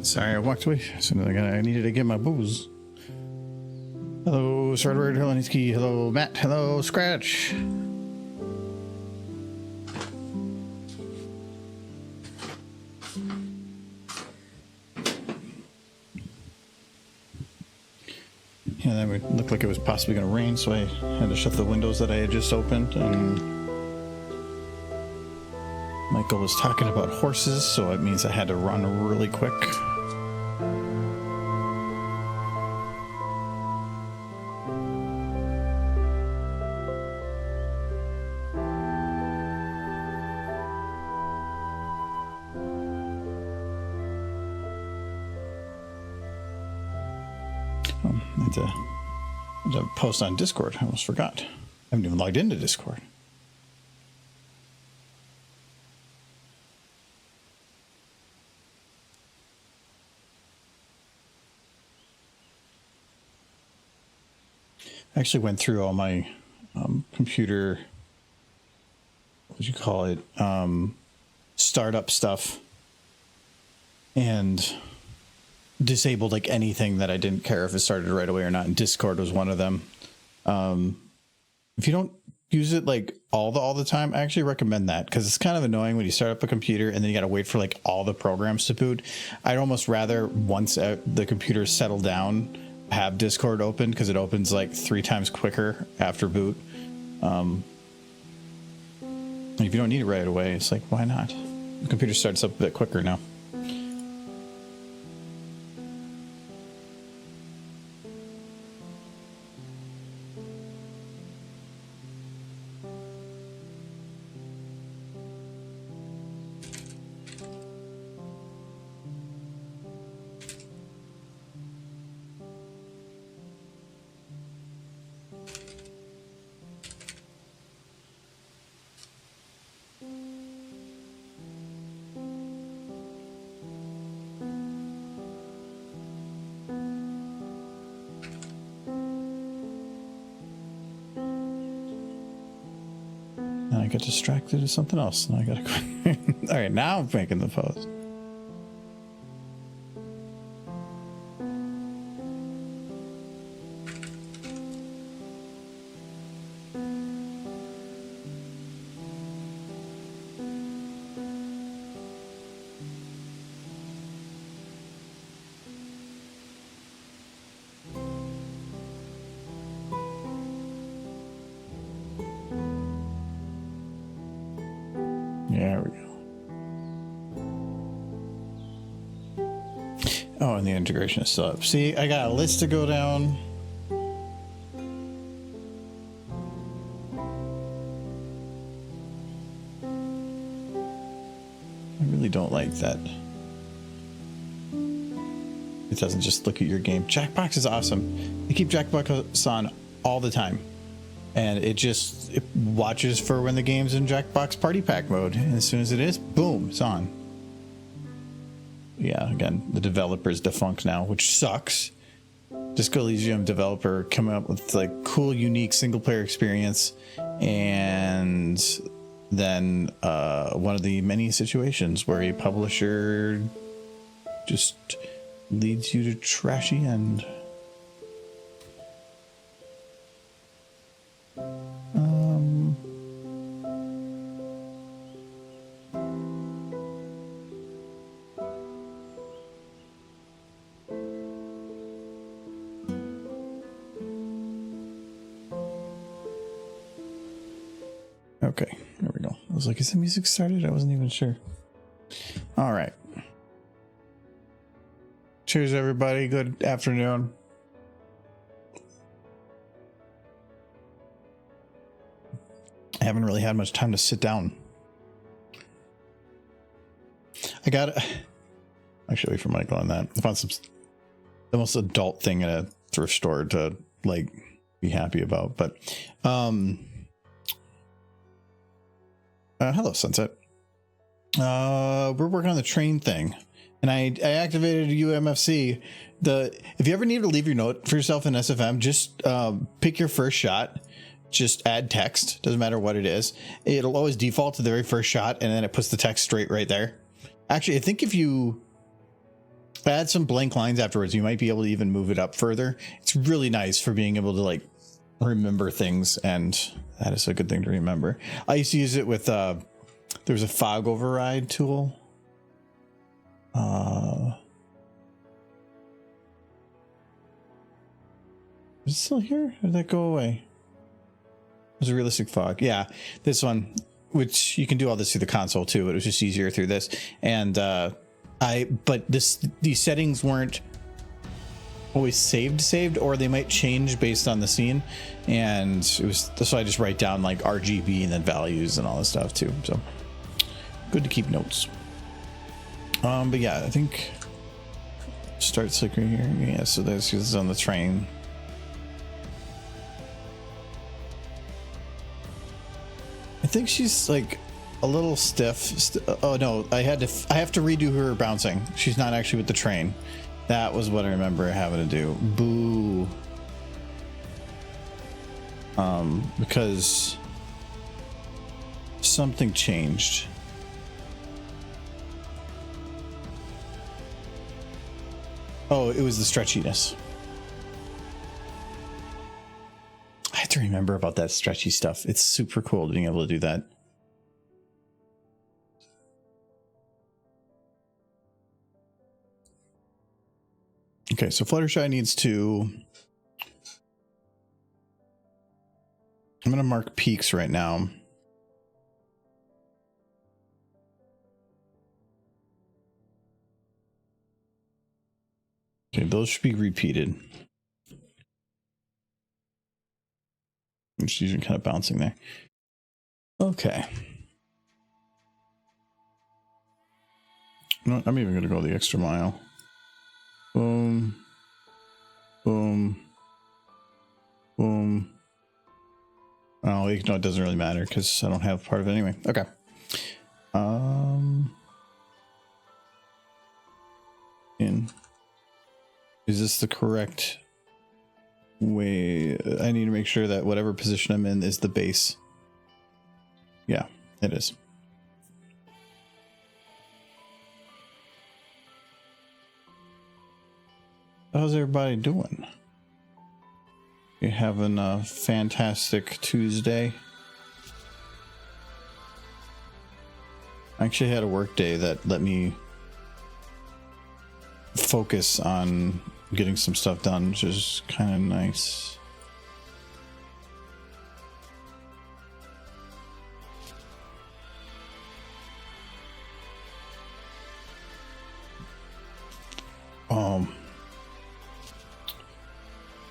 Sorry, I walked away as soon as I needed to get my booze. Hello, Swordward. Hello, Nitsky. Hello, Matt. Hello, Scratch. Yeah, that would look like it was possibly going to rain, so I had to shut the windows that I had just opened. And Michael was talking about horses, so it means I had to run really quick. I had to post on Discord. I almost forgot. I haven't even logged into Discord. I actually went through all my computer, what would you call it, startup stuff, and disabled like anything that I didn't care if it started right away or not, and Discord was one of them. If you don't use it like all the time, I actually recommend that, because it's kind of annoying when you start up a computer and then you got to wait for like all the programs to boot. I'd almost rather, once the computer's settled down, have Discord open, because it opens like 3 times quicker after boot. And if you don't need it right away, it's like, why not? The computer starts up a bit quicker now. I get distracted to something else, and I gotta go. All right, now I'm making the post. There we go. Oh, and the integration is still up. See, I got a list to go down. I really don't like that. It doesn't just look at your game. Jackbox is awesome. They keep Jackbox on all the time. And it watches for when the game's in Jackbox Party Pack mode. And as soon as it is, boom, it's on. Yeah, again, the developer's defunct now, which sucks. Disco Elysium developer coming up with like cool, unique single player experience. And then one of the many situations where a publisher just leads you to trashy end. Okay, there we go. I was like, is the music started? I wasn't even sure. All right. Cheers, everybody. Good afternoon. I haven't really had much time to sit down. I got actually wait for Michael on that. I found the most adult thing in a thrift store to like be happy about, but hello, Sunset. We're working on the train thing, and I activated UMFC. If you ever need to leave your note for yourself in SFM, just pick your first shot. Just add text. Doesn't matter what it is. It'll always default to the very first shot, and then it puts the text straight right there. Actually, I think if you add some blank lines afterwards. You might be able to even move it up further. It's really nice for being able to like remember things, and that is a good thing to remember. I used to use it with there's a fog override tool. Is it still here? Or did that go away? There's a realistic fog. Yeah, this one, which you can do all this through the console too. It was just easier through this. And but these settings weren't always saved, or they might change based on the scene. And it was so I just write down like RGB and then values and all this stuff too. So good to keep notes. But yeah, I think starts like right here. Yeah, so this is on the train. I think she's like a little stiff. Oh no, I have to redo her bouncing. She's not actually with the train. That was what I remember having to do. Boo. Because something changed. Oh, it was the stretchiness. I have to remember about that stretchy stuff. It's super cool being able to do that. Okay, so Fluttershy needs to... I'm going to mark peaks right now. Okay, those should be repeated. She's kind of bouncing there. Okay. No, I'm even going to go the extra mile. Boom. Boom. Boom. Oh, no, it doesn't really matter because I don't have part of it anyway. Okay. Is this the correct way? I need to make sure that whatever position I'm in is the base. Yeah, it is. How's everybody doing? You having a fantastic Tuesday? I actually had a work day that let me focus on getting some stuff done, which is kind of nice.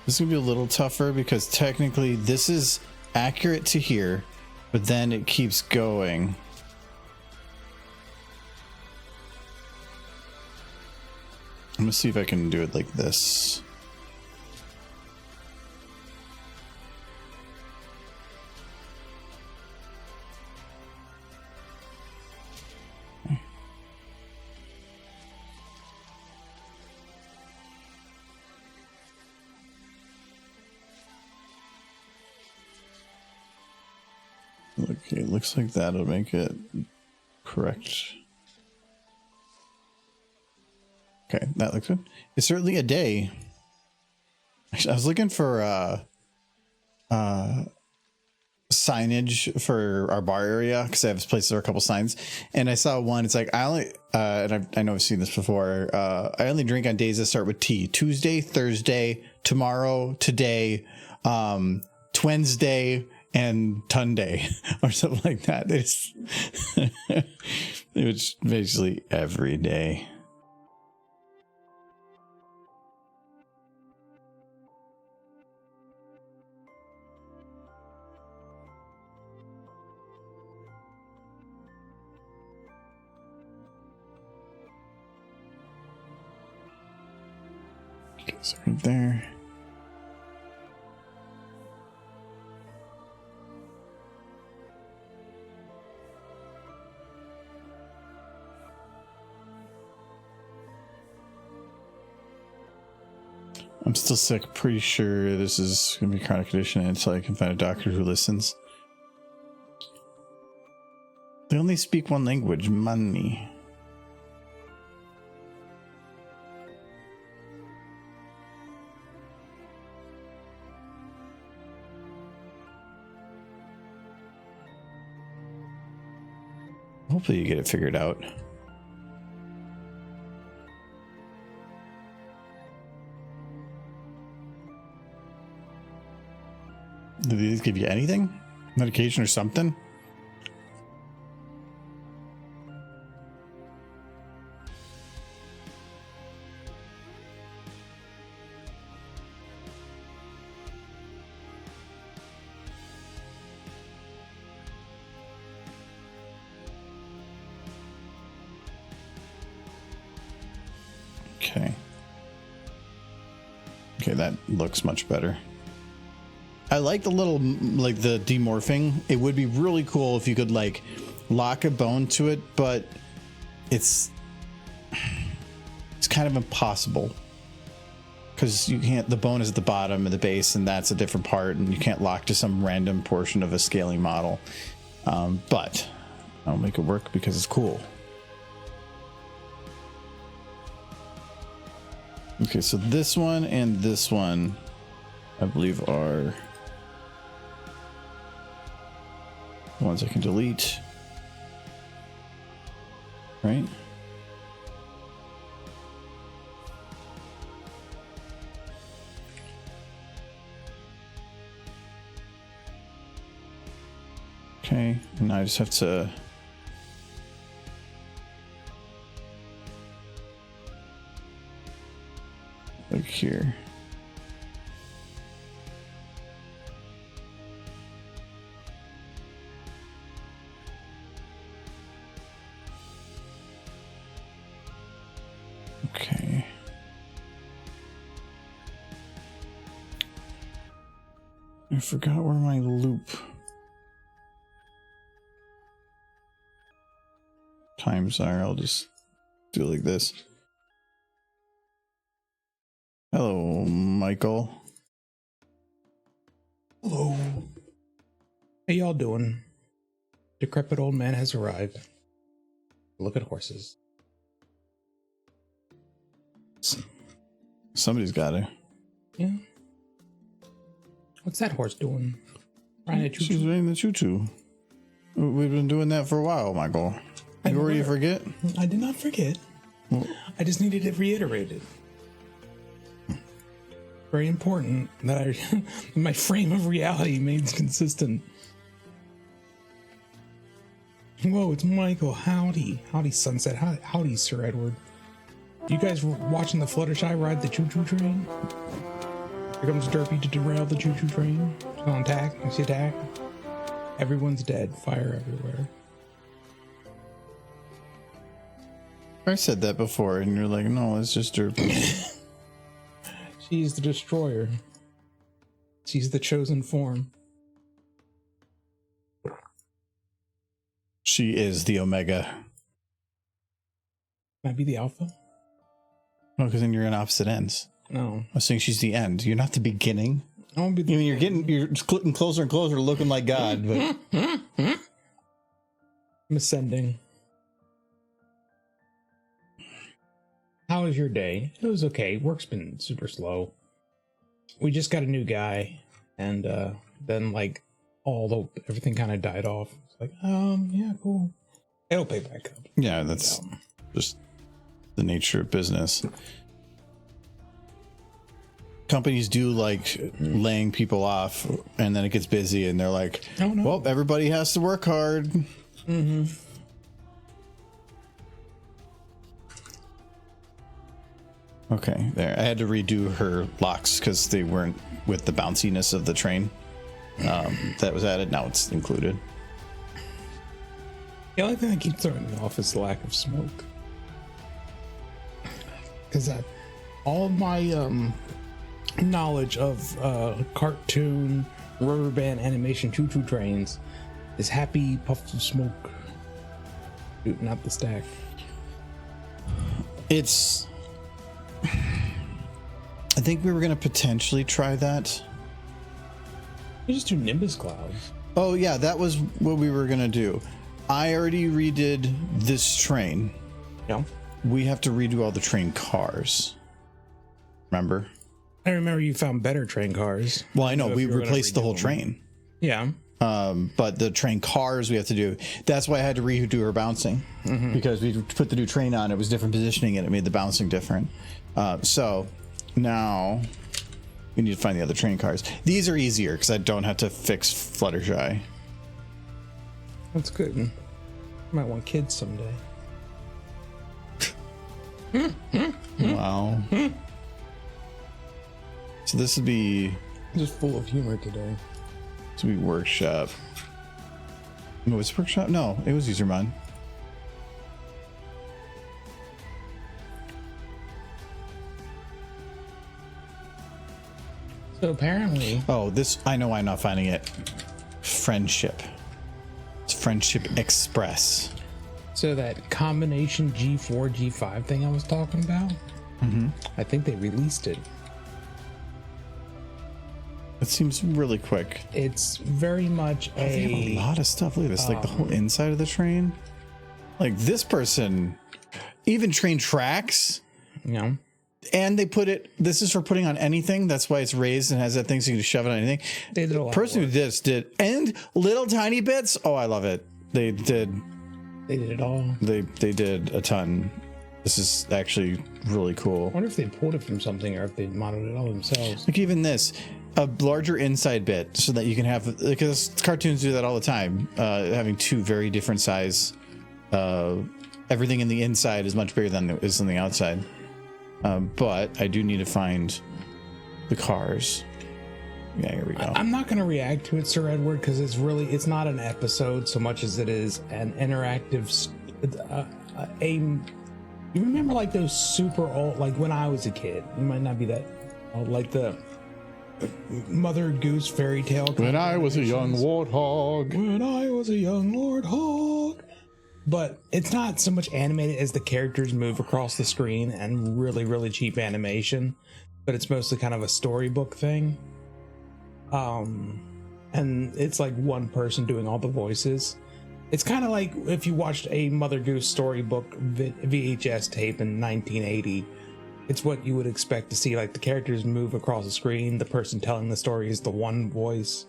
This is gonna be a little tougher because technically this is accurate to here, but then it keeps going. I'm gonna see if I can do it like this. Okay, it looks like that'll make it correct. Okay, that looks good. It's certainly a day. I was looking for signage for our bar area because I have places there are a couple signs, and I saw one. It's like I only and I know I've seen this before. I only drink on days that start with T. Tuesday, Thursday, tomorrow, today, Wednesday, and Tunday, or something like that. It's it's basically every day. Okay, so right there. I'm still sick. Pretty sure this is going to be a chronic condition until I can find a doctor who listens. They only speak one language, money. Hopefully you get it figured out. Did these give you anything? Medication or something? Okay. Okay, that looks much better. I like the little, like the demorphing. It would be really cool if you could like lock a bone to it, but it's kind of impossible because you can't, the bone is at the bottom of the base and that's a different part and you can't lock to some random portion of a scaling model. But I'll make it work because it's cool. Okay, so this one and this one, I believe, are the ones I can delete. Right? Okay, and I just have to look here. Okay. I forgot where my loop times are. I'll just do it like this. Hello, Michael. Hello. How y'all doing? Decrepit old man has arrived. Look at horses. Somebody's got to. Yeah. What's that horse doing? Riding a choo-choo? She's riding the choo-choo. We've been doing that for a while, Michael. You already forget? I did not forget. Well, I just needed it reiterated. Very important that my frame of reality remains consistent. Whoa, it's Michael. Howdy. Howdy, Sunset. Howdy, Sir Edward. You guys watching the Fluttershy ride the choo-choo train? Here comes Derpy to derail the choo-choo train. She's on attack. I see attack. Everyone's dead. Fire everywhere. I said that before, and you're like, no, it's just Derpy. She's the destroyer. She's the chosen form. She is the Omega. Can I be the alpha? No, because then you're in opposite ends. No. I was saying she's the end. You're not the beginning. I won't be the I mean, you're getting closer and closer, looking like God. But I'm ascending. How was your day? It was okay. Work's been super slow. We just got a new guy, and then like everything kind of died off. It's like, yeah, cool. It'll pay back up. yeah, that's just the nature of business. Companies do like laying people off, and then it gets busy, and they're like, Oh, no. well, everybody has to work hard. Mm-hmm. Okay, there. I had to redo her locks because they weren't with the bounciness of the train. That was added. Now it's included. The only thing that keeps throwing me off is the lack of smoke. Because all of my knowledge of cartoon, rubber band animation choo-choo trains is happy puffs of smoke shooting out the stack. It's... I think we were going to potentially try that. You just do Nimbus clouds. Oh, yeah, that was what we were going to do. I already redid this train. Yeah. We have to redo all the train cars. Remember? I remember you found better train cars. Well, I know. So if We you were gonna replaced the redo whole them. train. Yeah. But the train cars we have to do. That's why I had to redo her bouncing because we put the new train on. It was different positioning and it made the bouncing different. So now we need to find the other train cars. These are easier because I don't have to fix Fluttershy. That's good. Might want kids someday. Wow. So this would be Just full of humor today. this would be workshop. No, it's workshop? No, it was user mod. So apparently, Oh, this I know why I'm not finding it. Friendship. It's Friendship Express. so that combination G4, G5 thing I was talking about, I think they released it. It seems really quick. It's very much They have a lot of stuff. Look at this, like the whole inside of the train. Like this person, even train tracks, you know, and they put it. This is for putting on anything. That's why it's raised and has that thing so you can shove it on anything. they did a lot. Person of who work. did this did, and little tiny bits. Oh, I love it. They did. They did it all. They did a ton. This is actually really cool. I wonder if they pulled it from something or if they modeled it all themselves. Like even this, a larger inside bit so that you can have, because cartoons do that all the time, having two very different size. Everything in the inside is much bigger than it is on the outside. But I do need to find the cars. Yeah, here we go. I'm not going to react to it, Sir Edward, because it's not an episode so much as it is an interactive. You remember like those super old, like when I was a kid, you might not be that old, like the Mother Goose fairy tale. When I was a young warthog. When I was a young warthog. But it's not so much animated as the characters move across the screen and really, really cheap animation, but it's mostly kind of a storybook thing. And it's like one person doing all the voices. It's kind of like if you watched a Mother Goose storybook VHS tape in 1980. It's what you would expect to see, like the characters move across the screen, the person telling the story is the one voice.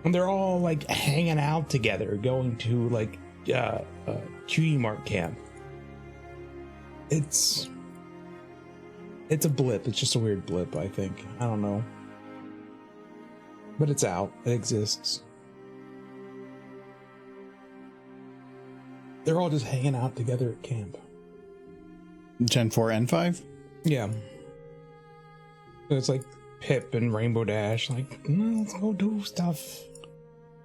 And they're all like hanging out together, going to like QE Mark camp. It's a blip. It's just a weird blip, I think. I don't know. But it's out. It exists. They're all just hanging out together at camp. Gen 4 and 5? Yeah. So it's like Pip and Rainbow Dash, like, no, let's go do stuff.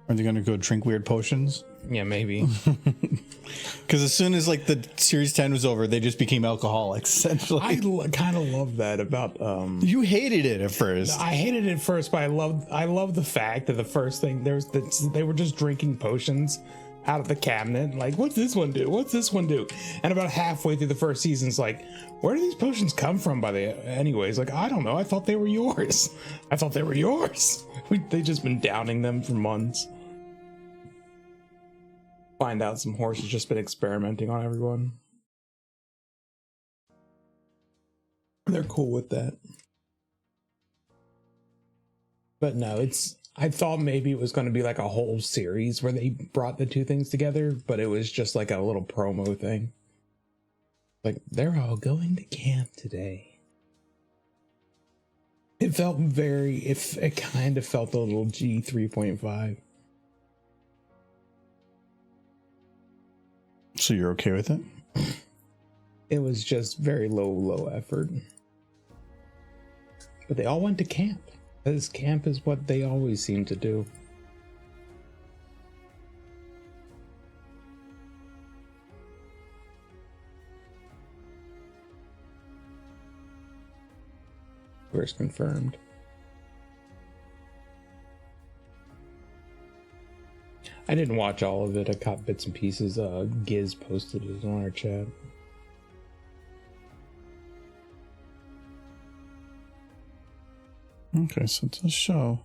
Are they going to go drink weird potions? Yeah, maybe. Because as soon as like the series 10 was over, they just became alcoholics essentially. I kind of love that about You hated it at first. I hated it first, but I love the fact that the first thing they were just drinking potions out of the cabinet. Like, what's this one do? What's this one do? And about halfway through the first season, it's like, where do these potions come from? Anyways, like, I don't know. I thought they were yours. They just been downing them for months. Find out some horse has just been experimenting on everyone. They're cool with that. But no, I thought maybe it was going to be like a whole series where they brought the two things together, but it was just like a little promo thing. Like, they're all going to camp today. It felt it kind of felt a little G 3.5. So you're okay with it? It was just very low effort. But they all went to camp. Because camp is what they always seem to do. Where's confirmed? I didn't watch all of it. I caught bits and pieces. Giz posted it on our chat. Okay, so it's a show.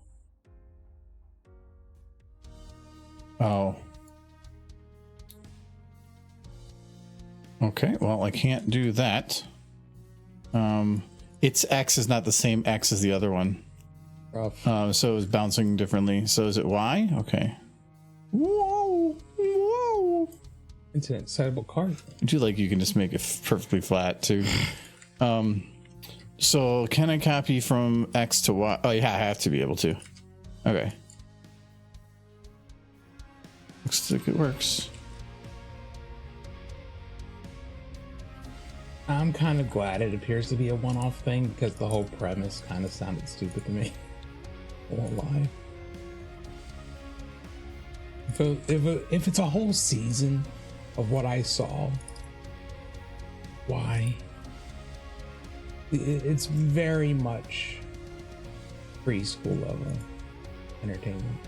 Oh. Okay, well, I can't do that. Its X is not the same X as the other one. Rough. So it was bouncing differently. So is it Y? Okay. Whoa, whoa. It's an excitable card. I do like you can just make it perfectly flat too. So can I copy from X to Y? Oh yeah, I have to be able to. Okay. Looks like it works. I'm kind of glad it appears to be a one-off thing because the whole premise kind of sounded stupid to me. I won't lie. If it's a whole season of what I saw, why? It's very much preschool level entertainment.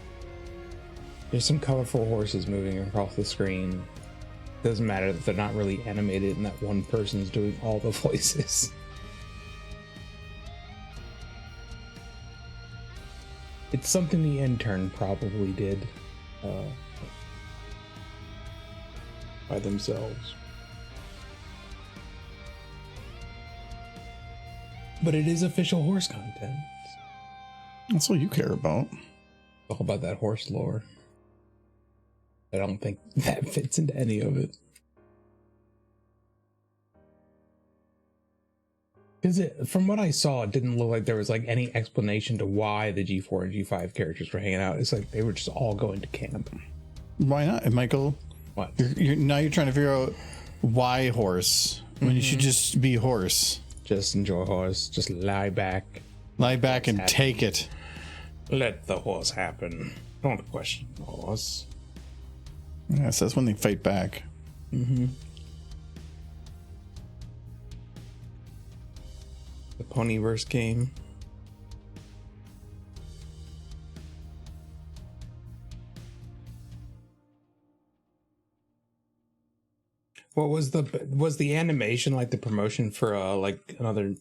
There's some colorful horses moving across the screen. Doesn't matter that they're not really animated and that one person's doing all the voices. It's something the intern probably did by themselves. But it is official horse content. That's what you care about. It's all about that horse lore. I don't think that fits into any of it. Because from what I saw, it didn't look like there was like any explanation to why the G4 and G5 characters were hanging out. It's like they were just all going to camp. Why not, Michael? What? Now you're trying to figure out why horse when you should just be horse. Just enjoy horse. Just lie back. Lie back and take it. Let the horse happen. Don't question the horse. Yes, that's when they fight back. Mm-hmm. The Ponyverse game. What was the animation like the promotion for a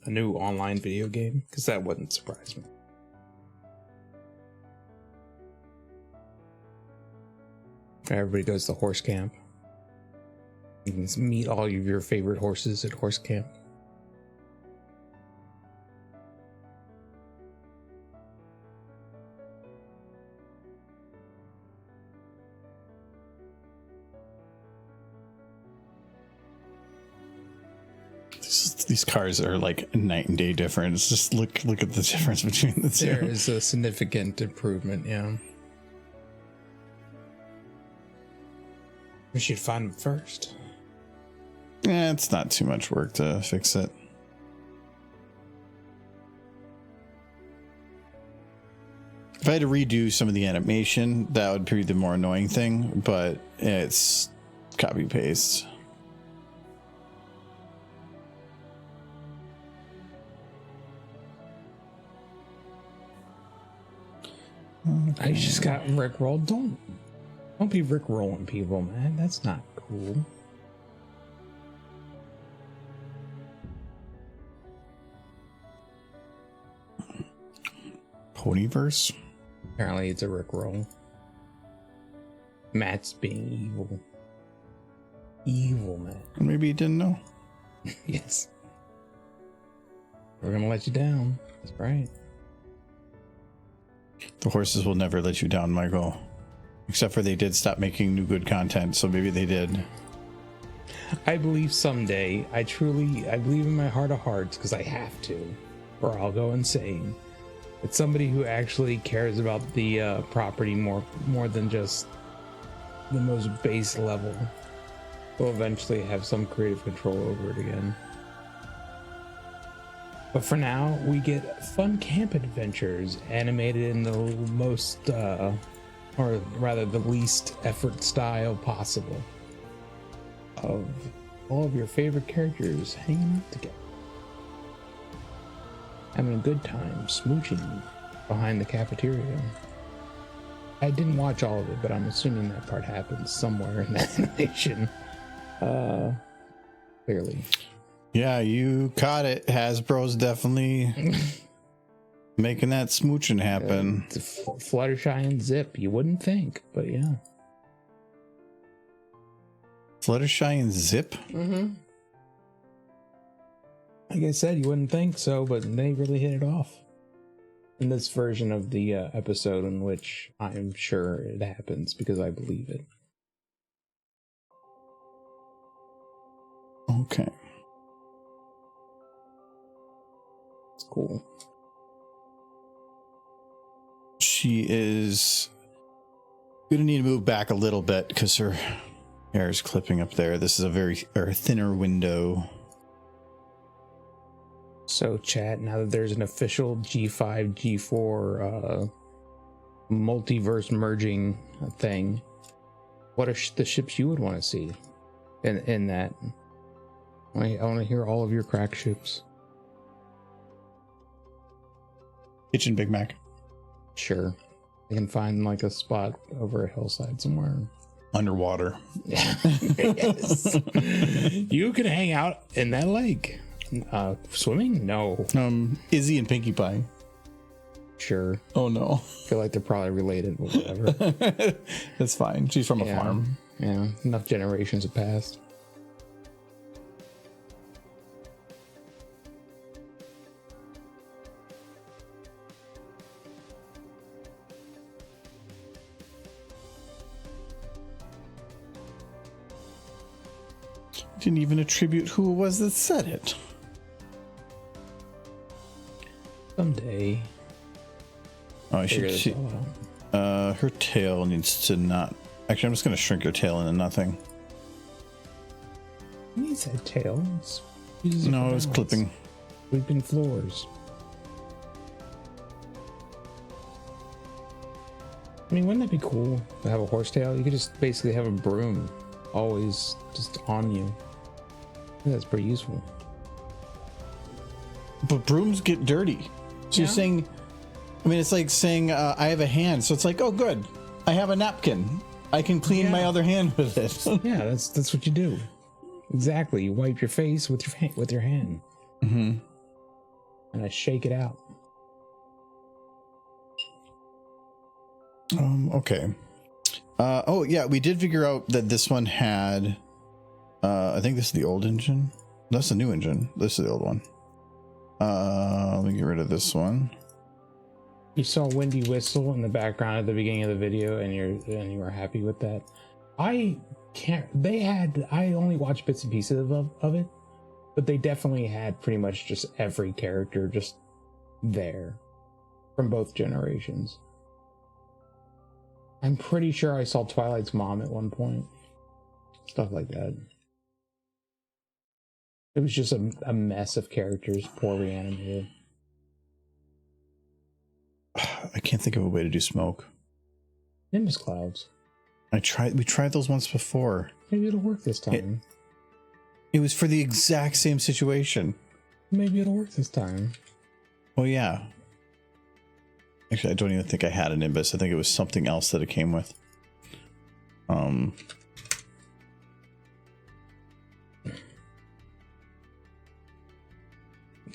new online video game? Because that wouldn't surprise me. Everybody goes to horse camp. You can meet all of your favorite horses at horse camp. These cars are like night and day difference. Just look at the difference between the two. There is a significant improvement, yeah. We should find them first. Yeah, it's not too much work to fix it. If I had to redo some of the animation, that would be the more annoying thing, but it's copy paste. I just got rickrolled. Don't be rickrolling people, man. That's not cool. Ponyverse? Apparently it's a rickroll. Matt's being evil. Evil, Matt. Maybe you didn't know. Yes. We're gonna let you down. That's right. The horses will never let you down, Michael. Except for they did stop making new good content, so maybe they did. I believe someday, I believe in my heart of hearts, because I have to, or I'll go insane. It's somebody who actually cares about the property more than just the most base level will eventually have some creative control over it again. But for now, we get fun camp adventures animated in the most, or rather the least effort style possible, of all of your favorite characters hanging out together, having a good time, smooching behind the cafeteria. I didn't watch all of it, but I'm assuming that part happens somewhere in that animation. Clearly. Yeah, you caught it. Hasbro's definitely making that smooching happen. Fluttershy and Zip, you wouldn't think, but yeah. Fluttershy and Zip? Mm-hmm. Like I said, you wouldn't think so, but they really hit it off. in this version of the episode, in which I am sure it happens because I believe it. Okay. It's cool. She is gonna need to move back a little bit because her hair is clipping up there. This is a very thinner window. So, chat, now that there's an official G5, G4 multiverse merging thing, what are the ships you would want to see in that? I want to hear all of your crack ships. Kitchen Big Mac. Sure. I can find like a spot over a hillside somewhere. Underwater. Yes. You can hang out in that lake. Swimming? No. Izzy and Pinkie Pie. Sure. Oh no. I feel like they're probably related, but whatever. That's fine. She's from a farm. Yeah. Enough generations have passed. Didn't even attribute who it was that said it. Someday. Oh, I should see. Her tail needs to not. Actually, I'm just going to shrink her tail into nothing. Who needs that tail? No, it was clipping. Sweeping floors. I mean, wouldn't that be cool to have a horsetail? You could just basically have a broom always just on you. I think that's pretty useful. But brooms get dirty. So you're saying, I mean, it's like saying I have a hand. So it's like, oh, good. I have a napkin. I can clean my other hand with it. Yeah, that's what you do. Exactly. You wipe your face with your hand. Mm-hmm. And I shake it out. Okay. Oh yeah, we did figure out that this one had. I think this is the old engine. That's the new engine. This is the old one. Let me get rid of this one. You saw Windy Whistle in the background at the beginning of the video, and you were happy with that. I can't. I only watched bits and pieces of it, but they definitely had pretty much just every character just there from both generations. I'm pretty sure I saw Twilight's mom at one point. Stuff like that. It was just a mess of characters, poorly animated. I can't think of a way to do smoke. Nimbus clouds. We tried those once before. Maybe it'll work this time. It was for the exact same situation. Maybe it'll work this time. Oh yeah. Actually, I don't even think I had a Nimbus. I think it was something else that it came with.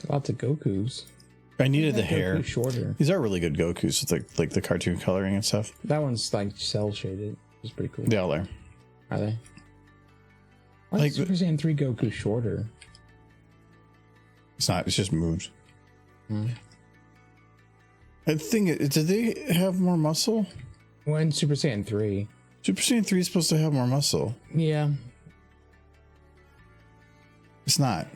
Lots of Gokus. I needed the hair. Goku shorter. These are really good Gokus with like the cartoon coloring and stuff. That one's like cell shaded. It's pretty cool. They all are. Are they? Why is Super Saiyan 3 Goku shorter? It's not. It's just moved. I think. Did they have more muscle? When Super Saiyan 3. Super Saiyan 3 is supposed to have more muscle. Yeah. It's not.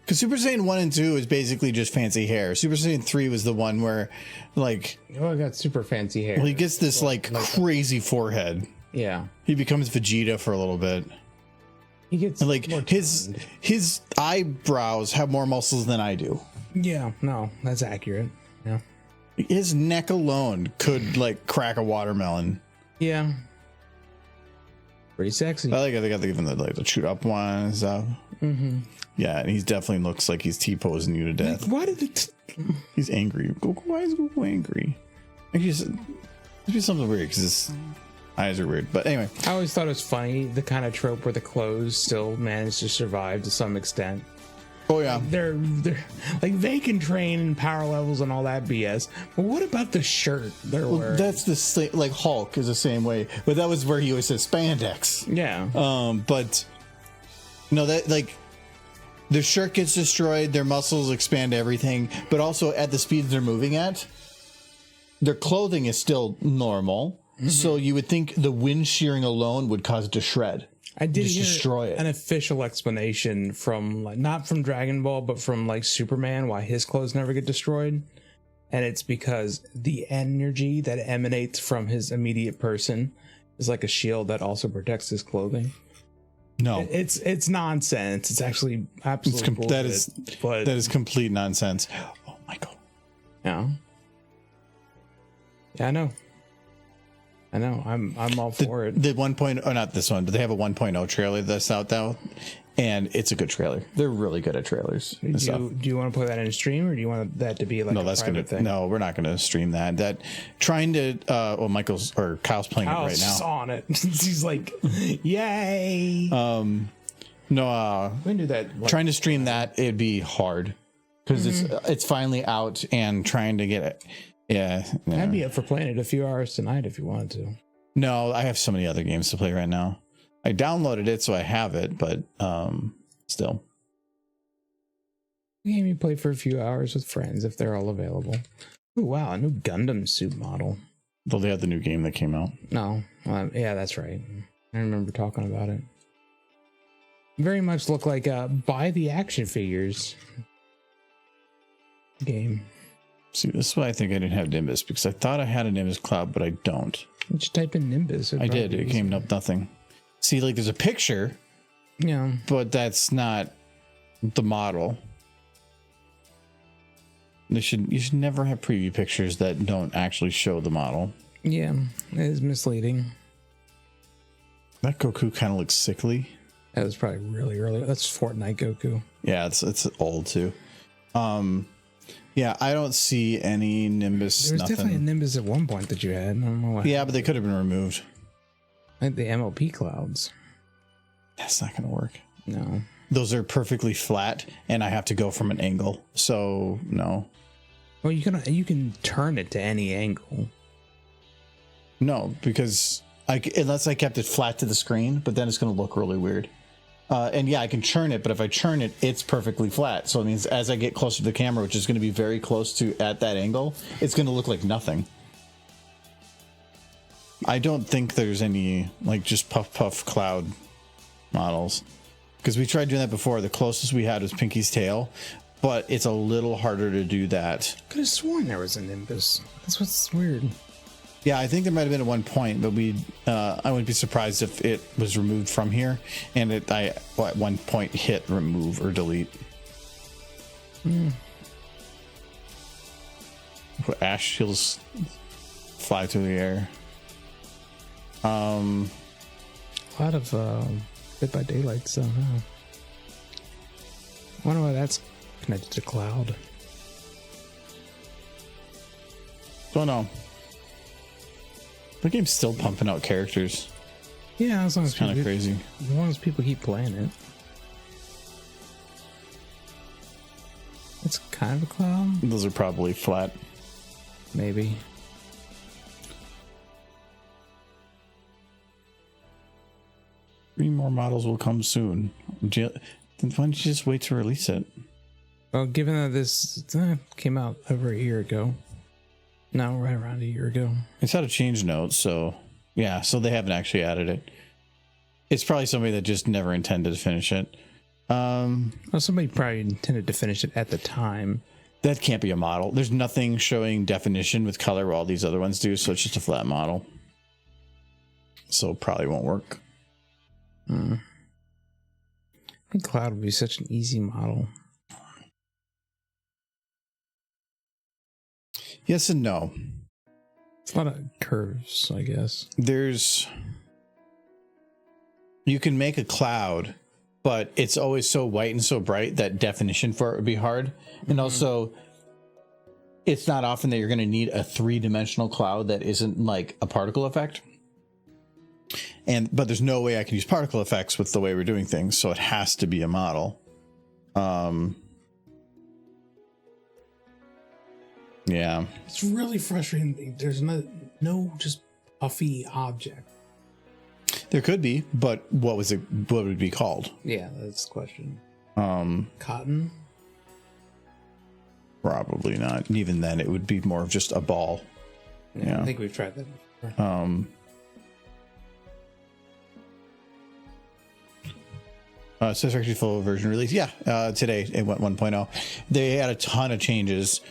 Because Super Saiyan 1 and 2 is basically just fancy hair. Super Saiyan 3 was the one where, like... Oh, I got super fancy hair. Well, he gets this, like crazy forehead. Yeah. He becomes Vegeta for a little bit. He gets... And, like, his eyebrows have more muscles than I do. Yeah, no, that's accurate. Yeah. His neck alone could, like, crack a watermelon. Yeah. Pretty sexy. I got the chewed up one and stuff. Mm-hmm. Yeah, and he definitely looks like he's T-posing you to death. Like, why did it? He's angry. Why is Goku angry? Actually, there's be something weird because his eyes are weird. But anyway, I always thought it was funny, the kind of trope where the clothes still manage to survive to some extent. Oh yeah, they're like they can train in power levels and all that BS. But what about the shirt they're wearing? That's the same. Like Hulk is the same way, but that was where he always said spandex. Yeah. But no, that like their shirt gets destroyed, their muscles expand everything, but also at the speeds they're moving at, their clothing is still normal. So you would think the wind shearing alone would cause it to shred. I did just hear destroy it. An official explanation from like not from Dragon Ball, but from like Superman, why his clothes never get destroyed. And it's because the energy that emanates from his immediate person is like a shield that also protects his clothing. No, it's nonsense. It's actually absolutely bullshit, that is complete nonsense. Oh my god. Yeah. Yeah, I know. I'm all for it. The 1.0, oh, not this one, but they have a 1.0 trailer that's out now, and it's a good trailer. They're really good at trailers. Do you want to play that in a stream, or do you want that to be like a private thing? No, we're not gonna stream that. Kyle's playing it right now. On it. He's like, yay. No, we can do that. Trying to stream that, it'd be hard because it's finally out, and trying to get it. Yeah, I'd be up for playing it a few hours tonight if you wanted to. No, I have so many other games to play right now. I downloaded it, so I have it, but still. Game you play for a few hours with friends if they're all available. Oh wow, a new Gundam suit model. Though they had the new game that came out. No, yeah, that's right. I remember talking about it. Very much look like buy the action figures game. See, this is why I think I didn't have Nimbus, because I thought I had a Nimbus Cloud, but I don't. Just type in Nimbus. I did. It came up nothing. See, like there's a picture. Yeah. But that's not the model. You should never have preview pictures that don't actually show the model. Yeah, it is misleading. That Goku kind of looks sickly. That was probably really early. That's Fortnite Goku. Yeah, it's old too. Yeah, I don't see any Nimbus. There was definitely a Nimbus at one point that you had. I don't know what. Yeah, but they could have been removed. Like the MLP clouds. That's not going to work. No. Those are perfectly flat, and I have to go from an angle. So no. Well, you can turn it to any angle. No, because unless I kept it flat to the screen, but then it's going to look really weird. And yeah, I can churn it, but if I churn it, it's perfectly flat. So it means as I get closer to the camera, which is going to be very close to at that angle, it's going to look like nothing. I don't think there's any like just puff cloud models, because we tried doing that before. The closest we had was Pinky's tail, but it's a little harder to do that. Could have sworn there was a Nimbus. That's what's weird. Yeah, I think there might have been at one point, but I wouldn't be surprised if it was removed from here, and I at one point hit remove or delete. Ash shields fly through the air. A lot of Dead by Daylight stuff. Huh? I wonder why that's connected to cloud. Don't know. The game's still pumping out characters. Yeah, as long as kind of crazy. As long as people keep playing it. It's kind of a cloud. Those are probably flat. Maybe. Three more models will come soon. Then why don't you just wait to release it? Well, given that this came out over a year ago. No, right around a year ago. It's had a change note, so yeah, so they haven't actually added it. It's probably somebody that just never intended to finish it. Well, somebody probably intended to finish it at the time. That can't be a model. There's nothing showing definition with color where all these other ones do, so it's just a flat model. So it probably won't work. I think Cloud would be such an easy model. Yes and no. It's a lot of curves, I guess. You can make a cloud, but it's always so white and so bright that definition for it would be hard. And also, it's not often that you're going to need a three-dimensional cloud that isn't like a particle effect. But there's no way I can use particle effects with the way we're doing things, so it has to be a model. Yeah. It's really frustrating. There's no just puffy object. There could be, but what would it be called? Yeah, that's the question. Cotton? Probably not. And even then, it would be more of just a ball. Yeah. I think we've tried that before. Satisfactory full version release. Yeah, today it went 1.0. They had a ton of changes.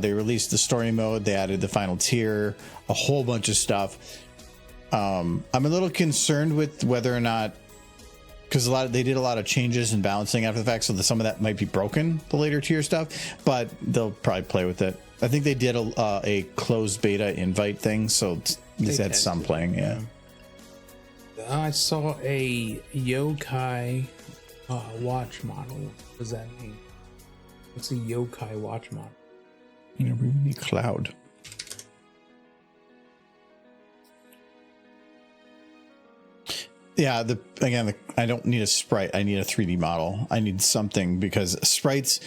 They released the story mode. They added the final tier, a whole bunch of stuff. I'm a little concerned with whether or not, because they did a lot of changes and balancing after the fact, so that some of that might be broken, the later tier stuff, but they'll probably play with it. I think they did a closed beta invite thing, so at least they had some playing. Yeah. I saw a yokai watch model. What does that mean? What's a yokai watch model? You know, we need cloud. Yeah, I don't need a sprite. I need a 3D model. I need something, because sprites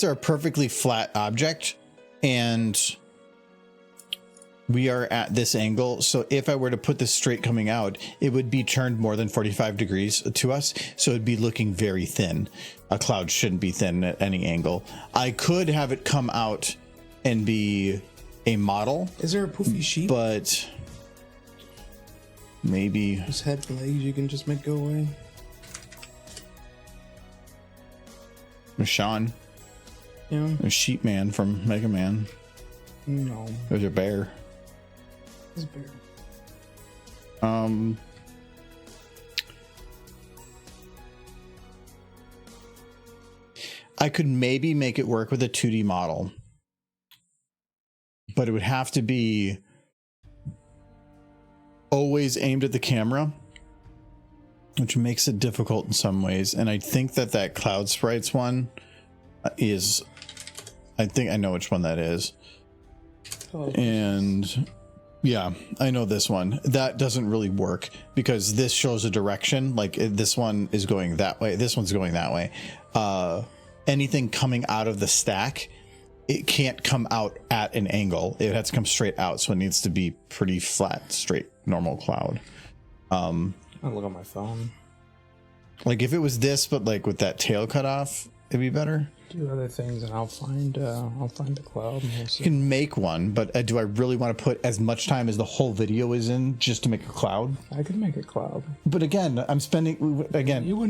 are a perfectly flat object, and we are at this angle. So if I were to put this straight coming out, it would be turned more than 45 degrees to us. So it'd be looking very thin. A cloud shouldn't be thin at any angle. I could have it come out and be a model. Is there a poofy sheep? But maybe his head and legs you can just make go away. Sean. Yeah. A sheep man from Mega Man. No. There's a bear. It's a bear. I could maybe make it work with a 2D model, but it would have to be always aimed at the camera, which makes it difficult in some ways. And I think that Cloud Sprites one is, I think I know which one that is. Oh. And yeah, I know this one. That doesn't really work because this shows a direction. Like this one is going that way. This one's going that way. Anything coming out of the stack, it can't come out at an angle. It has to come straight out. So it needs to be pretty flat, straight, normal cloud. I'll look on my phone. Like if it was this, but like with that tail cut off, it'd be better. Do other things and I'll find a cloud. And we'll see. You can make one, but do I really want to put as much time as the whole video is in just to make a cloud? I could make a cloud. But again, I'm spending,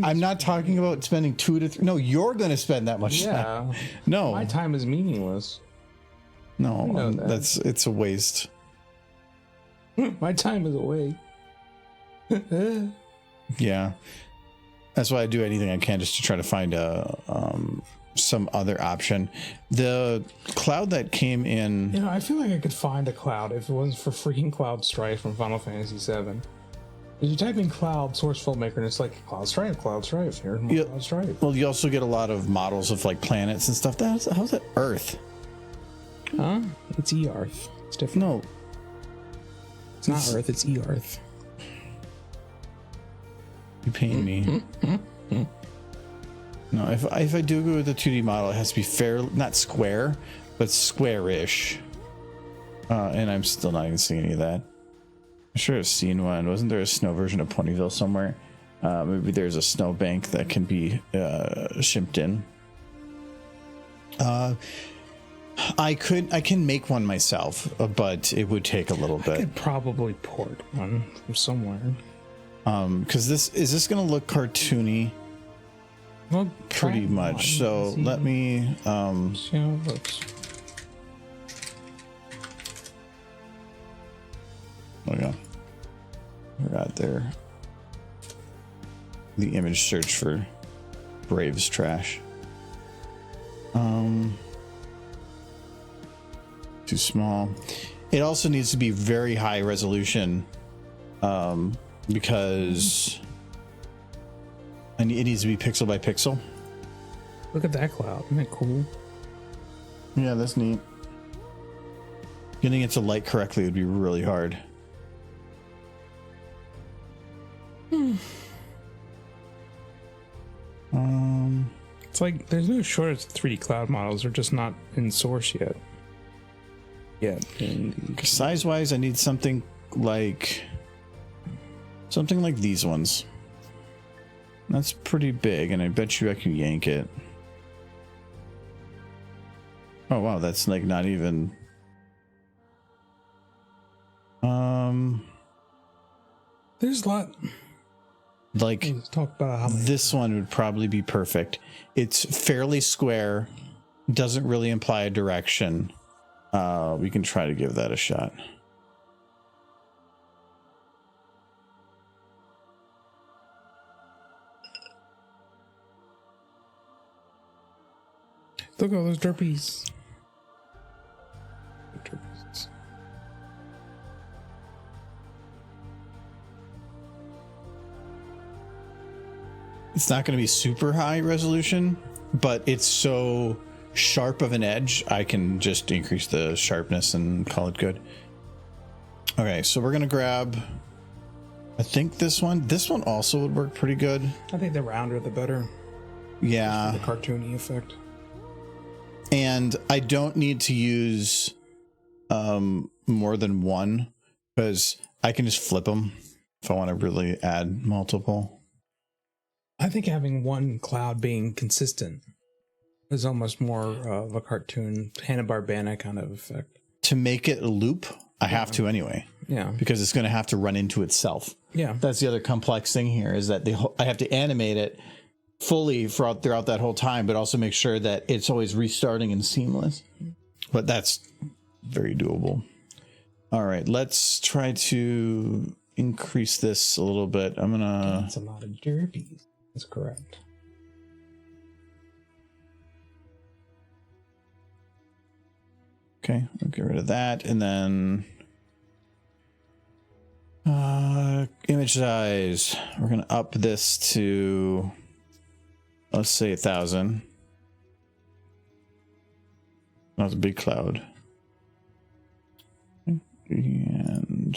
I'm not talking about spending 2 to 3. No, you're going to spend that much time. No. My time is meaningless. No, it's a waste. My time is away. Yeah. That's why I do anything I can just to try to find some other option. The cloud that came in, I feel like I could find a cloud if it wasn't for freaking Cloud Strife from Final Fantasy VII. If you type in cloud source filmmaker and it's like Cloud Strife. Here's more Cloud Strife. Well, you also get a lot of models of like planets and stuff. How's that Earth? Huh? It's E-Earth. It's different. No. It's not Earth, it's E-Earth. You paying me? No, if I do go with the 2D model, it has to be fair, not square, but square-ish. And I'm still not even seeing any of that. I'm sure I've seen one. Wasn't there a snow version of Ponyville somewhere? Maybe there's a snowbank that can be shipped in. I can make one myself, but it would take a little bit. I could probably port one from somewhere. Because is this gonna look cartoony? Well, pretty much. So let me see how it looks. Oh yeah, forgot there. The image search for Brave's trash. Too small. It also needs to be very high resolution, because it needs to be pixel by pixel. Look at that cloud. Isn't that cool? Yeah, that's neat. Getting it to light correctly would be really hard. It's like there's no shortage of 3D cloud models. They're just not in source yet. Size wise, I need something like these ones. That's pretty big, and I bet you I can yank it. Oh wow, that's like not even. There's a lot. Like Let's talk about how many. this one would probably be perfect. It's fairly square, doesn't really imply a direction. We can try to give that a shot. Look at all those derpies. It's not going to be super high resolution, but it's so sharp of an edge, I can just increase the sharpness and call it good. Okay, so we're going to grab, I think this one also would work pretty good. I think the rounder the better. Yeah. The cartoony effect. And I don't need to use more than one, because I can just flip them if I want to really add multiple. I think having one cloud being consistent is almost more of a cartoon Hanna-Barbera kind of effect. To make it loop, I have to anyway. Yeah. Because it's going to have to run into itself. Yeah. That's the other complex thing here, is that I have to animate it fully throughout that whole time, but also make sure that it's always restarting and seamless. But that's very doable. All right, let's try to increase this a little bit. I'm going to... That's a lot of derpies. That's correct. Okay, we'll get rid of that, and then image size. We're gonna up this to, let's say 1,000. That's a big cloud. And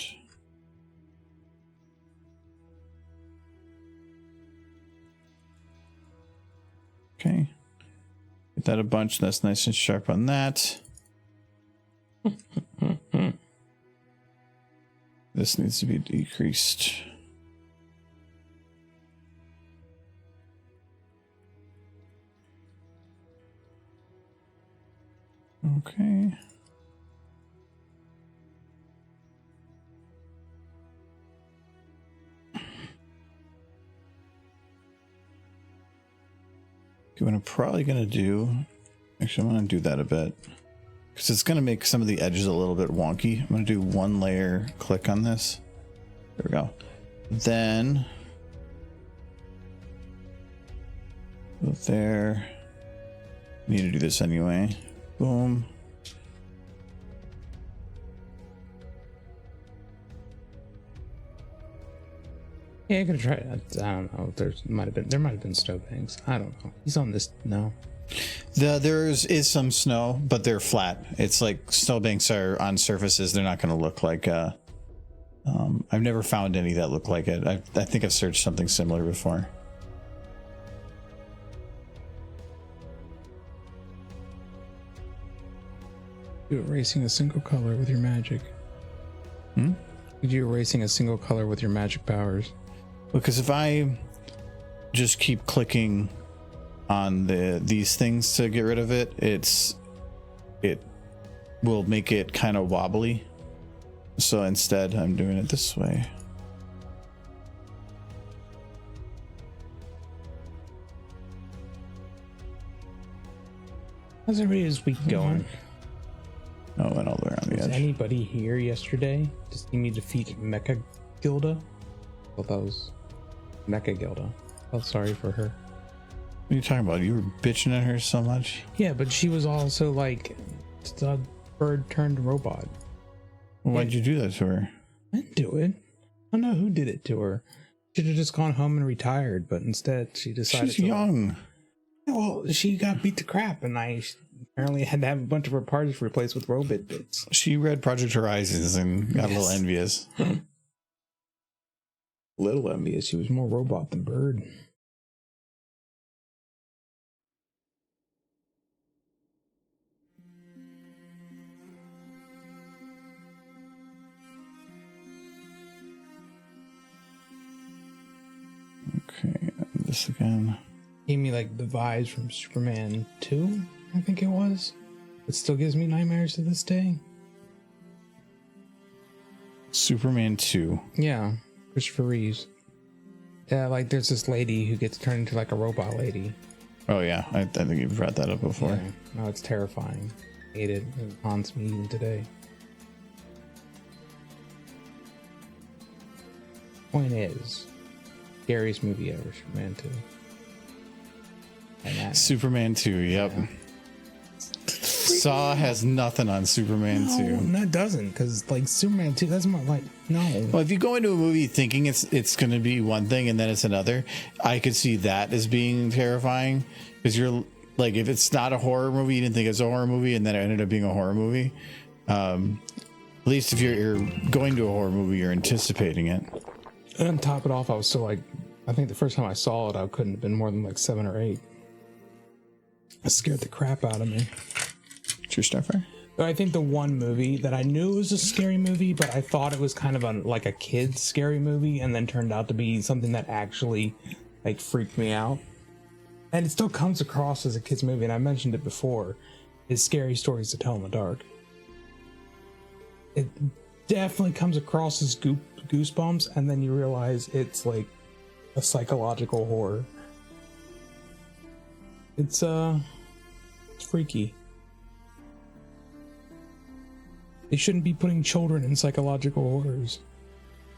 okay, get that a bunch. That's nice and sharp on that. This needs to be decreased. Okay. What I'm probably going to do, actually, I'm going to do that a bit, because it's going to make some of the edges a little bit wonky. I'm going to do one layer, click on this. There we go. Then go there. Need to do this anyway. Boom. Yeah, I could try it. I don't know. There might have been snowbanks. I don't know. He's on this now. There is some snow, but they're flat. It's like snowbanks are on surfaces. They're not going to look like. I've never found any that look like it. I think I've searched something similar before. You erasing a single color with your magic. You erasing a single color with your magic powers. Because if I just keep clicking on these things to get rid of it, it will make it kind of wobbly. So instead, I'm doing it this way. How's everybody's week going? Oh, went all the way around the Was edge. anybody here yesterday to see me defeat Mecha Gilda? Well, that was Mecha Gilda. Oh, sorry for her. What are you talking about? You were bitching at her so much? Yeah, but she was also like a bird turned robot. Well, why'd you do that to her? I didn't do it. I don't know who did it to her. Should have just gone home and retired, but instead she decided She's young. Well, she got beat to crap, and I apparently had to have a bunch of her parts replaced with robot bits. She read Project Horizons and got a little envious. Little envious. She was more robot than bird. Okay, this again. Gave me like the vibes from Superman 2, I think it was. It still gives me nightmares to this day. Superman 2. Yeah, Christopher Reeves. Yeah, like there's this lady who gets turned into like a robot lady. Oh yeah, I think you've brought that up before. Yeah. No, it's terrifying. Hate it. It haunts me even today. Point is, scariest movie ever, Superman 2. And that, Superman 2, yep. Yeah. Saw has nothing on Superman 2. No, it doesn't, because like Superman 2, that's more like, no. Well, if you go into a movie thinking it's going to be one thing and then it's another, I could see that as being terrifying. Because you're like, if it's not a horror movie, you didn't think it's a horror movie, and then it ended up being a horror movie. At least if you're going to a horror movie, you're anticipating it. And to top it off, I was still like, I think the first time I saw it, I couldn't have been more than like 7 or 8. It scared the crap out of me. True Starfire? I think the one movie that I knew was a scary movie, but I thought it was kind of like a kid's scary movie, and then turned out to be something that actually like freaked me out. And it still comes across as a kid's movie, and I mentioned it before, is Scary Stories to Tell in the Dark. It definitely comes across as Goosebumps, and then you realize it's like a psychological horror. It's freaky. They shouldn't be putting children in psychological horrors.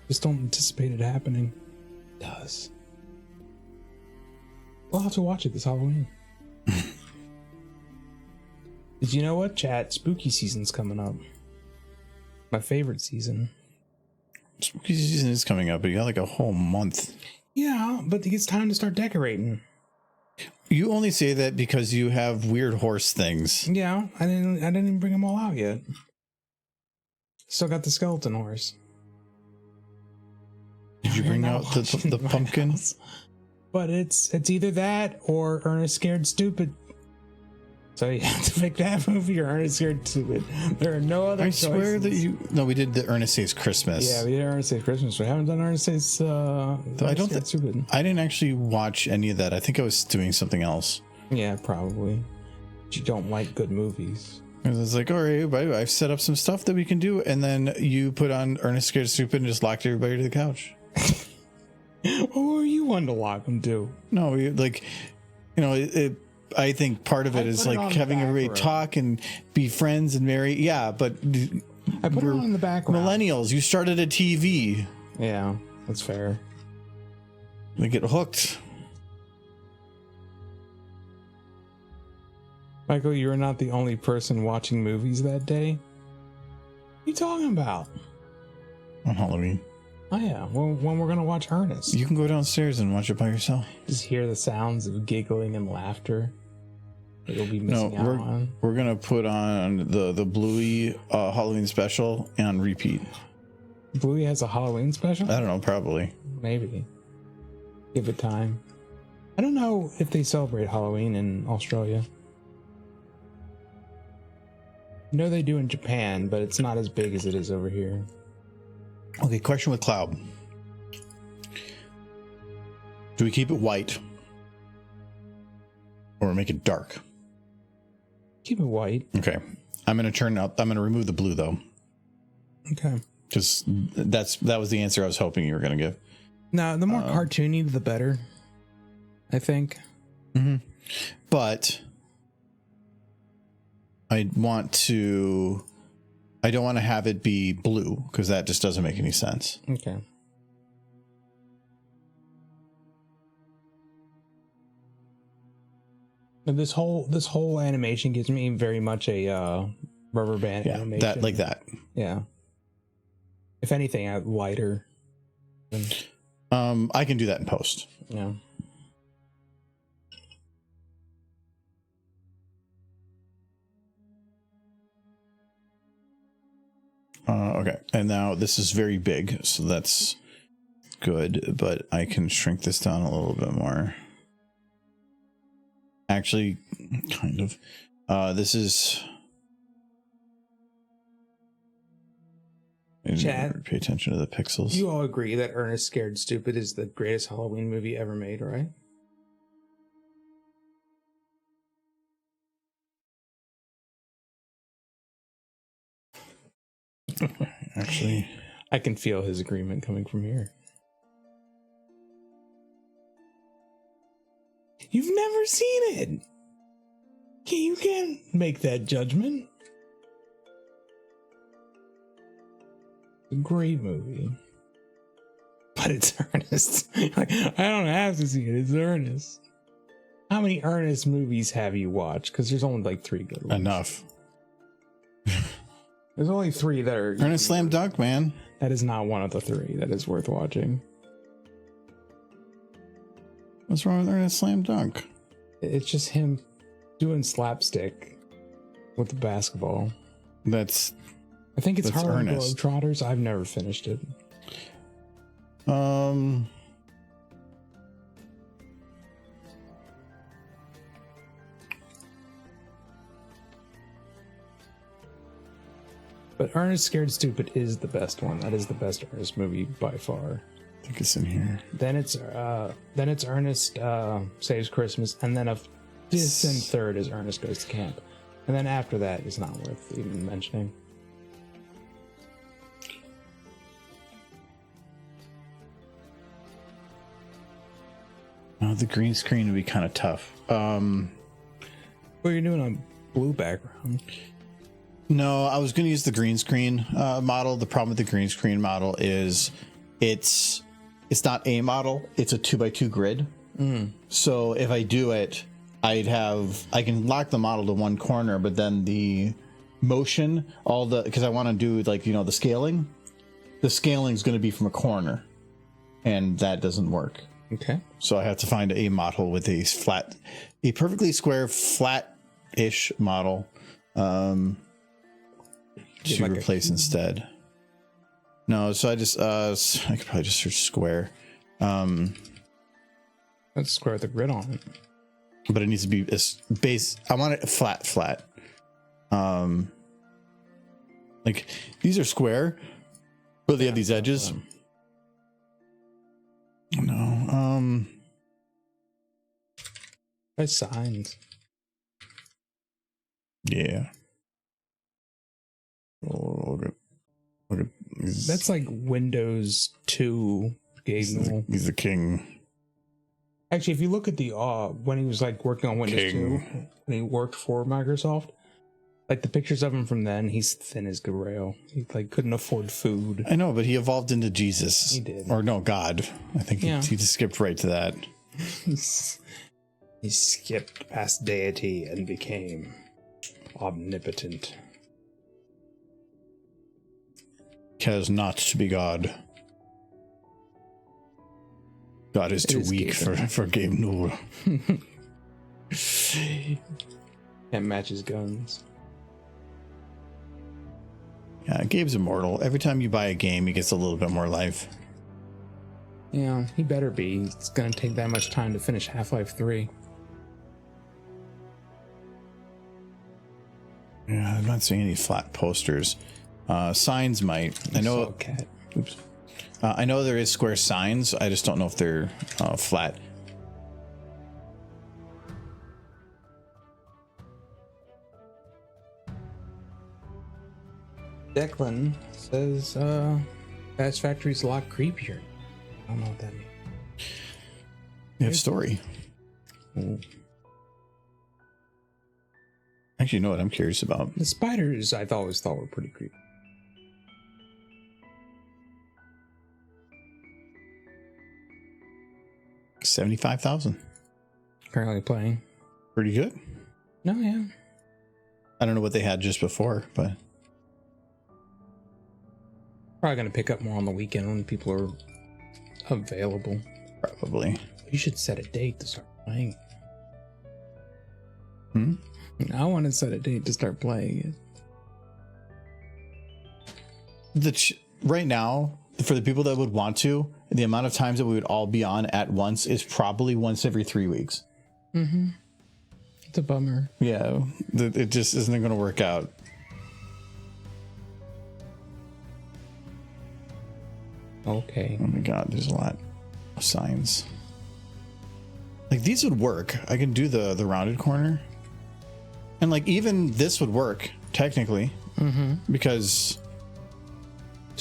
Just don't anticipate it happening. It does. We'll have to watch it this Halloween. Did you know what, chat? Spooky season's coming up. My favorite season. Spooky season is coming up, but you got like a whole month. Yeah, but it's time to start decorating. You only say that because you have weird horse things. Yeah, I didn't even bring them all out yet. Still got the skeleton horse. Did you bring out the pumpkin? House. But it's either that or Ernest Scared Stupid. So you have to make that movie or Ernest Scared Stupid. There are no other choices. I swear that you... No, we did the Ernest Saves Christmas. Yeah, we did Ernest Saves Christmas. We haven't done Ernest Saves Stupid. I didn't actually watch any of that. I think I was doing something else. Yeah, probably. But you don't like good movies. It's like, all right, I've set up some stuff that we can do, and then you put on Ernest Scared Stupid and just locked everybody to the couch. What were you one to lock them to? No, I think part of it is like having everybody talk and be friends and marry. Yeah, but I put it on in the background. Millennials, you started a TV. Yeah, that's fair. They get hooked. Michael, you were not the only person watching movies that day. What are you talking about? On Halloween. Oh yeah, well, when we're gonna watch Ernest. You can go downstairs and watch it by yourself. Just hear the sounds of giggling and laughter that you'll be missing out on. We're gonna put on the Bluey Halloween special on repeat. Bluey has a Halloween special? I don't know, probably. Maybe. Give it time. I don't know if they celebrate Halloween in Australia. I know they do in Japan, but it's not as big as it is over here. Okay, question with Cloud. Do we keep it white? Or make it dark? Keep it white. Okay. I'm going to remove the blue though. Okay. Just that was the answer I was hoping you were going to give. No, the more cartoony, the better. I think. Mm-hmm. But I don't want to have it be blue because that just doesn't make any sense. Okay. This whole animation gives me very much a rubber band animation. That like that. Yeah. If anything, lighter. I can do that in post. Yeah. Okay, and now this is very big, so that's good, but I can shrink this down a little bit more. Actually, kind of. This is... Chat, pay attention to the pixels. You all agree that Ernest Scared Stupid is the greatest Halloween movie ever made, right? Actually, I can feel his agreement coming from here. You've never seen it. You can't make that judgment. A great movie. But it's Ernest. Like, I don't have to see it. It's Ernest. How many Ernest movies have you watched? Because there's only like 3 good ones. enough. There's only 3 that are... Ernest Slam Dunk, man. That is not one of the 3 that is worth watching. What's wrong with Ernest Slam Dunk? It's just him doing slapstick with the basketball. That's Harlem Ernest. Globetrotters. I've never finished it. But Ernest Scared Stupid is the best one. That is the best Ernest movie by far. I think it's in here. Then it's Ernest Saves Christmas, and then a distant third is Ernest Goes to Camp, and then after that is not worth even mentioning. Oh, the green screen would be kind of tough. Well, you're doing a blue background. No, I was going to use the green screen model. The problem with the green screen model is it's not a model. It's a 2x2 grid. So if I do it, I can lock the model to one corner, but then the motion, because I want to do the scaling. The scaling is going to be from a corner, and that doesn't work. Okay. So I have to find a model with a perfectly square, flat-ish model to replace instead. No, so I could probably just search square. Let's square the grid on it. But it needs to be a base. I want it flat. Like these are square, but they have these edges. No. By signs. Yeah. Look at That's like Windows 2 Gable. He's the king. Actually, if you look at the when he was like working on Windows 2, when he worked for Microsoft, like the pictures of him from then, he's thin as Gabriel. He like couldn't afford food. I know, but he evolved into Jesus. He did. Or no, God. I think Yeah. he just skipped right to that. He skipped past deity and became omnipotent. Cares not to be God. God is too weak for Gabe Newell. Can't match his guns. Yeah, Gabe's immortal. Every time you buy a game, he gets a little bit more life. Yeah, he better be. It's gonna take that much time to finish Half-Life 3. Yeah, I'm not seeing any flat posters. Signs might. I know. Saw a cat. Oops. I know there is square signs. I just don't know if they're flat. Declan says Fast Factory's a lot creepier. I don't know what that means. They have story. Ooh. Actually, you know what I'm curious about? The spiders I always thought were pretty creepy. $75,000. Currently playing. Pretty good. No, yeah. I don't know what they had just before, but Probably gonna pick up more on the weekend when people are available. probably. You should set a date to start playing. Hmm? I want to set a date to start playing it. Right now, for the people that would want to, the amount of times that we would all be on at once is probably once every 3 weeks. Mm-hmm. It's a bummer. Yeah, it just isn't going to work out. Okay. Oh my god, there's a lot of signs. Like these would work. I can do the rounded corner. And like even this would work technically. Mm-hmm. Because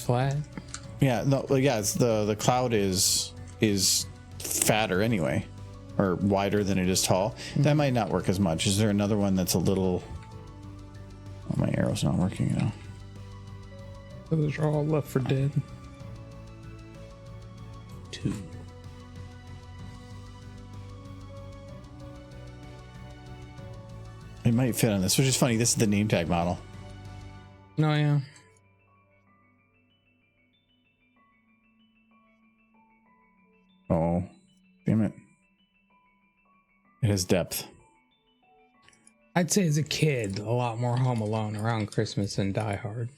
flat. Yeah, no, yeah. It's the cloud is fatter anyway, or wider than it is tall. That might not work as much. Is there another one that's a little? Oh, my arrow's not working now. Those are all Left 4 Dead 2. It might fit on this, which is funny. This is the name tag model. No, yeah. Oh, damn it. It has depth. I'd say as a kid, a lot more Home Alone around Christmas than Die Hard.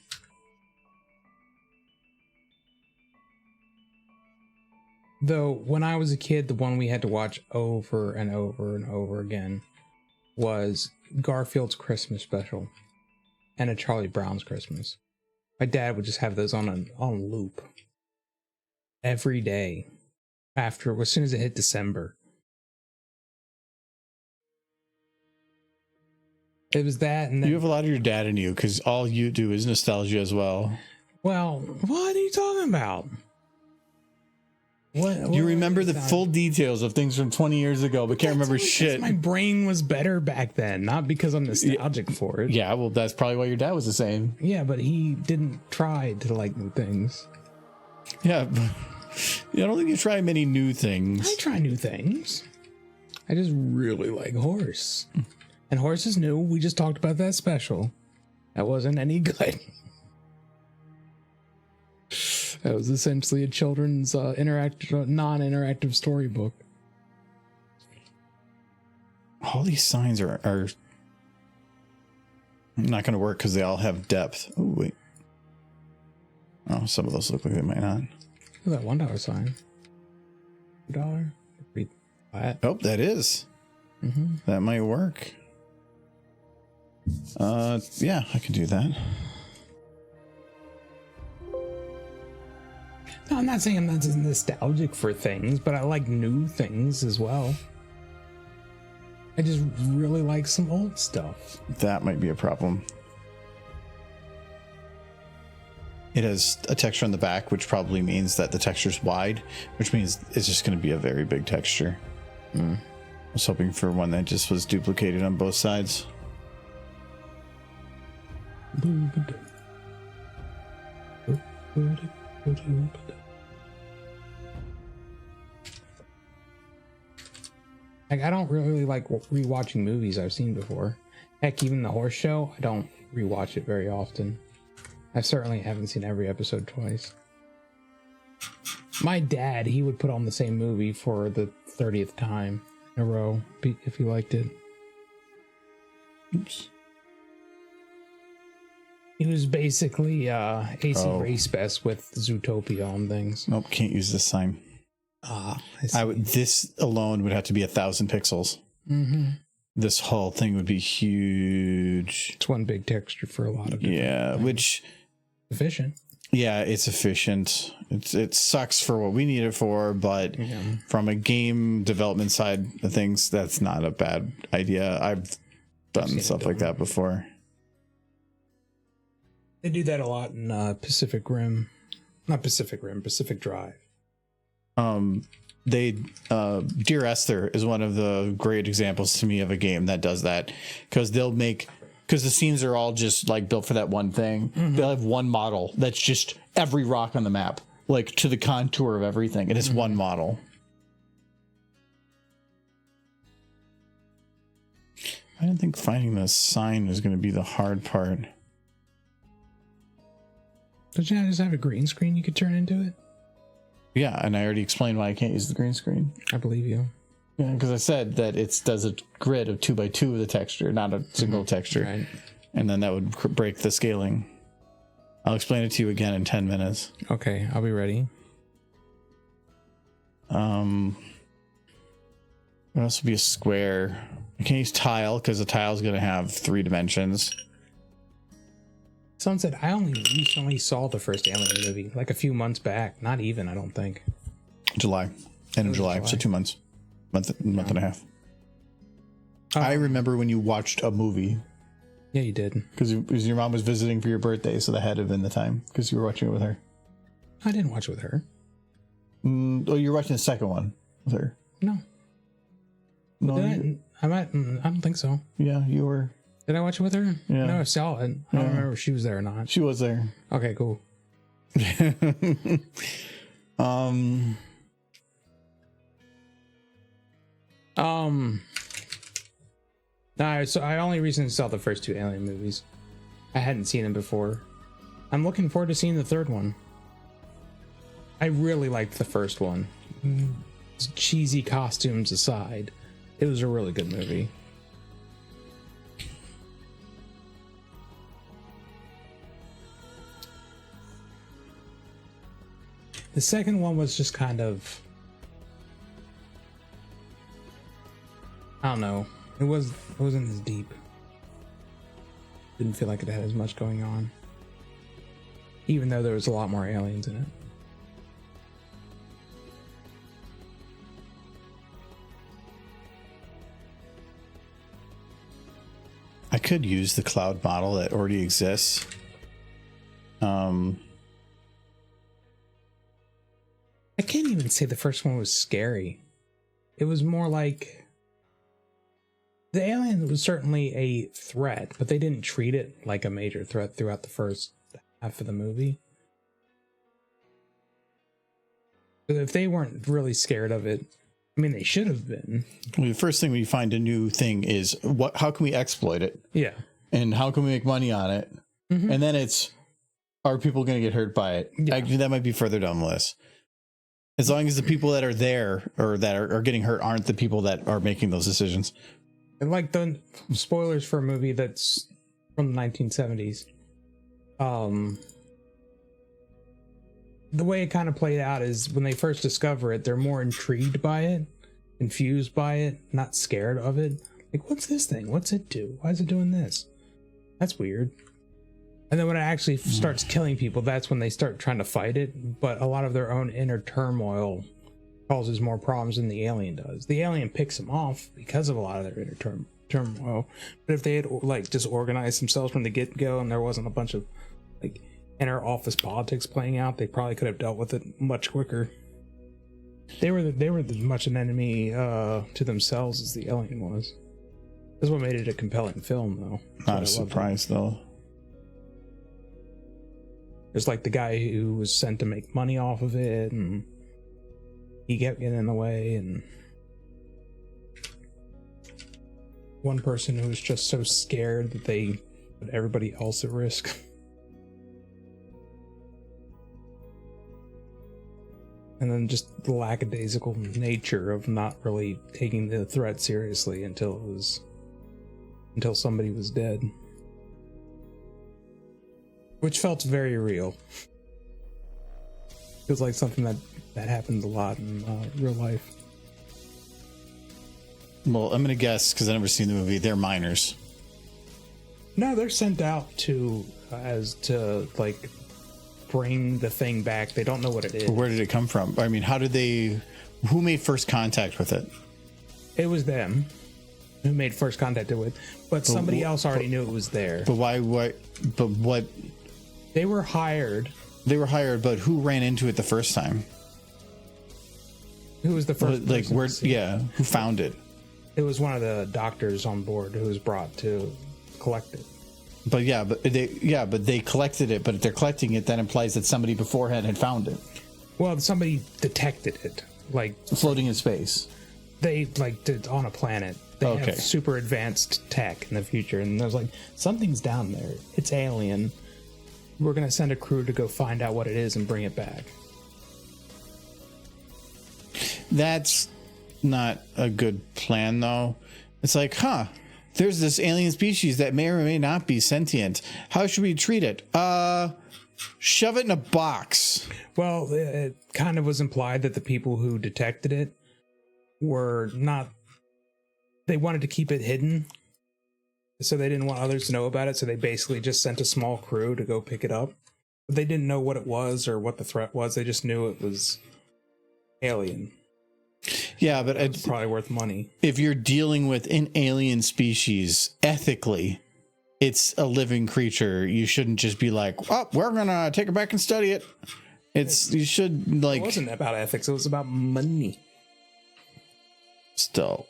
Though, when I was a kid, the one we had to watch over and over and over again was Garfield's Christmas Special and A Charlie Brown's Christmas. My dad would just have those on loop every day as soon as it hit December. It was that, and then, You have a lot of your dad in you because all you do is nostalgia as well. well, what are you talking about? What You remember the full details of things from 20 years ago, but can't remember shit. My brain was better back then, not because I'm nostalgic for it. Yeah, well, that's probably why your dad was the same. Yeah, but he didn't try to like new things. Yeah, but I don't think you try many new things. I try new things. I just really like horse. And horse is new. We just talked about that special. That wasn't any good. That was essentially a children's non-interactive storybook. All these signs are not going to work because they all have depth. Oh, wait. Oh, some of those look like they might not. Look at that $1 sign. $1. Pretty flat. Oh, that is. Mm-hmm. That might work. Yeah, I can do that. No, I'm not saying I'm not just nostalgic for things, but I like new things as well. I just really like some old stuff. That might be a problem. It has a texture on the back, which probably means that the texture's wide, which means it's just going to be a very big texture. I was hoping for one that just was duplicated on both sides. Like, I don't really like rewatching movies I've seen before. Heck, even the horse show, I don't rewatch it very often. I certainly haven't seen every episode twice. My dad, he would put on the same movie for the 30th time in a row if he liked it. Oops. He was basically AC Race Best with Zootopia on things. Nope, can't use this sign. This alone would have to be 1,000 pixels. Mm-hmm. This whole thing would be huge. It's one big texture for a lot of things. Which efficient. Yeah, it's efficient. It sucks for what we need it for, but from a game development side of things, that's not a bad idea. I've done stuff like that before. They do that a lot in Pacific Drive. Dear Esther is one of the great examples to me of a game that does that, because the scenes are all just like built for that one thing. Mm-hmm. They'll have one model that's just every rock on the map, like to the contour of everything. It is one model. I didn't think finding the sign was going to be the hard part. Don't you just have a green screen you could turn into it? Yeah, and I already explained why I can't use the green screen. I believe you. Yeah, because I said that it does a grid of 2x2 of the texture, not a single texture. Right. And then that would break the scaling. I'll explain it to you again in 10 minutes. Okay, I'll be ready. What else would be a square? I can't use tile because the tile is going to have 3 dimensions. Sunset, I only recently saw the first Alien movie, like a few months back. Not even, I don't think. July. End of July. So 2 months. Month and a half. I remember when you watched a movie. Yeah, you did. Because your mom was visiting for your birthday, so that had to have been the time, because you were watching it with her. I didn't watch it with her. Oh, you're watching the second one with her. No. No, I don't think so. yeah, you were. Did I watch it with her? Yeah. No, I saw it. I don't remember if she was there or not. She was there. Okay, cool. No, so I only recently saw the first two Alien movies. I hadn't seen them before. I'm looking forward to seeing the third one. I really liked the first one. Cheesy costumes aside, it was a really good movie. The second one was just kind of, I don't know. It wasn't as deep. Didn't feel like it had as much going on. Even though there was a lot more aliens in it. I could use the cloud model that already exists. I can't even say the first one was scary. It was more like the alien was certainly a threat, but they didn't treat it like a major threat throughout the first half of the movie. But if they weren't really scared of it, I mean, they should have been. Well, the first thing we find a new thing is how can we exploit it? Yeah. And how can we make money on it? Mm-hmm. And then it's, are people going to get hurt by it? Yeah. Actually, that might be further down the list. As long as the people that are there or that are getting hurt aren't the people that are making those decisions. And like the spoilers for a movie that's from the 1970s. The way it kind of played out is when they first discover it, they're more intrigued by it, confused by it, not scared of it. Like, what's this thing? What's it do? Why is it doing this? That's weird. And then when it actually starts killing people, that's when they start trying to fight it. But a lot of their own inner turmoil causes more problems than the alien does. The alien picks them off because of a lot of their inner turmoil. But if they had like just organized themselves from the get-go and there wasn't a bunch of like inner office politics playing out, they probably could have dealt with it much quicker. They were as much an enemy to themselves as the alien was. That's what made it a compelling film, though. Not a surprise, though. There's like the guy who was sent to make money off of it, and he kept getting in the way, and one person who was just so scared that they put everybody else at risk. And then just the lackadaisical nature of not really taking the threat seriously until somebody was dead. Which felt very real. Feels like something that happens a lot in real life. Well, I'm going to guess, because I've never seen the movie, they're minors. No, they're sent out to like bring the thing back. They don't know what it is. Where did it come from? I mean, who made first contact with it? It was them who made first contact with it, but somebody else already knew it was there. But what? They were hired. They were hired, but who ran into it the first time? Who was the first? Like, where? Yeah, who found it? It was one of the doctors on board who was brought to collect it. But they collected it. But if they're collecting it, that implies that somebody beforehand had found it. Well, somebody detected it, like floating in space. They did on a planet. They have super advanced tech in the future, and I was like, something's down there. It's alien. We're gonna send a crew to go find out what it is and bring it back. That's not a good plan, though. It's like, there's this alien species that may or may not be sentient. How should we treat it? Shove it in a box. Well, it kind of was implied that the people who detected it were not... They wanted to keep it hidden, so they didn't want others to know about it, so they basically just sent a small crew to go pick it up. But they didn't know what it was or what the threat was. They just knew it was alien. Yeah, but it's probably worth money. If you're dealing with an alien species, ethically, it's a living creature. You shouldn't just be like, we're going to take it back and study it. It's you should like It wasn't about ethics. It was about money. still.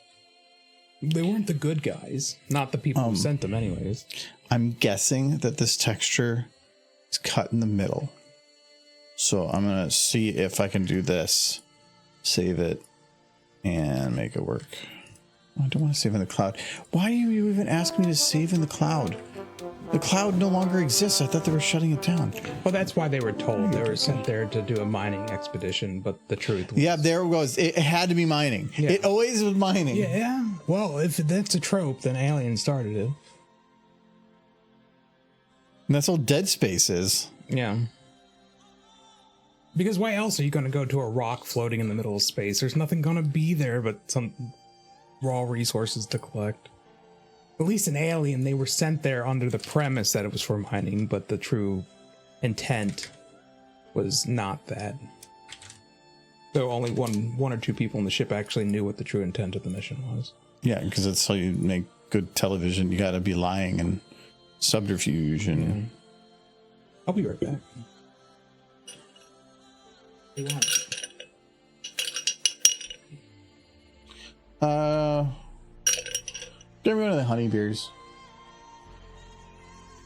They weren't the good guys. Not the people who sent them anyways. I'm guessing that this texture is cut in the middle. So I'm going to see if I can do this. Save it and make it work. I don't want to save in the cloud. Why do you even ask me to save in the cloud? The cloud no longer exists. I thought they were shutting it down. Well, that's why they were told. They were sent there to do a mining expedition, but the truth was... Yeah, there it goes. It had to be mining. Yeah. It always was mining. Yeah. Well, if that's a trope, then Alien started it. And that's all Dead Space is. Yeah. Because why else are you going to go to a rock floating in the middle of space? There's nothing going to be there but some raw resources to collect. At least in Alien, they were sent there under the premise that it was for mining, but the true intent was not that. So only one or two people in the ship actually knew what the true intent of the mission was. Yeah, because that's how you make good television. You got to be lying and subterfuge and... Yeah. I'll be right back. Get me one of the honey beers.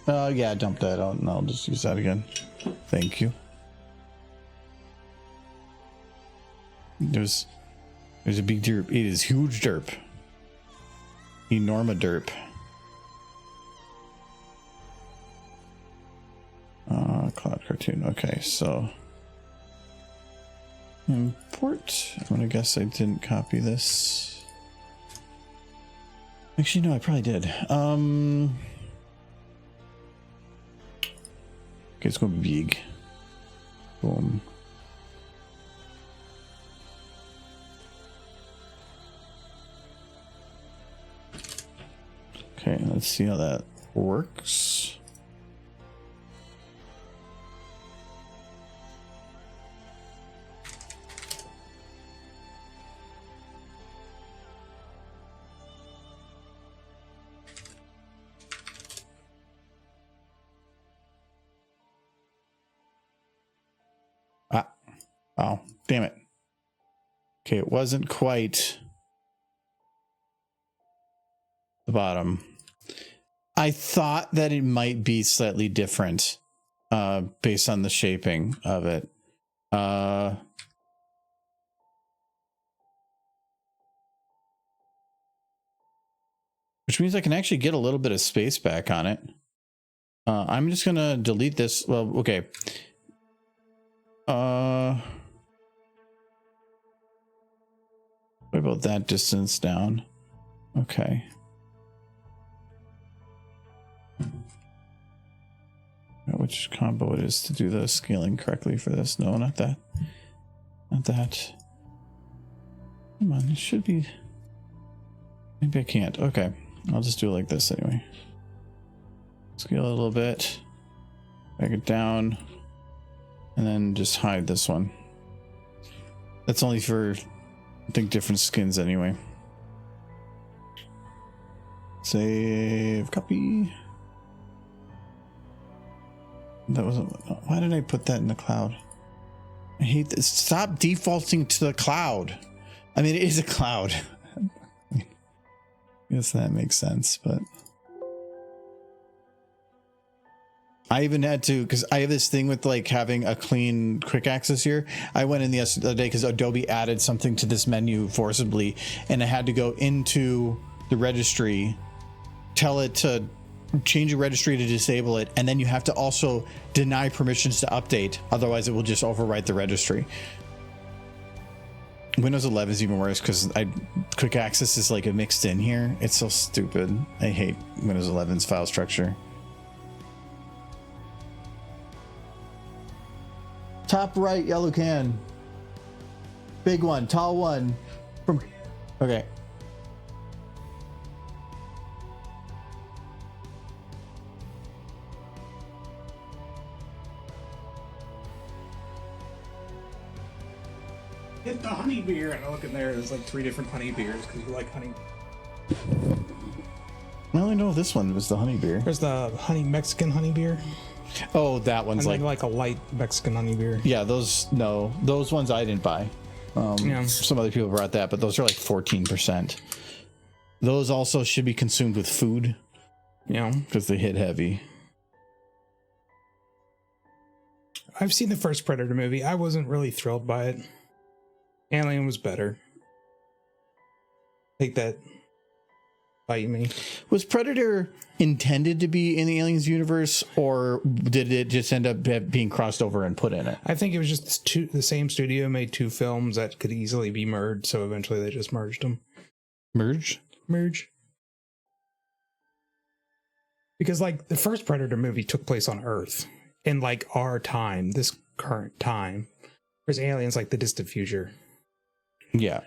Yeah, dump that out and I'll just use that again. Thank you. There's a big derp. It is huge derp. Enorma derp. Cloud cartoon. Okay, so import. I'm gonna guess I didn't copy this. Actually, no, I probably did. Okay, it's gonna be big. Boom. Okay, let's see how that works. Oh, damn it. Okay, it wasn't quite the bottom. I thought that it might be slightly different based on the shaping of it. Which means I can actually get a little bit of space back on it. I'm just going to delete this. Well, okay. What about that distance down? Okay. Which combo it is to do the scaling correctly for this? No, not that. Not that. Come on, it should be. Maybe I can't. Okay, I'll just do it like this anyway. Scale it a little bit. Back it down. And then just hide this one. That's only for, I think, different skins anyway. Save copy. That wasn't. Why did I put that in the cloud? I hate this. Stop defaulting to the cloud. I mean, it is a cloud. I guess that makes sense, but I even had to, because I have this thing with like having a clean quick access here. I went in the other day because Adobe added something to this menu forcibly, and I had to go into the registry, tell it to change the registry to disable it, and then you have to also deny permissions to update, otherwise it will just overwrite the registry. Windows 11 is even worse because quick access is like a mixed in here. It's so stupid. I hate Windows 11's file structure. Top right yellow can. Big one, tall one. From okay. Get the honey beer, and I look in there. There's like 3 different honey beers because you like honey. I only know this one was the honey beer. There's the honey Mexican honey beer. Oh, that one's And then like a light Mexican honey beer. yeah, those ones I didn't buy. Some other people brought that, but those are like 14%. Those also should be consumed with food. Yeah. Because they hit heavy. I've seen the first Predator movie. I wasn't really thrilled by it. Alien was better. Take that. Bite me. Was Predator intended to be in the Aliens universe, or did it just end up being crossed over and put in it? I think it was just the same studio made two films that could easily be merged, so eventually they just merged them. Merge? Because like the first Predator movie took place on Earth in like our time, this current time. Whereas Aliens like the distant future. Yeah.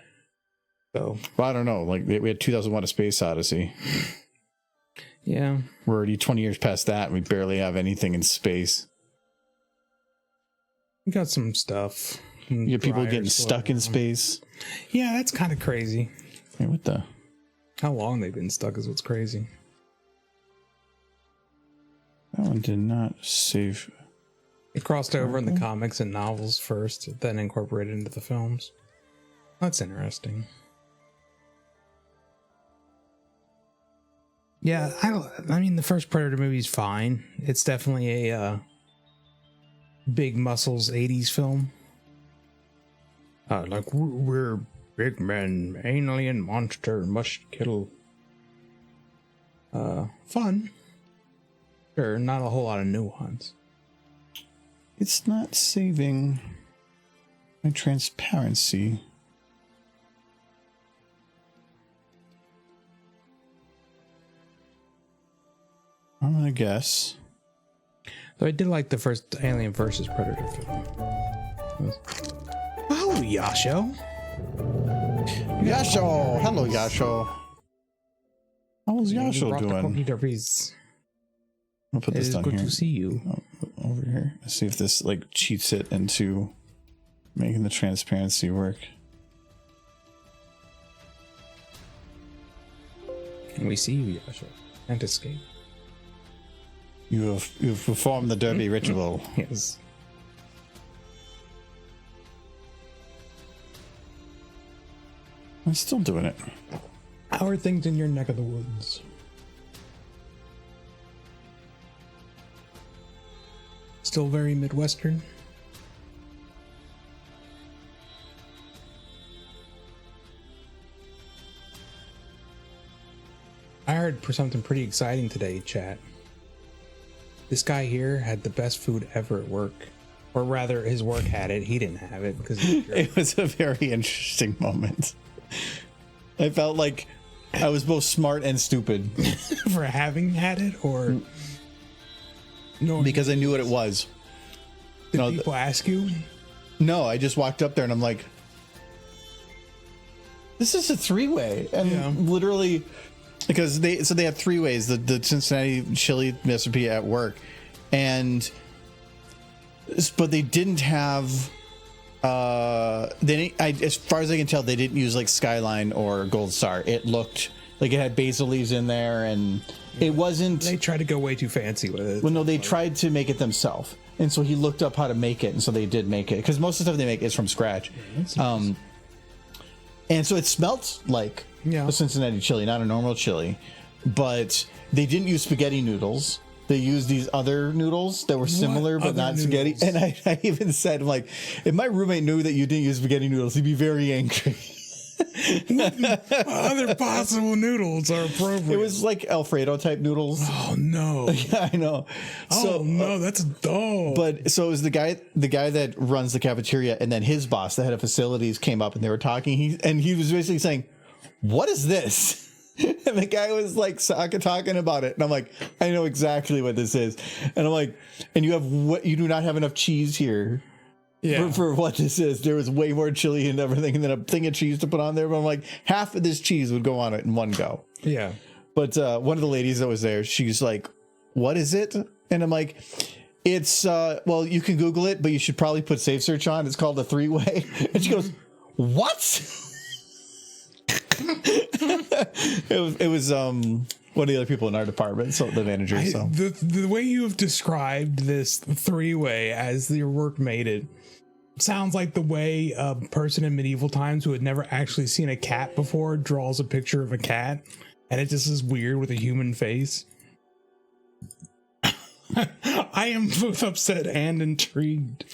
So, well, I don't know. Like we had 2001: A Space Odyssey. Yeah. We're already 20 years past that, and we barely have anything in space. We got some stuff. You get people getting stuck in space. Yeah, that's kind of crazy. Hey, what the? How long they've been stuck is what's crazy. That one did not save. It crossed over in the comics and novels first, then incorporated into the films. That's interesting. Yeah, I mean, the first Predator movie is fine. It's definitely a big muscles 80s film. Like, we're big men, alien monster, must kill. Fun. Sure, not a whole lot of nuance. It's not saving my transparency. I'm gonna guess. Though I did like the first Alien versus Predator film. Oh, Yasho. Yasho! Hello, Yasho. How's Yasho doing? I'll put this down here. It is good to see you. Over here. Let's see if this like cheats it into making the transparency work. And we see you, Yasho. Can't escape. You've performed the Derby ritual. Yes. I'm still doing it. How are things in your neck of the woods? Still very Midwestern? I heard something pretty exciting today, chat. This guy here had the best food ever at work. Or rather, his work had it. He didn't have it because it was a very interesting moment. I felt like I was both smart and stupid. For having had it, or no? Because I knew what it was. Did people ask you? No, I just walked up there and I'm like, this is a three-way. And literally, because they have three ways, the Cincinnati chili recipe at work, but they didn't have as far as I can tell, they didn't use like Skyline or Gold Star. It looked like it had basil leaves in there, and it wasn't. They tried to go way too fancy with it. Well, no, they tried to make it themselves, and so he looked up how to make it, and so they did make it, because most of the stuff they make is from scratch. And so it smelt like a Cincinnati chili, not a normal chili, but they didn't use spaghetti noodles. They used these other noodles that were similar, but not spaghetti. And I even said, like, if my roommate knew that you didn't use spaghetti noodles, he'd be very angry. Other possible noodles are appropriate. It was like Alfredo type noodles. Oh no! Yeah, I know. Oh no, that's dull. But so it was the guy that runs the cafeteria, and then his boss, the head of facilities, came up and they were talking. He was basically saying, "What is this?" And the guy was like talking about it, and I'm like, I know exactly what this is. And I'm like, and you do not have enough cheese here. Yeah. For what this is. There was way more chili and everything than a thing of cheese to put on there. But I'm like, half of this cheese would go on it in one go. Yeah. But one of the ladies that was there, she's like, what is it? And I'm like, it's, well, you can Google it, but you should probably put Safe Search on. It's called a three-way. And she goes, what? It was one of the other people in our department, so the manager. So The way you have described this three-way as your workmate, it sounds like the way a person in medieval times who had never actually seen a cat before draws a picture of a cat, and it just is weird with a human face. I am both upset and intrigued.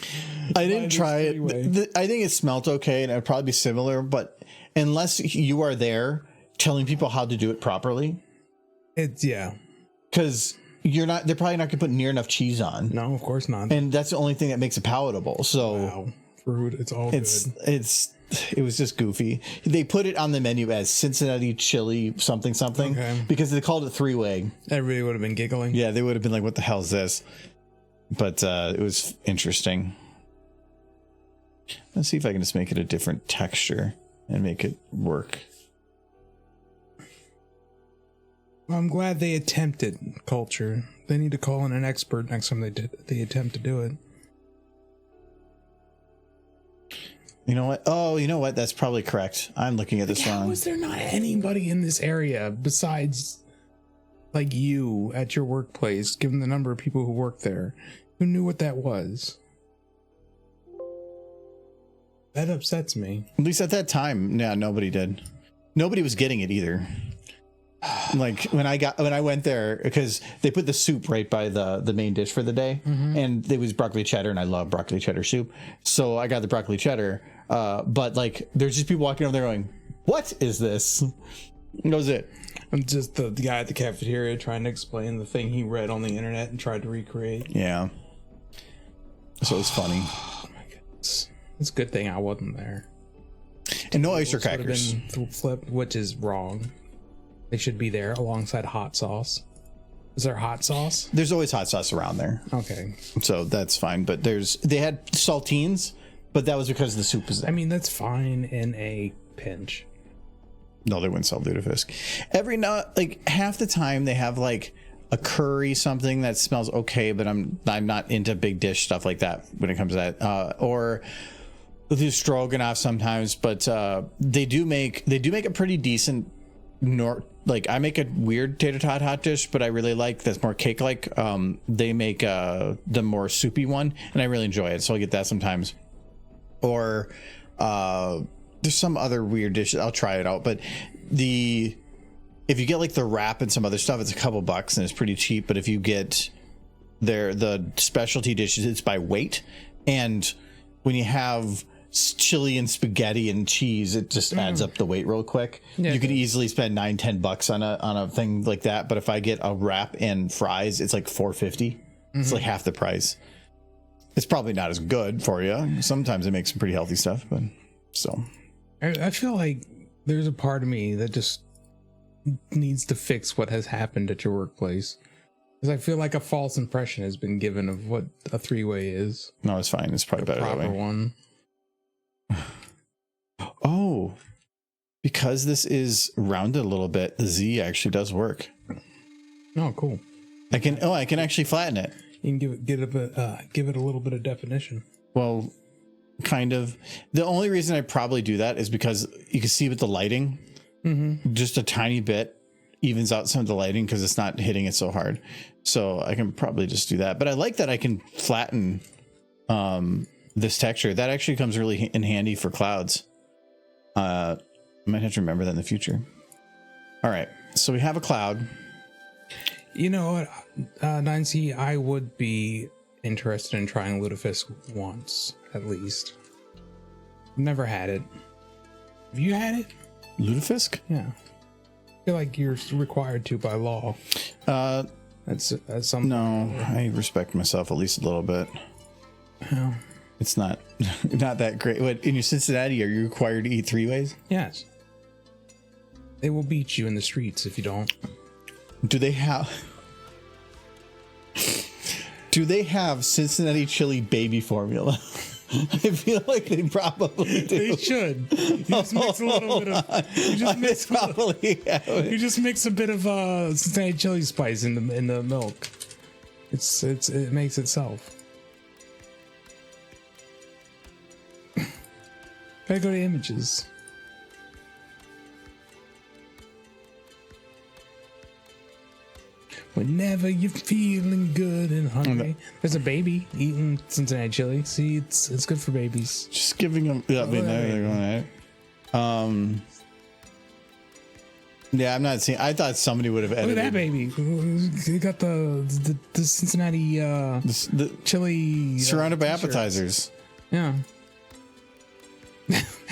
I didn't try it. I think it smelled okay, and it'd probably be similar. But unless you are there telling people how to do it properly, it's because you're not. They're probably not going to put near enough cheese on. No, of course not. And that's the only thing that makes it palatable. So wow, fruit. It's all good. It was just goofy. They put it on the menu as Cincinnati chili something because they called it three-way. Everybody would have been giggling. Yeah, they would have been like, "What the hell is this?" But it was interesting. Let's see if I can just make it a different texture and make it work. Well, I'm glad they attempted culture. They need to call in an expert next time they attempt to do it. You know what? Oh, you know what? That's probably correct. I'm looking at this wrong. How is there not anybody in this area besides like you at your workplace, given the number of people who work there, who knew what that was? That upsets me. At least at that time, yeah, nobody did. Nobody was getting it either. Like when I went there, because they put the soup right by the main dish for the day, and it was broccoli cheddar, and I love broccoli cheddar soup, so I got the broccoli cheddar. But like, there's just people walking over there going, "What is this?" And that was it. I'm just the guy at the cafeteria trying to explain the thing he read on the internet and tried to recreate. Yeah. So it was funny. Oh my goodness. It's a good thing I wasn't there. And no oyster crackers. Been flipped, which is wrong. They should be there alongside hot sauce. Is there hot sauce? There's always hot sauce around there. Okay. So that's fine. But they had saltines, but that was because the soup was there. I mean, that's fine in a pinch. No, they wouldn't sell lutefisk. Like half the time they have like a curry something that smells okay, but I'm not into big dish stuff like that when it comes to that. Or they'll do stroganoff sometimes, but they do make a pretty decent like I make a weird tater tot hot dish, but I really like that's more cake like. They make the more soupy one, and I really enjoy it, so I get that sometimes. Or there's some other weird dishes. I'll try it out, but if you get like the wrap and some other stuff, it's a couple bucks and it's pretty cheap. But if you get the specialty dishes, it's by weight, and when you have chili and spaghetti and cheese, it just adds up the weight real quick. You could easily spend $9-10 on a thing like that, but if I get a wrap and fries, it's like $4.50. It's like half the price. It's probably not as good for you. Sometimes it makes some pretty healthy stuff, but so I feel like there's a part of me that just needs to fix what has happened at your workplace, because I feel like a false impression has been given of what a three-way is. No, it's fine. It's probably better that way. Proper one. Oh, because this is rounded a little bit, the Z actually does work. Oh, cool. I can actually flatten it. You can give it a little bit of definition. Well, kind of. The only reason I probably do that is because you can see with the lighting, just a tiny bit evens out some of the lighting because it's not hitting it so hard. So I can probably just do that. But I like that I can flatten this texture. That actually comes really in handy for clouds. I might have to remember that in the future. All right, so we have a cloud. You know what, 9C, I would be interested in trying lutefisk once, at least. Never had it. Have you had it? Lutefisk? Yeah. I feel like you're required to by law. That's something. No, I respect myself at least a little bit. Well, it's not that great. What, in your Cincinnati, are you required to eat three-ways? Yes. They will beat you in the streets if you don't. Do they have Cincinnati chili baby formula? I feel like they probably do. They should. You just mix a little bit of. You just mix a bit of Cincinnati chili spice in the milk. It makes itself. Gotta go to images. Whenever you're feeling good and hungry. There's a baby eating Cincinnati chili. See, it's good for babies. Just giving them. Yeah, I mean, they're going at it. Yeah, I'm not seeing. I thought somebody would have edited. Look at that baby. They got the Cincinnati the chili surrounded by t-shirts. appetizers. Yeah.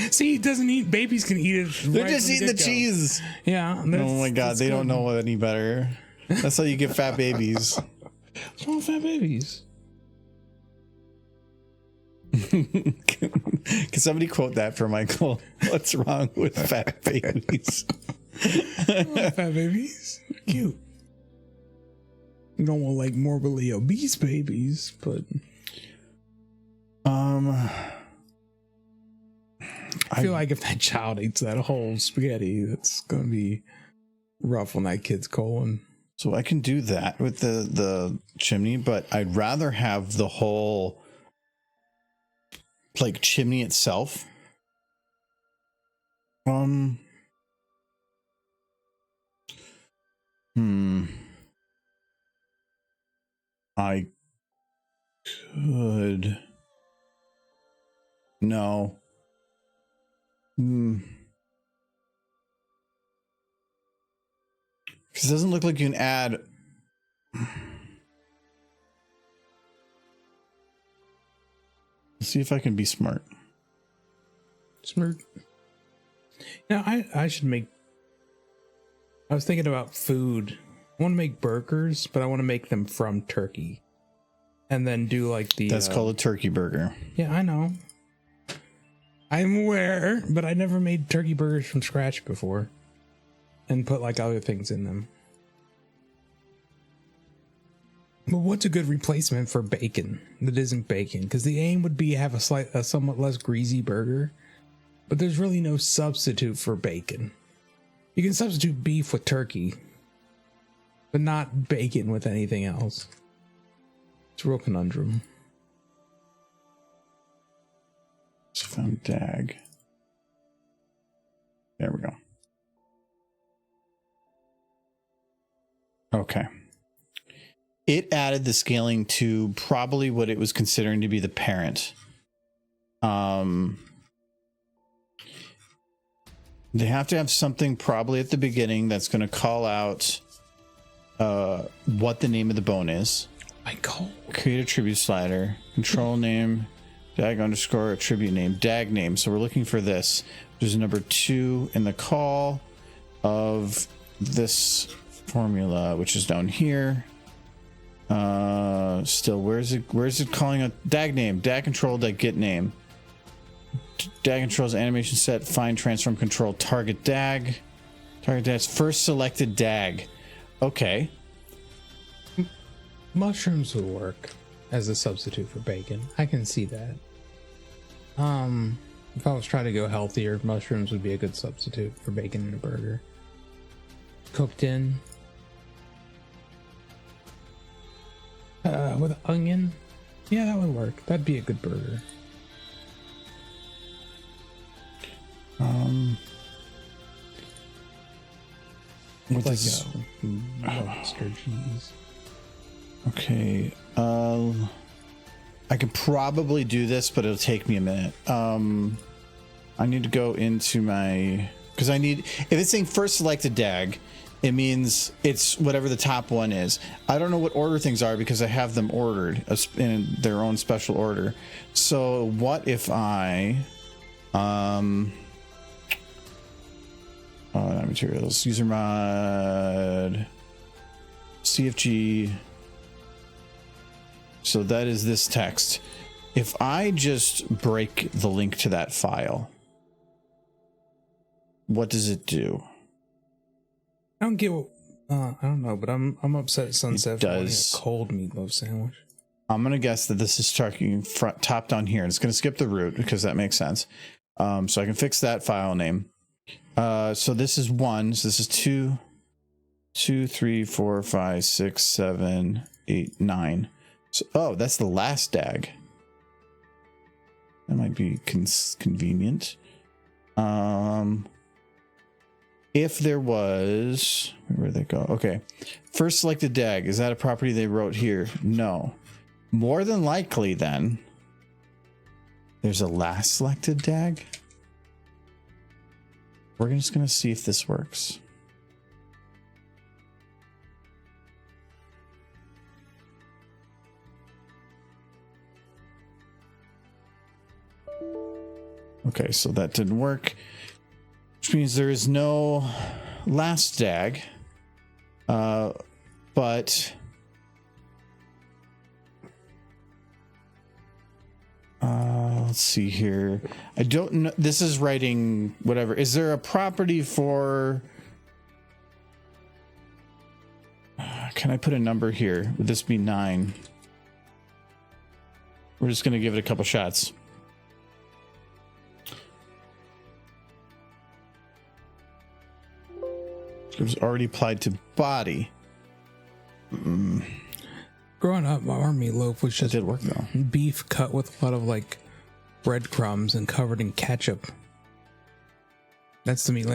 See, he doesn't eat. Babies can eat it. They're right just from eating the get-go. cheese. Yeah. Oh my god, they don't know any better. That's how you get fat babies. What's wrong with fat babies? Can somebody quote that for Michael? What's wrong with fat babies? Fat babies, cute. You don't want like morbidly obese babies, but I feel like if that child eats that whole spaghetti, that's gonna be rough on that kid's colon. So I can do that with the chimney, but I'd rather have the whole like chimney itself. I could. No. Because it doesn't look like you can add. Let's see if I can be smart. Smart. Now I should make. I was thinking about food. I want to make burgers, but I want to make them from turkey, and then do like the. That's called a turkey burger. Yeah, I know. I'm aware, but I never made turkey burgers from scratch before, and put like other things in them. But what's a good replacement for bacon that isn't bacon? Because the aim would be have a somewhat less greasy burger, but there's really no substitute for bacon. You can substitute beef with turkey, but not bacon with anything else. It's a real conundrum. Just found DAG. There we go. Okay. It added the scaling to probably what it was considering to be the parent. They have to have something probably at the beginning that's going to call out what the name of the bone is. Michael. Create attribute slider. Control name. DAG underscore attribute name. DAG name. So we're looking for this. There's number 2 in the call of this formula, which is down here. Still, where's it calling a DAG name? DAG control, DAG get name. DAG controls animation set, find transform control, target DAG. Target DAG's first selected DAG. Okay. Mushrooms would work as a substitute for bacon. I can see that. If I was trying to go healthier, mushrooms would be a good substitute for bacon in a burger. Cooked in. With onion. Yeah, that would work. That'd be a good burger. With Like this, lobster cheese. okay. I could probably do this, but it'll take me a minute. I need to go into my, because I need, if it's saying first selected DAG, it means it's whatever the top one is. I don't know what order things are because I have them ordered in their own special order. So what if I, materials, user mod, CFG. So that is this text. If I just break the link to that file, what does it do? I don't get what. I don't know, but I'm upset at Sunset for wanting does. a cold meatloaf sandwich. I'm gonna guess that this is starting front top down here. It's gonna skip the root because that makes sense. So I can fix that file name. So this is 1. So this is 2, 3, 4, 5, 6, 7, 8, 9. So, oh, that's the last DAG. That might be convenient. It if there was, where'd they go? Okay. First selected DAG. Is that a property they wrote here? No. More than likely, then, there's a last selected DAG. We're just going to see if this works. Okay, so that didn't work, which means there is no last DAG. But let's see here. I don't know. This is writing whatever. Is there a property for? Can I put a number here? Would this be 9? We're just going to give it a couple shots. It was already applied to body. Growing up, my army loaf was just did work though. Beef cut with a lot of like breadcrumbs and covered in ketchup. That's the meat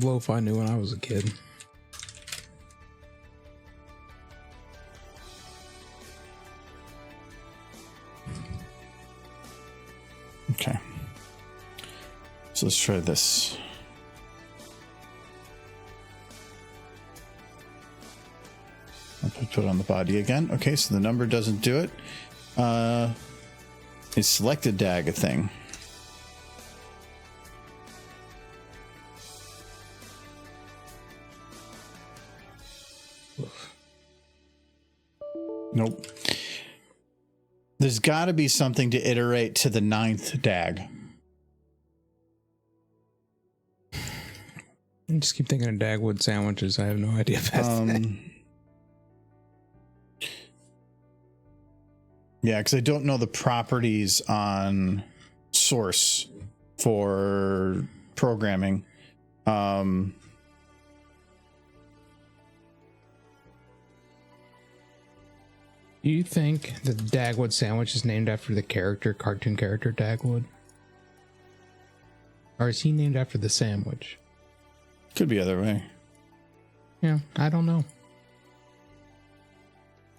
loaf I knew when I was a kid. Okay. So let's try this. I'll put it on the body again. Okay, so the number doesn't do it. Is selected DAG a thing? Nope. There's got to be something to iterate to the 9th DAG. I just keep thinking of Dagwood sandwiches. I have no idea if that's Yeah, because I don't know the properties on source for programming. Do you think the Dagwood sandwich is named after the cartoon character Dagwood? Or is he named after the sandwich? Could be either way. Yeah, I don't know.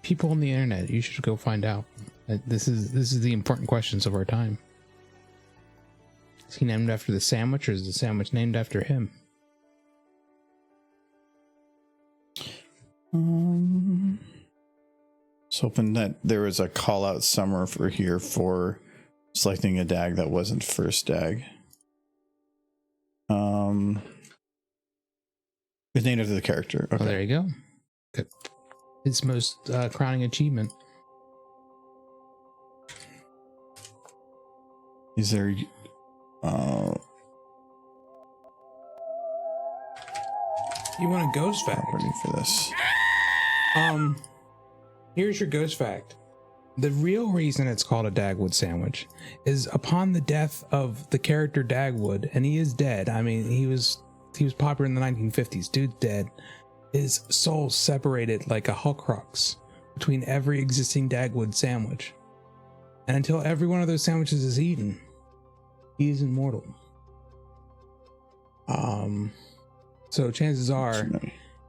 People on the internet, you should go find out. This is the important questions of our time. Is he named after the sandwich, or is the sandwich named after him? I was hoping that there was a call out somewhere for here for selecting a DAG that wasn't first DAG. It's named after the character. Okay. Oh, there you go. Good. His most crowning achievement. Is there? You want a ghost fact? Ready for this? Here's your ghost fact. The real reason it's called a Dagwood sandwich is upon the death of the character Dagwood, and he is dead. I mean, he was popular in the 1950s. Dude's dead. His soul separated like a Horcrux between every existing Dagwood sandwich. And until every one of those sandwiches is eaten, he is immortal. So chances are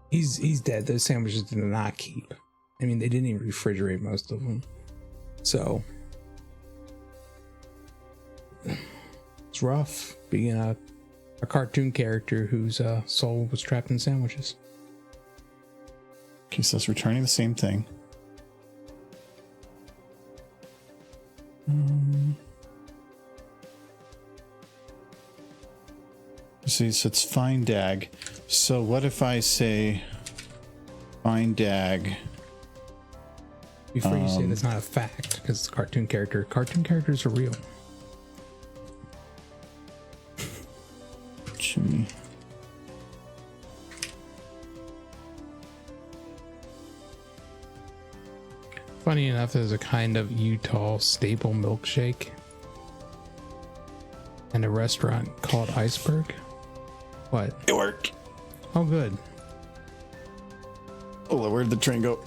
he's dead. Those sandwiches did not keep. I mean, they didn't even refrigerate most of them. So it's rough being a cartoon character whose soul was trapped in sandwiches. Okay, so it's returning the same thing. See, so it's find DAG. So what if I say find DAG? Before you say that's not a fact, because it's a cartoon character. Cartoon characters are real. Jimmy. Funny enough, there's a kind of Utah staple milkshake and a restaurant called Iceberg. What? It worked. Oh, good. Oh, where'd the train go?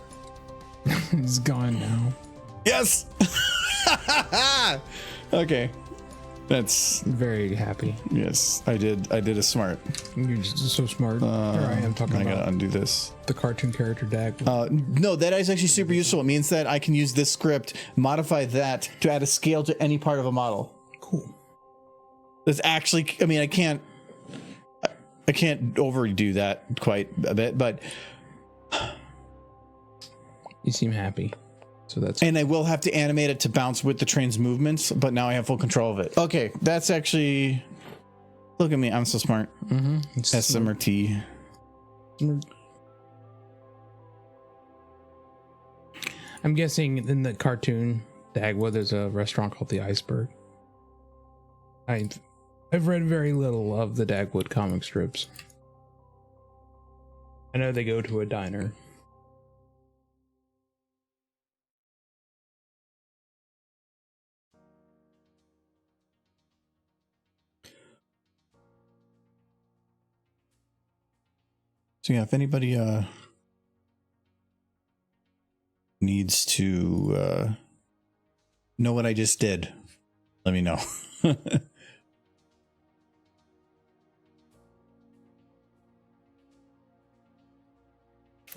It's gone now. Yes. Okay. That's Very happy. yes. I did a smart. You're just so smart. Here I am talking I gotta about undo this. the cartoon character Dag. No, that is actually super useful. It means that I can use this script, modify that to add a scale to any part of a model. Cool. That's actually, I mean, I can't overdo that quite a bit, but You seem happy. So that's and I will have to animate it to bounce with the train's movements, but now I have full control of it. Okay, that's actually, look at me, I'm so smart. SMRT. I'm guessing in the cartoon Dagwood there's a restaurant called the Iceberg. I've read very little of the Dagwood comic strips. I know they go to a diner. So yeah, if anybody needs to know what I just did, let me know.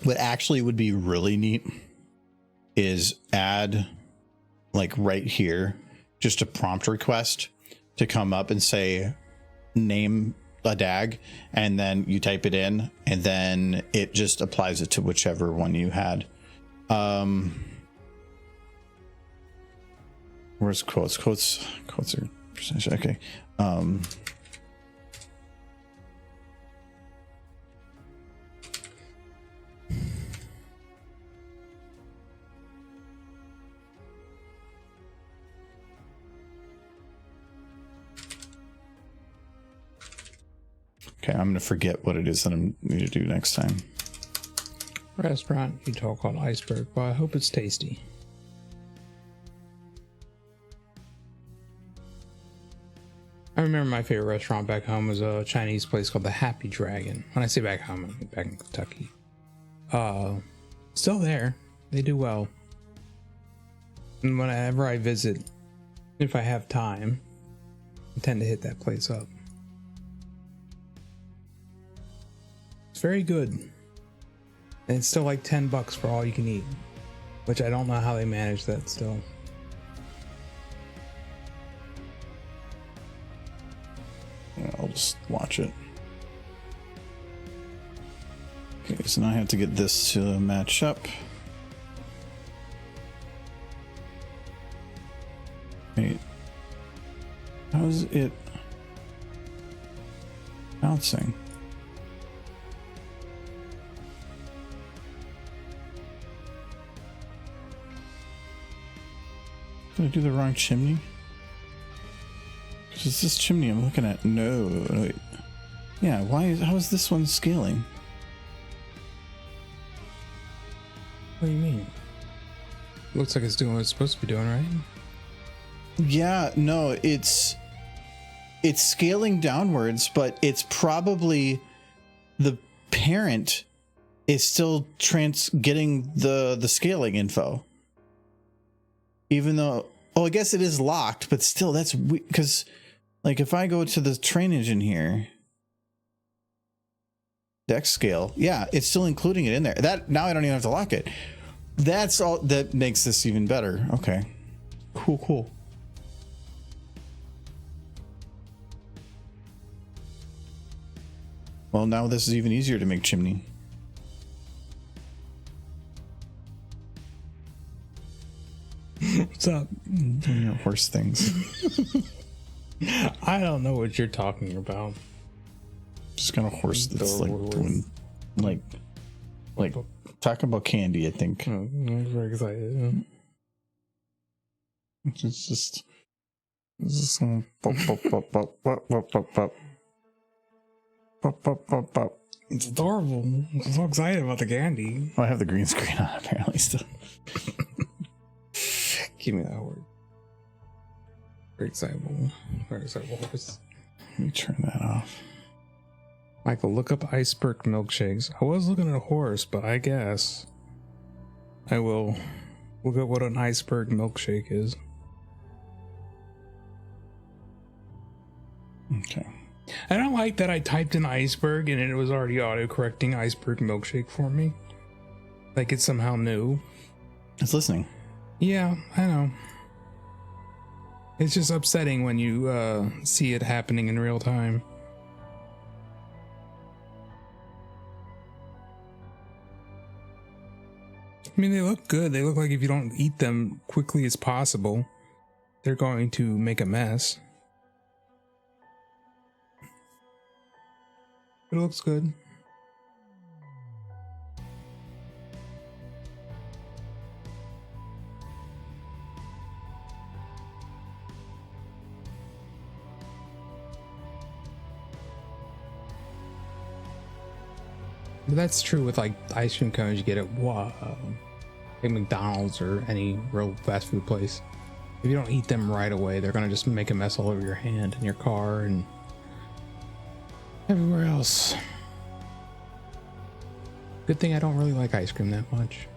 What actually would be really neat is add, like right here, just a prompt request to come up and say, name a DAG, and then you type it in, and then it just applies it to whichever one you had. Where's quotes? Quotes are okay. Okay, I'm gonna forget what it is that I need to do next time. Restaurant you talk called Iceberg. Well, I hope it's tasty. I remember my favorite restaurant back home was a Chinese place called the Happy Dragon. When I say back home, I mean back in Kentucky. Still there. They do well. And whenever I visit, if I have time, I tend to hit that place up. It's very good. And it's still like $10 for all you can eat, which I don't know how they manage that still. Yeah, I'll just watch it. Okay, so now I have to get this to match up. Wait. How's it bouncing? Did I do the wrong chimney? Because it's this chimney I'm looking at. No, wait. Yeah, how is this one scaling? What do you mean? Looks like it's doing what it's supposed to be doing, right? Yeah, no, it's scaling downwards, but it's probably the parent is still getting the scaling info. Even though, oh, I guess it is locked, but still, that's because, like, if I go to the train engine here, dex scale, yeah, it's still including it in there. That now I don't even have to lock it. That's all that makes this even better. Okay, cool. Well, now this is even easier to make chimney. What's up? Horse things. I don't know what you're talking about. Just kind of horse that's like doing, like talking about candy, I think. I'm very excited. It's just pop, pop, pop, pop, pop, pop, pop, pop. Pop, pop, pop, pop. It's adorable. I'm so excited about the candy. Oh, I have the green screen on apparently still. Give me that word. Very excitable. Very excitable horse. Let me turn that off. Michael, look up iceberg milkshakes. I was looking at a horse, but I guess I will look at what an iceberg milkshake is. Okay. I don't like that I typed in iceberg and it was already auto-correcting iceberg milkshake for me. Like it's somehow new. It's listening. Yeah, I know. It's just upsetting when you see it happening in real time. I mean, they look good. They look like if you don't eat them quickly as possible, they're going to make a mess. It looks good. But that's true with like ice cream cones you get at like McDonald's or any real fast food place. If you don't eat them right away, they're gonna just make a mess all over your hand and your car and everywhere else. Good thing I don't really like ice cream that much.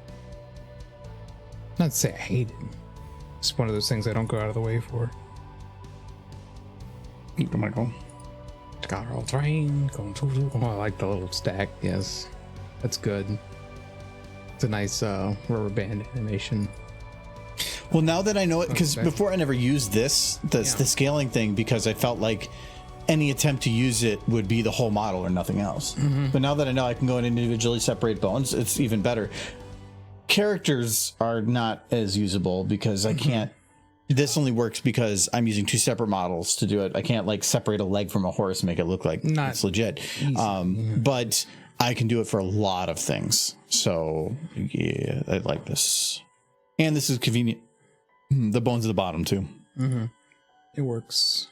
Not to say I hate it. It's one of those things I don't go out of the way for. Michael. Carl train going to. Oh, I like the little stack. Yes, that's good. It's a nice rubber band animation. Well, now that I know it, because before I never used the scaling thing because I felt like any attempt to use it would be the whole model or nothing else. But now that I know I can go and individually separate bones, it's even better. Characters are not as usable because I can't. This only works because I'm using two separate models to do it. I can't like separate a leg from a horse and make it look like it's legit. But I can do it for a lot of things. So yeah, I like this. And this is convenient. The bones at the bottom too. It works.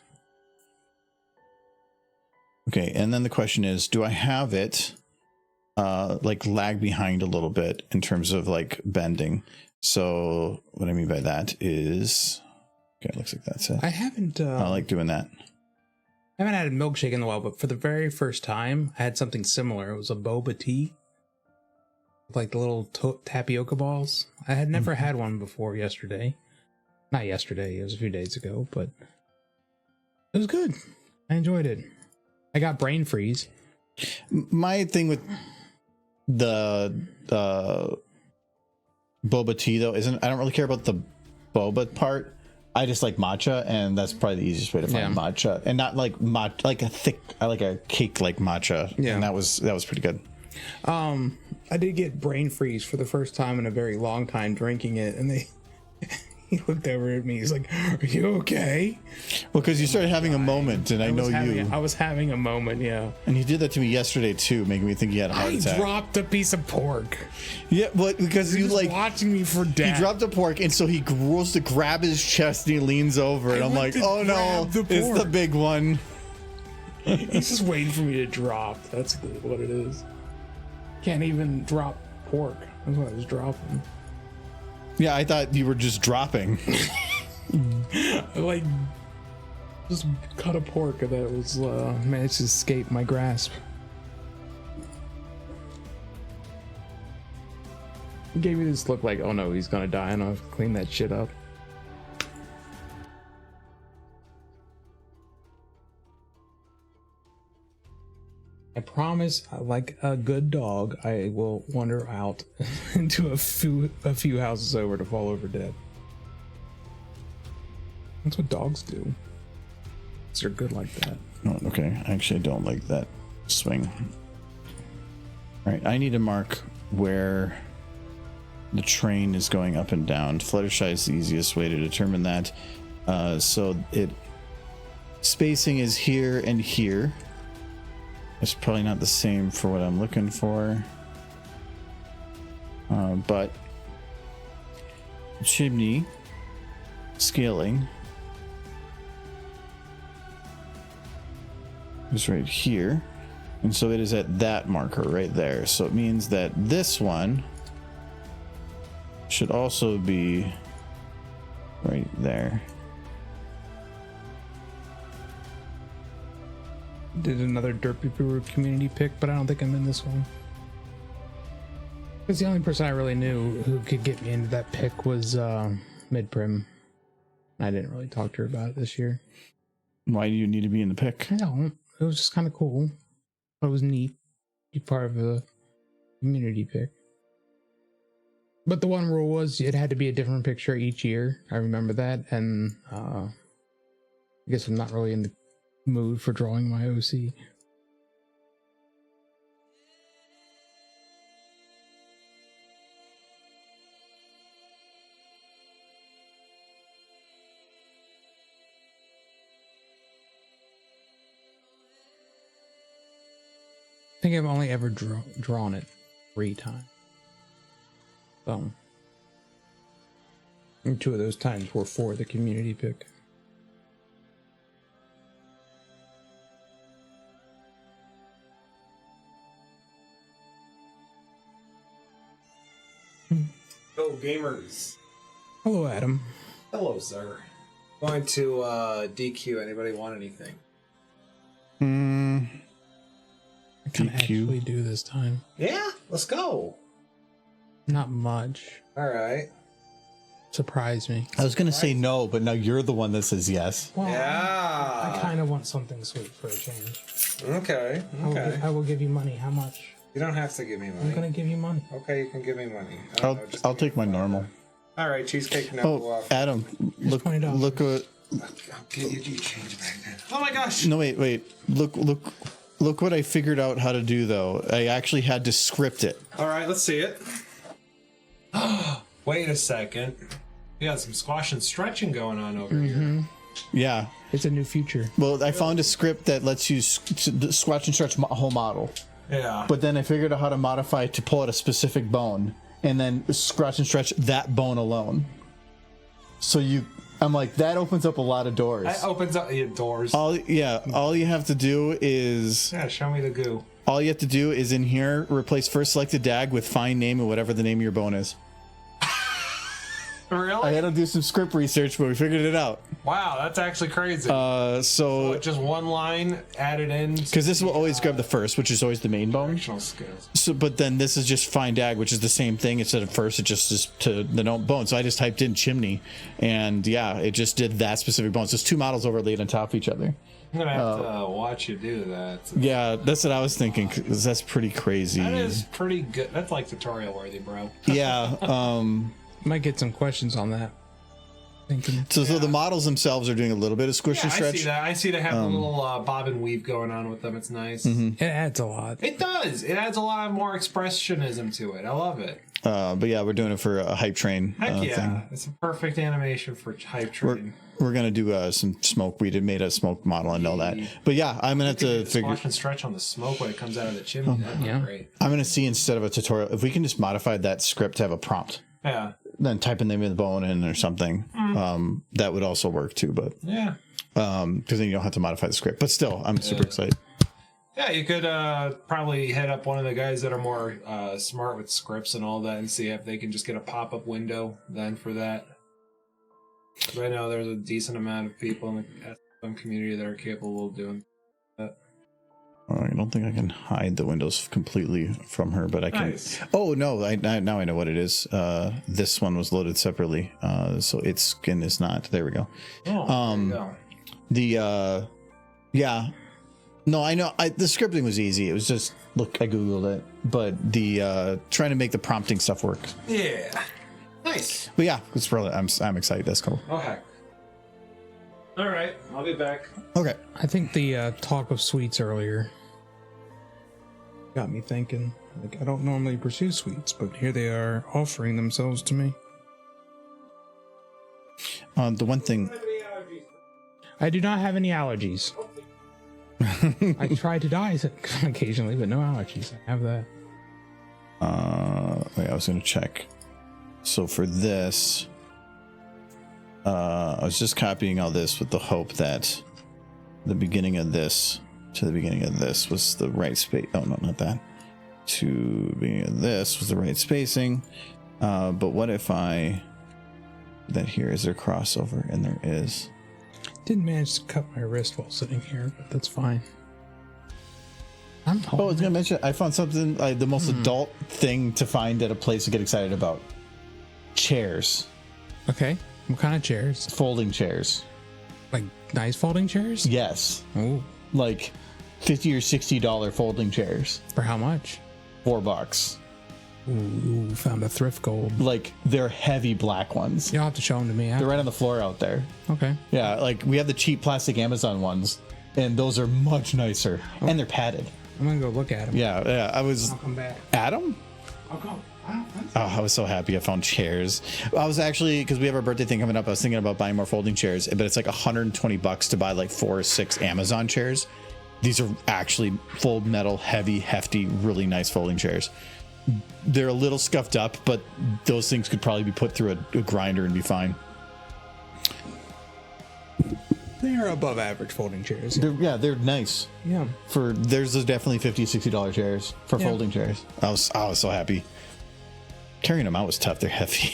Okay, and then the question is, do I have it like lag behind a little bit in terms of like bending? So what I mean by that is, okay, it looks like that's it. I haven't. I like doing that. I haven't had a milkshake in a while, but for the very first time, I had something similar. It was a boba tea, like the little tapioca balls. I had never had one before yesterday. Not yesterday. It was a few days ago, but it was good. I enjoyed it. I got brain freeze. My thing with the boba tea though isn't I don't really care about the boba part. I just like matcha, and that's probably the easiest way to find matcha, and not like like a thick. I like a cake like matcha, and that was pretty good. I did get brain freeze for the first time in a very long time drinking it, and he looked over at me. He's like, "Are you okay?" Well, because you started having a moment, and I know you. I was having a moment, yeah. And you did that to me yesterday too, making me think you had a heart attack. I dropped a piece of pork. Yeah, but because you like watching me for death. He dropped a pork, and so he goes to grab his chest, and he leans over, and I'm like, "Oh no, it's the big one." He's just waiting for me to drop. That's what it is. Can't even drop pork. That's what I was dropping. Yeah, I thought you were just dropping. Like, just cut a pork that was managed to escape my grasp. It gave me this look like, oh no, he's gonna die, and I'll clean that shit up. I promise, like a good dog, I will wander out into a few houses over to fall over dead. That's what dogs do. They're good like that. Oh, okay, actually, I don't like that swing. All right, I need to mark where the train is going up and down. Fluttershy is the easiest way to determine that. So spacing is here and here. It's probably not the same for what I'm looking for. But chimney scaling is right here. And so it is at that marker right there. So it means that this one should also be right there. Did another Derpy Brewer community pick, but I don't think I'm in this one. Because the only person I really knew who could get me into that pick was Midprim. I didn't really talk to her about it this year. Why do you need to be in the pick? I don't. It was just kind of cool. It was neat. Be part of a community pick. But the one rule was it had to be a different picture each year. I remember that, and I guess I'm not really in the mood for drawing my OC. I think I've only ever drawn it 3 times. So, and 2 of those times were for the community pick. Go gamers. Hello, Adam. Hello, sir. Going to DQ. Anybody want anything? I can DQ. actually do this time. Yeah, let's go. Not much. All right. Surprise me. I was gonna say no, but now you're the one that says yes. Well, I Yeah. kind of want something sweet for a change. Okay. Okay. I will give you money. How much? You don't have to give me I'm money. gonna give you money. Okay, you can give me money. I'll take my normal. All right, cheesecake knuckle Oh, off. Adam, look $20. what. I'll give you change back then. Oh my gosh. No, wait. Look what I figured out how to do though. I actually had to script it. All right, let's see it. Wait a second. You got some squash and stretching going on over here. Yeah. It's a new feature. Well, I found a script that lets you squash and stretch a whole model. Yeah. But then I figured out how to modify it to pull out a specific bone and then scratch and stretch that bone alone. So I'm like, that opens up a lot of doors. That opens up your doors. All you have to do is Yeah, show me the goo. all you have to do is in here replace first selected DAG with find name and whatever the name of your bone is. Really? I had to do some script research, but we figured it out. Wow, that's actually crazy. So Just one line added in. because this will always grab the first, which is always the main bone. Functional skills. So, but then this is just find DAG, which is the same thing. Instead of first, it just is to the bone. So I just typed in chimney, and yeah, it just did that specific bone. So it's 2 models overlaid on top of each other. I'm gonna have to watch you do that. Yeah, that's what I was thinking. 'Cause that's pretty crazy. That is pretty good. That's like tutorial worthy, bro. Yeah. Might get some questions on that. Thinking. So the models themselves are doing a little bit of squish Yeah, and I stretch. see that. I see they have a little bob and weave going on with them. It's nice. It adds a lot. It does. It adds a lot more expressionism to it. I love it. But yeah, we're doing it for a hype train Heck yeah. thing. It's a perfect animation for hype train. We're gonna do some smoke. We made a smoke model and all that. But yeah, I'm gonna have to figure. Squash and stretch on the smoke when it comes out of the chimney. That'd be yeah. great. I'm gonna see instead of a tutorial if we can just modify that script to have a prompt. Yeah. Then type in the name of the bone in or something. That would also work too. But Yeah. because then you don't have to modify the script. But still, I'm super excited. Yeah, you could probably hit up one of the guys that are more smart with scripts and all that and see if they can just get a pop-up window then for that. 'Cause I know there's a decent amount of people in the SFM community that are capable of doing that. I don't think I can hide the windows completely from her, but I can. Nice. Oh no! Now I know what it is. This one was loaded separately, so its skin is not. There we go. Oh, there you go. The yeah, no, I know. The scripting was easy. It was just look. I googled it, but the trying to make the prompting stuff work. Yeah. Nice. But yeah, it's really. I'm excited. That's cool. Oh, heck. All right. I'll be back. Okay. I think the talk of sweets earlier got me thinking. Like, I don't normally pursue sweets, but here they are offering themselves to me. The one thing. I do not have any allergies. I try to die occasionally, but no allergies. I have that. Wait, I was gonna check. So for this, I was just copying all this with the hope that the beginning of this to the beginning of this was the right space. Oh no, not that. To the beginning of this was the right spacing. But what if that here is there crossover, and there is. Didn't manage to cut my wrist while sitting here, but that's fine. I'm Oh, I was gonna mention. I found something like the most adult thing to find at a place to get excited about. Chairs, okay. What kind of chairs? folding chairs. Like nice folding chairs? Yes. Oh, Like $50 or $60 folding chairs. for how much? $4. Ooh, found a thrift gold. Like they're heavy black ones. You'll have to show them to me. They're right on the floor out there. Okay. Yeah, like we have the cheap plastic Amazon ones, and those are much nicer, and they're padded. I'm gonna go look at them. Yeah. I was I'll come back. Adam. I'll come. Oh, I was so happy I found chairs. I was actually, because we have our birthday thing coming up, I was thinking about buying more folding chairs, but it's like $120 to buy like 4 or 6 Amazon chairs. These are actually full metal, heavy, hefty, really nice folding chairs. They're a little scuffed up, but those things could probably be put through a grinder and be fine. They are above average folding chairs. They're nice. Yeah. There's definitely $50, $60 chairs for Yeah. folding chairs. I was so happy. Carrying them out was tough. They're heavy.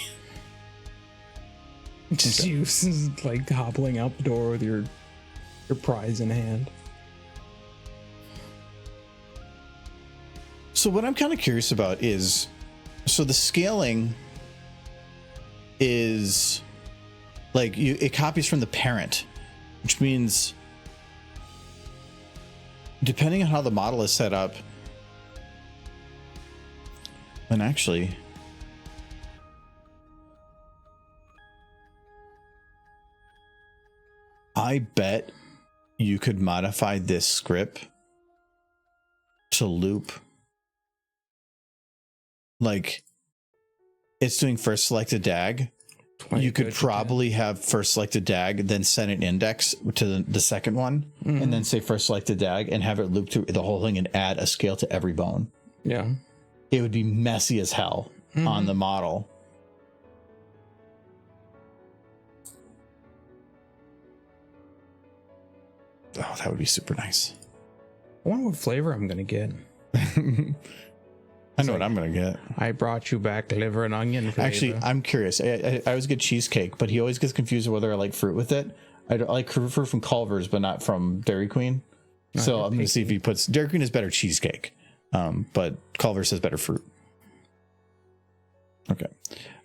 Just you like hobbling out the door with your prize in hand. So what I'm kind of curious about is, so the scaling is like it copies from the parent, which means depending on how the model is set up, and actually I bet you could modify this script to loop. Like it's doing first selected DAG. You could probably have first selected DAG, then send an index to the second one, and then say first selected DAG and have it loop through the whole thing and add a scale to every bone. Yeah. It would be messy as hell on the model. Oh, that would be super nice. I wonder what flavor I'm gonna get. I know what I'm gonna get. I brought you back liver and onion flavor. Actually, I'm curious. I always get cheesecake, but he always gets confused whether I like fruit with it. I like fruit from Culver's, but not from Dairy Queen. So I'm gonna see if he puts Dairy Queen is better cheesecake, but Culver's has better fruit. Okay,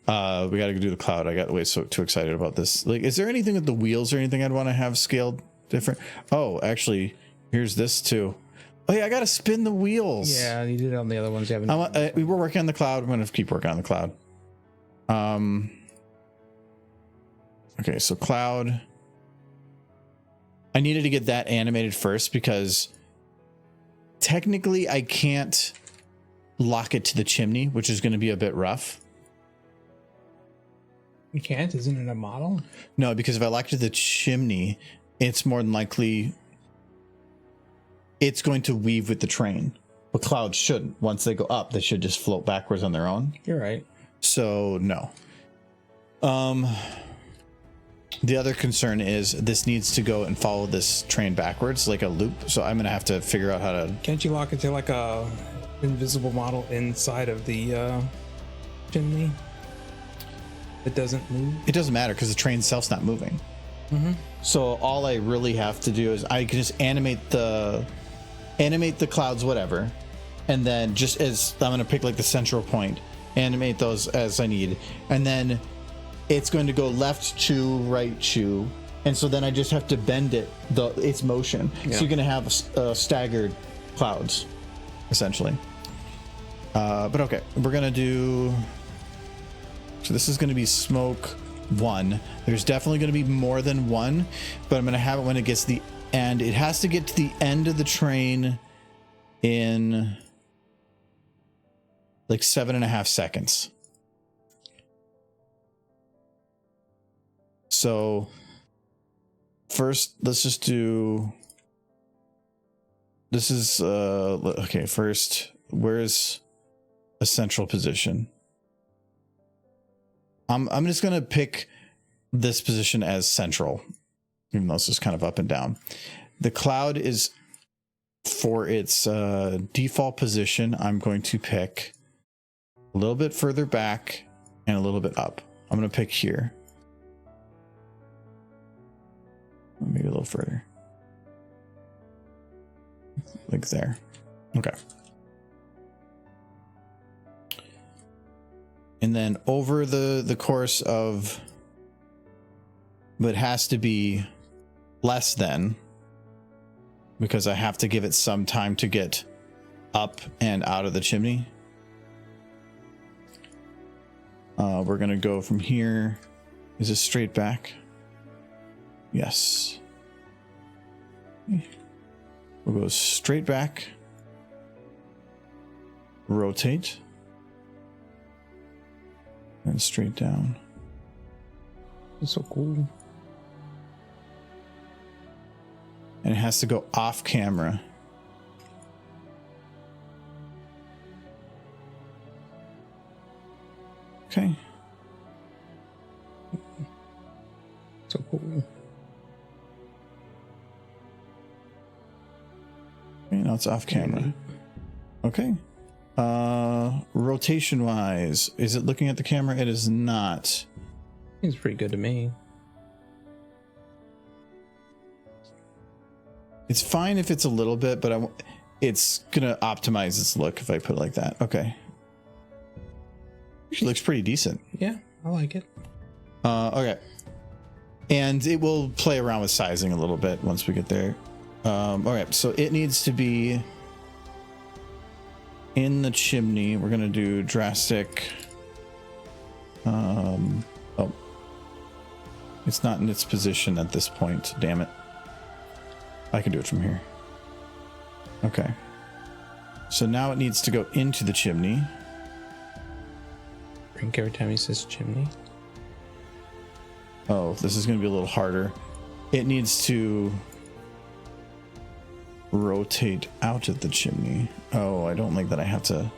we got to do the cloud. I got way too excited about this. Like, is there anything with the wheels or anything I'd want to have scaled different? Oh, actually, here's this too. Oh yeah, I gotta spin the wheels. Yeah, you did it on the other ones. You haven't. We were working on the cloud. I'm gonna keep working on the cloud. Okay, so cloud. I needed to get that animated first because technically I can't lock it to the chimney, which is going to be a bit rough. You can't? Isn't it a model? No, because if I lock it to the chimney, it's more than likely it's going to weave with the train. But clouds shouldn't. Once they go up, they should just float backwards on their own. You're right. So no. The other concern is this needs to go and follow this train backwards like a loop. So I'm gonna have to figure out how to. Can't you lock it to like a invisible model inside of the chimney? It doesn't move. It doesn't matter because the train itself's not moving. So all I really have to do is I can just animate the clouds, whatever, and then just as I'm gonna pick like the central point, animate those as I need, and then it's going to go left CHOO, right CHOO, and so then I just have to bend its motion. Yeah. So you're gonna have staggered clouds, essentially. But okay, we're gonna do. So this is gonna be smoke 1. There's definitely gonna be more than 1, but I'm gonna have it when it gets to the end. It has to get to the end of the train in like 7.5 seconds. So first, let's just do. This is okay. First, where's a central position? I'm just gonna pick this position as central, even though it's just kind of up and down. The cloud is for its default position. I'm going to pick a little bit further back and a little bit up. I'm gonna pick here. Maybe a little further. Like there. Okay. And then over the course of, but it has to be less than, because I have to give it some time to get up and out of the chimney. We're gonna go from here. Is this straight back? Yes. We'll go straight back. Rotate. And straight down. That's so cool. And it has to go off camera. Okay. So cool. Okay, now it's off camera. Okay. Rotation wise, is it looking at the camera? It is not. Seems pretty good to me. It's fine if it's a little bit, but it's gonna optimize its look if I put it like that. Okay. She looks pretty decent. Yeah, I like it. Okay. And it will play around with sizing a little bit once we get there. Okay, so it needs to be in the chimney. We're gonna do drastic. Oh, it's not in its position at this point. Damn it. I can do it from here. Okay. So now it needs to go into the chimney. Drink every time he says chimney. Oh, this is going to be a little harder. It needs to rotate out of the chimney. Oh, I don't like that I have to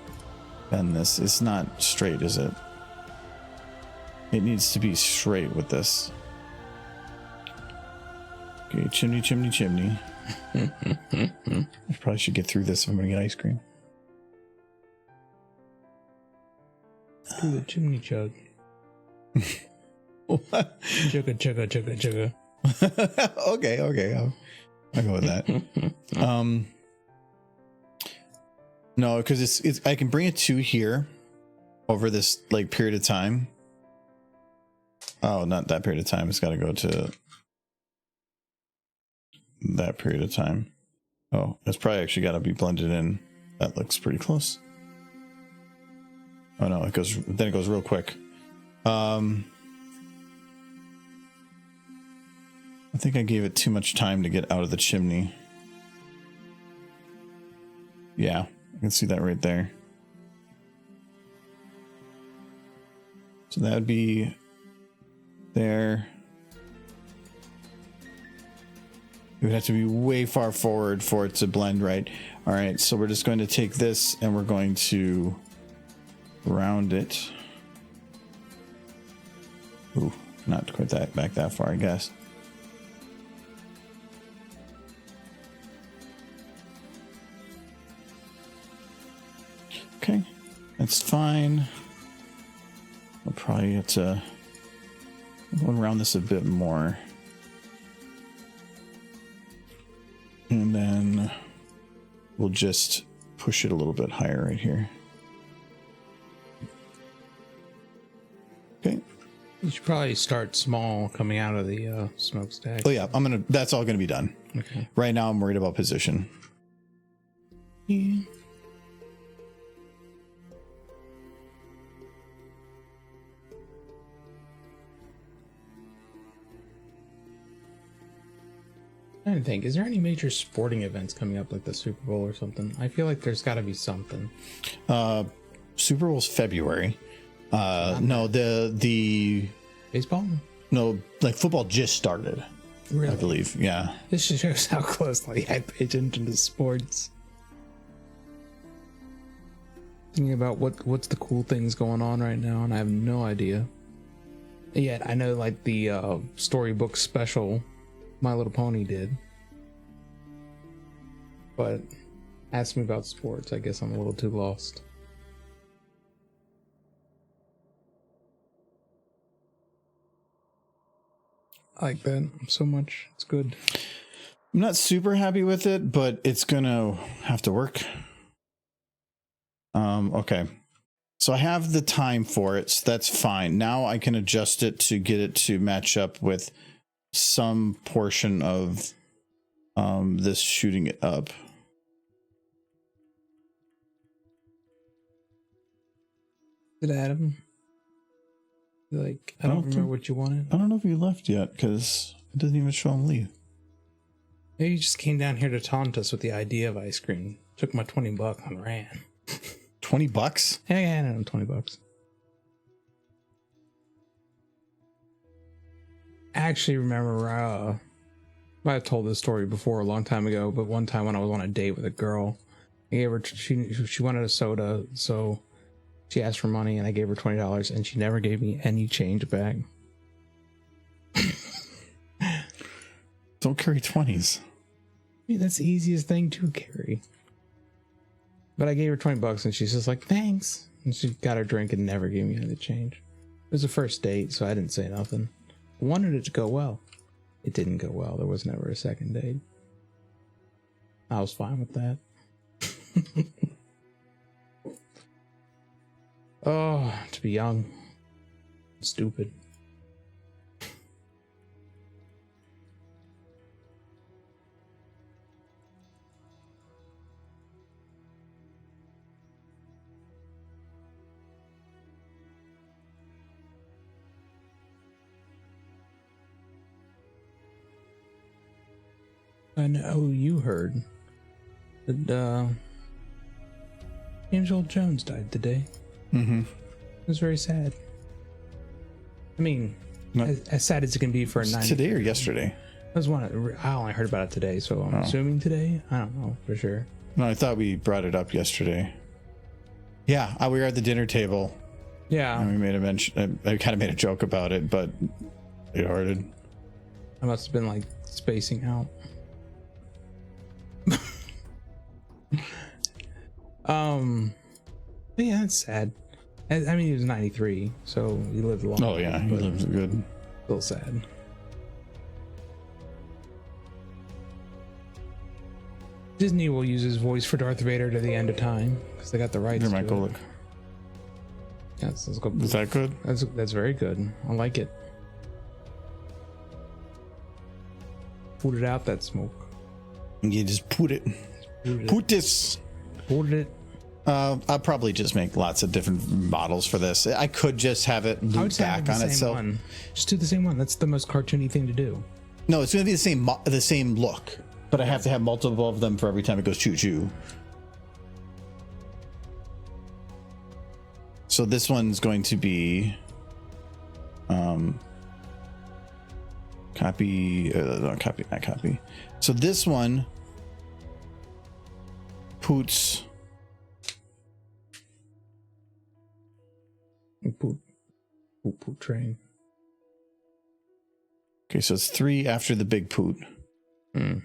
bend this. It's not straight, is it? It needs to be straight with this. Okay, chimney, chimney, chimney. I probably should get through this if I'm going to get ice cream. Do the chimney chug. What? Chugga, chugga, chugga, chugga. Okay. I'll go with that. No, because it's I can bring it to here over this like period of time. Oh, not that period of time. It's got to go to that period of time. Oh, it's probably actually got to be blended in. That looks pretty close. Oh no, it goes real quick. I think I gave it too much time to get out of the chimney. Yeah, I can see that right there. So that would be there. It would have to be way far forward for it to blend right. All right, so we're just going to take this and we're going to round it. Ooh, not quite that back that far, I guess. Okay, that's fine. We'll probably have to go around this a bit more. And then we'll just push it a little bit higher right here. Okay. You should probably start small coming out of the smokestack. Oh yeah, that's all gonna be done. Okay. Right now I'm worried about position. Yeah. I don't think. Is there any major sporting events coming up like the Super Bowl or something? I feel like there's got to be something. Super Bowl's February. No, the Baseball? no, like football just started. Really? I believe. Yeah. This just shows how closely I pay attention to sports. Thinking about what's the cool things going on right now, and I have no idea. Yet I know like the storybook special My Little Pony did. But ask me about sports, I guess I'm a little too lost. I like that so much. It's good. I'm not super happy with it, but it's gonna have to work. Okay. So I have the time for it, so that's fine. Now I can adjust it to get it to match up with some portion of this shooting it up. Did Adam? Like, I don't remember what you wanted. I don't know if you left yet because it doesn't even show him leave. Maybe you just came down here to taunt us with the idea of ice cream. Took my $20 and ran. $20? Yeah, no, $20. I actually remember, I've told this story before a long time ago, but one time when I was on a date with a girl, I gave her, she wanted a soda, so she asked for money and I gave her $20 and she never gave me any change back. Don't carry 20s. I mean, that's the easiest thing to carry. But I gave her $20 and she's just like, thanks. And she got her drink and never gave me any change. It was a first date, so I didn't say nothing. I wanted it to go well. It didn't go well. There was never a second date. I was fine with that. Oh, to be young. Stupid. I know you heard that James Earl Jones died today. Mm-hmm. It was very sad. I mean, No. as sad as it can be for a 90. Today or yesterday? That was one. I only heard about it today, so I'm assuming today. I don't know for sure. No, I thought we brought it up yesterday. Yeah, we were at the dinner table. Yeah, And we made a mention. I kind of made a joke about it, but it hearted. I must have been like spacing out. But yeah, it's sad. I mean, he was 93, so he lived long. Oh yeah, he but lives good. still sad. Disney will use his voice for Darth Vader to the end of time because they got the rights. Here, to Michael, it. look. Yes, let's go. Is that good? That's very good. I like it. Put it out, that smoke. You just put it. Put this. Put it. I'll probably just make lots of different models for this. I could just have it I would loop just have back on the same itself. one. Just do the same one. That's the most cartoony thing to do. No, it's going to be the same look, but I have to have multiple of them for every time it goes choo choo. So this one's going to be copy, not copy. So this one puts Poot train. okay, so it's 3 after the big poot. And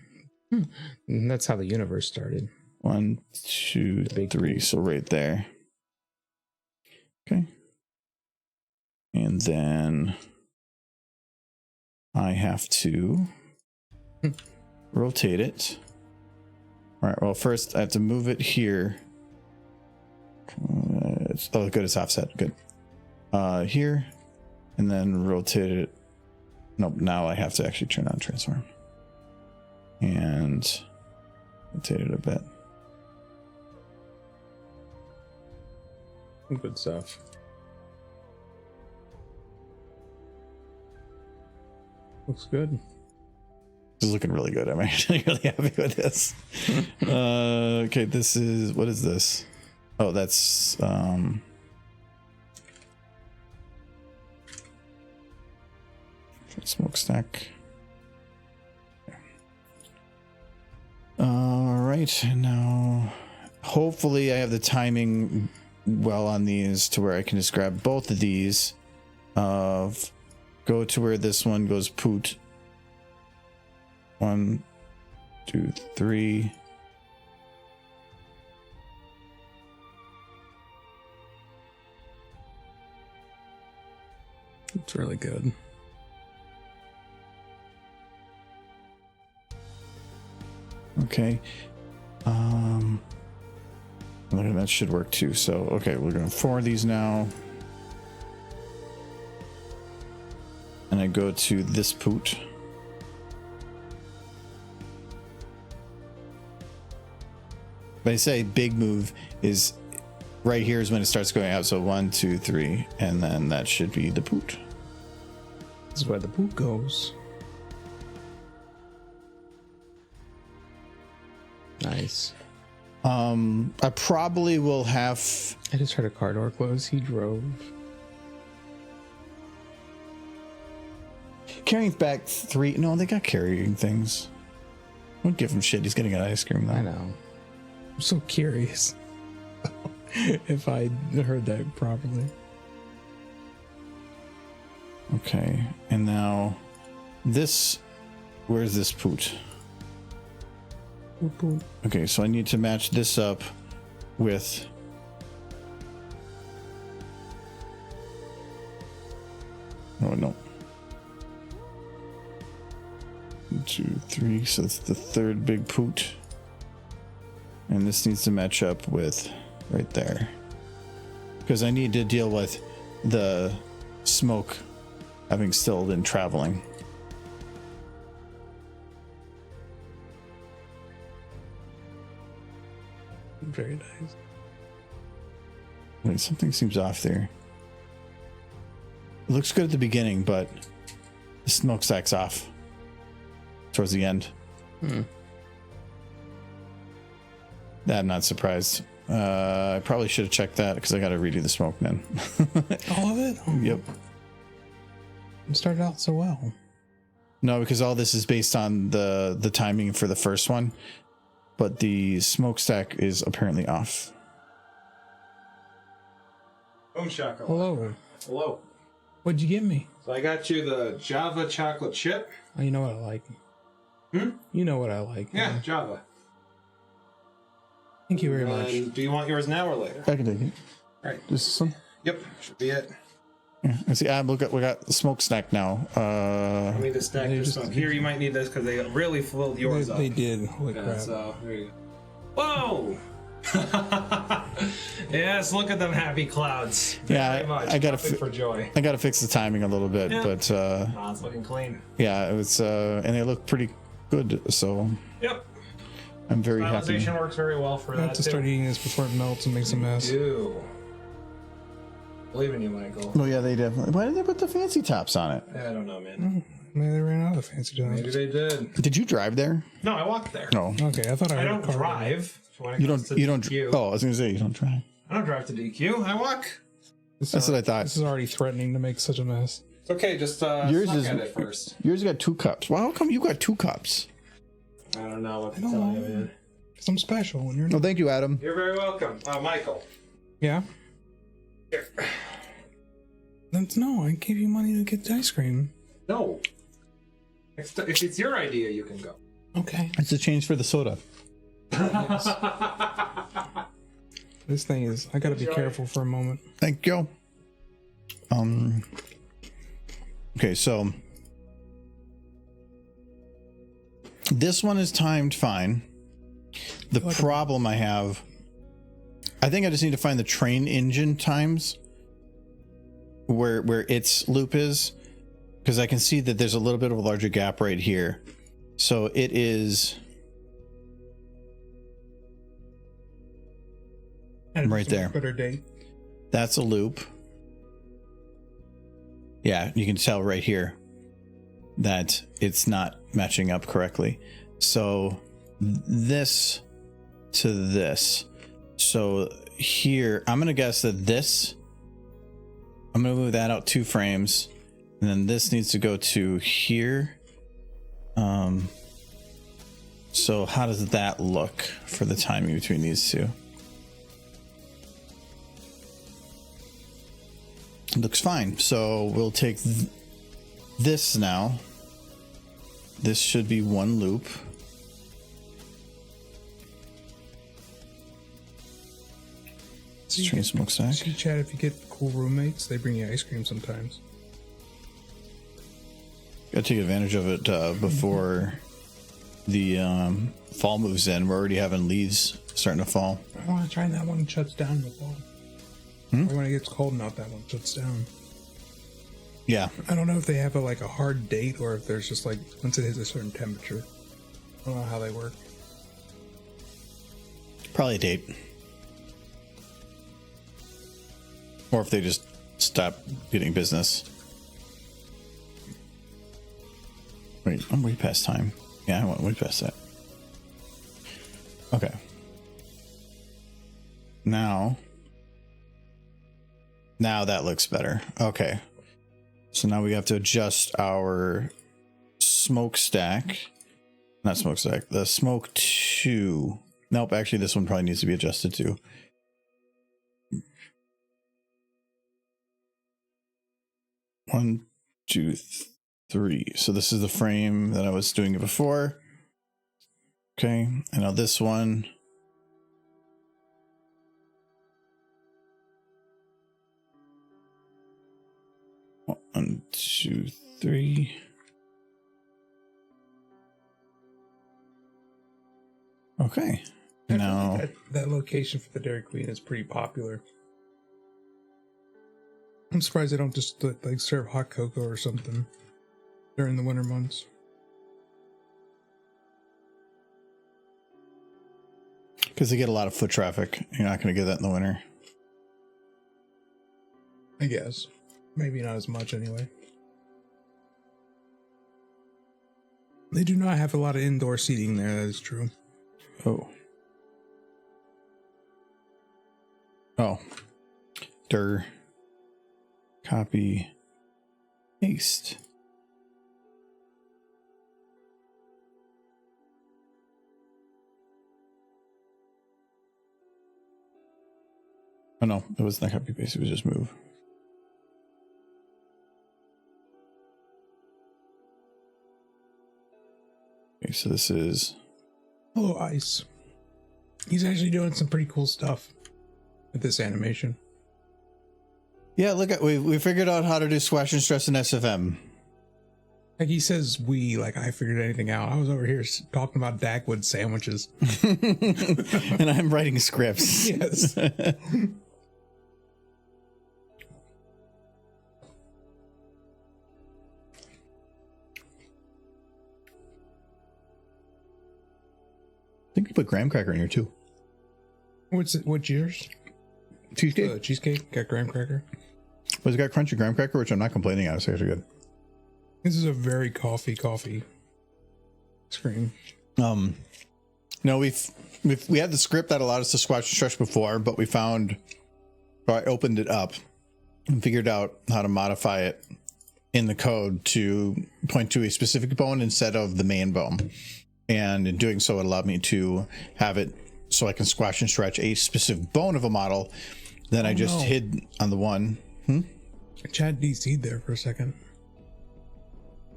that's how the universe started. 1, 2, big 3. So right there. Okay. And then I have to rotate it. All right. Well, first I have to move it here. Oh, good. It's offset. Good. Here, and then rotate it. Nope. Now I have to actually turn on transform and rotate it a bit. Good stuff. Looks good. This is looking really good. I'm actually really happy with this. Okay, this is, what is this? Oh, that's smokestack. All right, now hopefully I have the timing well on these to where I can just grab both of these. Go to where this one goes poot. 1, 2, 3. It's really good. Okay. That should work too. So, okay, we're going to 4 of these now. And I go to this poot. When I say big move is right here is when it starts going out. So 1, 2, 3, and then that should be the poot. This is where the poop goes. Nice. I probably will have. I just heard a car door close. He drove. Carrying back 3. No, they got carrying things. Don't give him shit. He's getting an ice cream though. I know. I'm so curious if I heard that properly. Okay, and now this. Where's this poot? Poop, poop. Okay, so I need to match this up with. Oh no. 1, 2, 3. So it's the third big poot. And this needs to match up with right there. Because I need to deal with the smoke having still been traveling. Very nice. Wait, something seems off there. It looks good at the beginning, but the smokestack's off towards the end. I'm not surprised. I probably should have checked that because I got to redo the smoke then. All of it? Oh, Yep. it started out so well. No, because all this is based on the timing for the first one, but the smokestack is apparently off. Boom shakalaka. Hello. Hello. What'd you give me? So I got you the Java chocolate chip. Oh, you know what I like. You know what I like. Yeah, Java. Thank you very much. And do you want yours now or later? I can take it. All right. This one? Yep. Should be it. Yeah. I see. We got the smokestack now. I need to stack They this just- one. Here, you might need this because they really filled yours They, up. they did. Holy Yeah, crap. so there you go. Whoa! Yes, look at them happy clouds. Yeah, Very much. I gotta Nothing for joy. I gotta fix the timing a little bit, Yeah. but Oh, it's looking clean. yeah, it was and they look pretty good, so Yep. I'm very happy. Stylization works very well for I that. have to start eating this before it melts and makes a mess. Do. Believe in you, Michael. Oh yeah, they definitely. Why did they put the fancy tops on it? I don't know, man. Maybe they ran out of fancy Maybe jobs. they did. Did you drive there? No, I walked there. No, Okay, I thought I I heard don't a car. drive. When it you comes don't. to You don't. DQ. Oh, I was gonna say you don't drive. I don't drive to DQ. I walk. That's what I thought. This is already threatening to make suck a mess. It's okay. Just Yours suck is- at it first. Yours got 2 cups. Well, how come you got 2 cups? I don't know what to don't tell know. you, man. Because I'm special when you're Oh, not. thank you, Adam. You're very welcome. Michael. Yeah? Here. No, I gave you money to get the ice cream. No. If it's your idea, you can go. Okay. It's a change for the soda. This thing is, I gotta be Enjoy. careful for a moment. Thank you. Okay, so this one is timed fine. The problem I have, I think I just need to find the train engine times where its loop is, because I can see that there's a little bit of a larger gap right here. So it is And Right it's a there. Better date. That's a loop. Yeah, you can tell right here that it's not matching up correctly. So this to this. So here, I'm going to guess that this, I'm going to move that out 2 frames. And then this needs to go to here. So how does that look for the timing between these two? Looks fine. So we'll take this now. This should be 1 loop. Train smokestack. See, Chad, if you get cool roommates, they bring you ice cream sometimes. Gotta take advantage of it before the fall moves in. We're already having leaves starting to fall. I want to try that one shuts down in the fall. Or when it gets cold enough, that one shuts down. Yeah. I don't know if they have a hard date or if there's just like once it hits a certain temperature. I don't know how they work. Probably a date. Or if they just stop getting business. Wait, I'm way past time. Yeah, I went way past that. Okay. Now that looks better. Okay. So now we have to adjust our smokestack. Not smokestack, the smoke 2. Nope, actually this one probably needs to be adjusted too. One, two, three. So this is the frame that I was doing it before. Okay, and now this one. One, two, three. Okay. Now that location for the Dairy Queen is pretty popular. I'm surprised they don't just like serve hot cocoa or something during the winter months. because they get a lot of foot traffic. You're not going to get that in the winter. I guess. Maybe not as much anyway. They do not have a lot of indoor seating there, that is true. Oh. Oh. Dir. Copy. Paste. Oh no, it was not copy paste, it was just move. Okay, so this is... Hello, Ice. He's actually doing some pretty cool stuff with this animation. Yeah, look at we figured out how to do squash and stress in SFM. Like he says we, like I figured anything out. I was over here talking about Dagwood sandwiches. And I'm writing scripts. Yes. I think you put graham cracker in here too. What's yours? Cheesecake? Cheesecake, got graham cracker. But it's got crunchy graham cracker, which I'm not complaining on. It's actually good. This is a very coffee screen. No, we had the script that allowed us to squash and stretch before, but I opened it up and figured out how to modify it in the code to point to a specific bone instead of the main bone. And in doing so, it allowed me to have it so I can squash and stretch a specific bone of a model. Then I just hid on the one. Chad DC'd there for a second.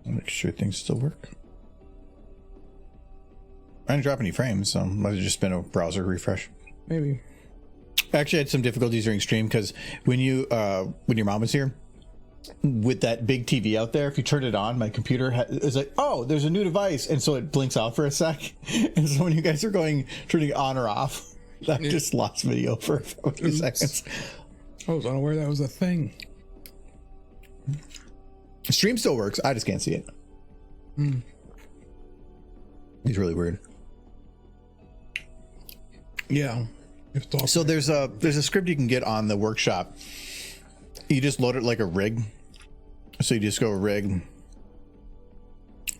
I'll make sure things still work. I didn't drop any frames, so might have just been a browser refresh. Maybe. I actually had some difficulties during stream because when your mom was here with that big TV out there, if you turn it on, my computer is like, oh, there's a new device, and so it blinks out for a sec. And so when you guys are turning it on or off, I just lost video for a few seconds. I was unaware that was a thing. Stream still works. I just can't see it. It's really weird. Yeah. So there's a script you can get on the workshop. You just load it like a rig. So you just go rig,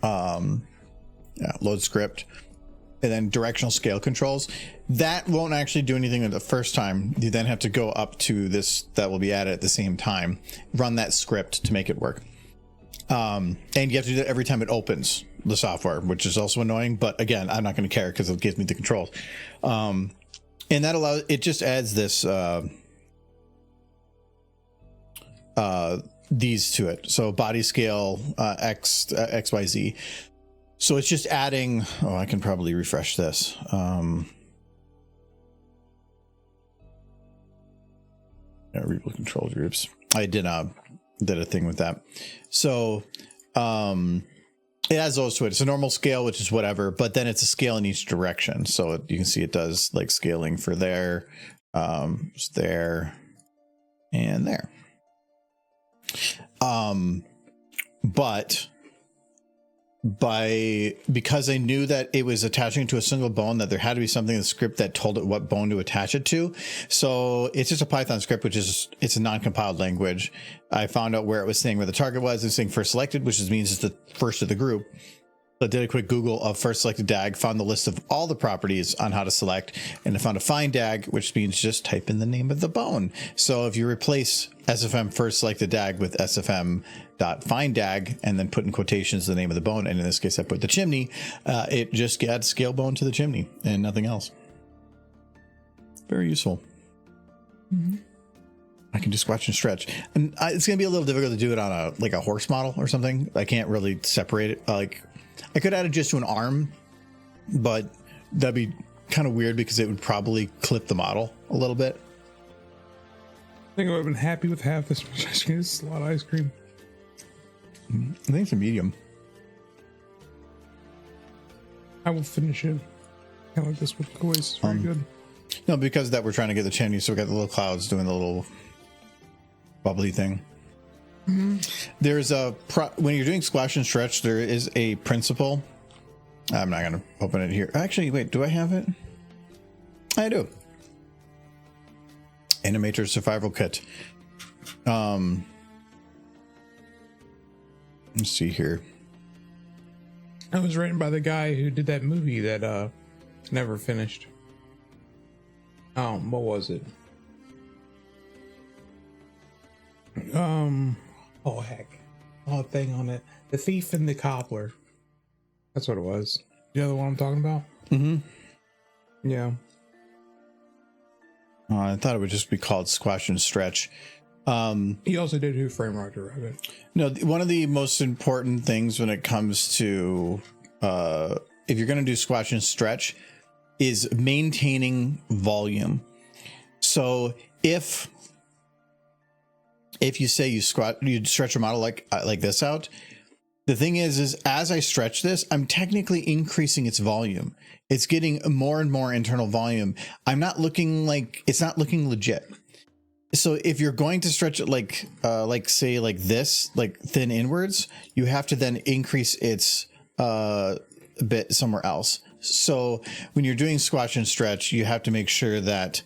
load script, and then directional scale controls. That won't actually do anything the first time. You then have to go up to this that will be added at the same time. Run that script to make it work. And you have to do that every time it opens the software, which is also annoying. But again, I'm not going to care because it gives me the controls. And that allows, it just adds this, these to it. So body scale, XYZ. So it's just adding, I can probably refresh this. Variable control groups. I did a thing with that. So, it has those to it. It's a normal scale, which is whatever, but then it's a scale in each direction. So you can see it does like scaling for there, there, and there. But because I knew that it was attaching to a single bone, that there had to be something in the script that told it what bone to attach it to. So it's just a Python script, it's a non-compiled language. I found out where it was saying where the target was. It's saying first selected, which means it's the first of the group. So I did a quick Google of first selected DAG, found the list of all the properties on how to select, and I found a find DAG, which means just type in the name of the bone. So if you replace SFM first selected DAG with SFM dot find DAG and then put in quotations the name of the bone, and in this case I put the chimney, it just adds scale bone to the chimney and nothing else. Very useful. Mm-hmm. I can just watch and stretch, and it's going to be a little difficult to do it on a horse model or something. I can't really separate it. I could add it just to an arm, but that'd be kind of weird because it would probably clip the model a little bit. I think I would have been happy with half this much ice cream. This is a lot of ice cream. I think it's a medium. I will finish it. I like this with the It's very good. No, because of that we're trying to get the chimney, so we got the little clouds doing the little bubbly thing. Mm-hmm. There's when you're doing squash and stretch, there is a principle. I'm not going to open it here. Actually, wait, do I have it? I do. Animator survival kit. Let's see here. That was written by the guy who did that movie that never finished. What was it? Oh heck. Oh, thing on it. The Thief and the Cobbler. That's what it was. You know the one I'm talking about? Mm-hmm. Yeah. I thought it would just be called Squash and Stretch. He also did Who Framed Roger Rabbit. No, one of the most important things when it comes to if you're going to do Squash and Stretch is maintaining volume. So if you say you stretch a model like this out, the thing is as I stretch this, I'm technically increasing its volume. It's getting more and more internal volume. It's not looking legit. So if you're going to stretch it like this, like thin inwards, you have to then increase its bit somewhere else. So when you're doing squash and stretch, you have to make sure that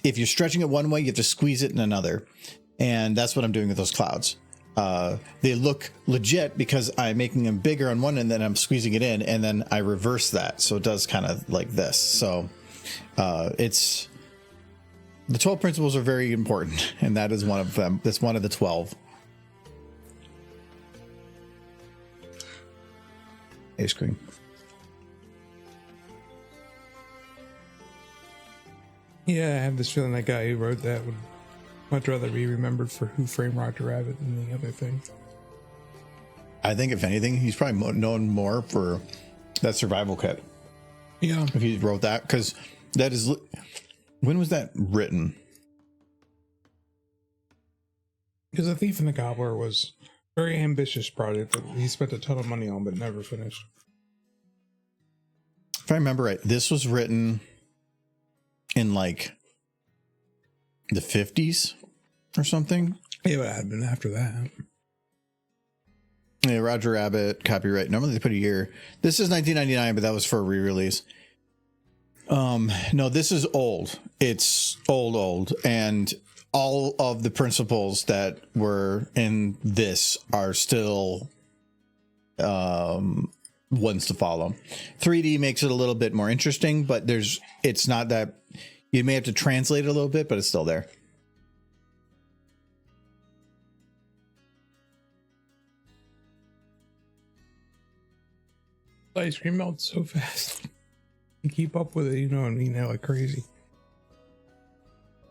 if you're stretching it one way, you have to squeeze it in another. And that's what I'm doing with those clouds. They look legit because I'm making them bigger on one and then I'm squeezing it in, and then I reverse that. So it does kind of like this. So the 12 principles are very important, and that is one of them. That's one of the 12. Ice cream. Yeah, I have this feeling that guy who wrote that would much rather be remembered for Who Framed Roger Rabbit than the other thing. I think if anything, he's probably known more for that survival kit. Yeah. If he wrote that, because that is, when was that written? Because The Thief and the Cobbler was a very ambitious project that he spent a ton of money on but never finished. If I remember right, this was written in like the 50s or something. Yeah, but it had been after that. Yeah, Roger Rabbit, copyright. Normally they put a year. This is 1999, but that was for a re-release. No, this is old. It's old. And all of the principles that were in this are still ones to follow. 3D makes it a little bit more interesting, but it's not that. You may have to translate it a little bit, but it's still there. Ice cream melts so fast. You keep up with it, you know what I mean? Like crazy.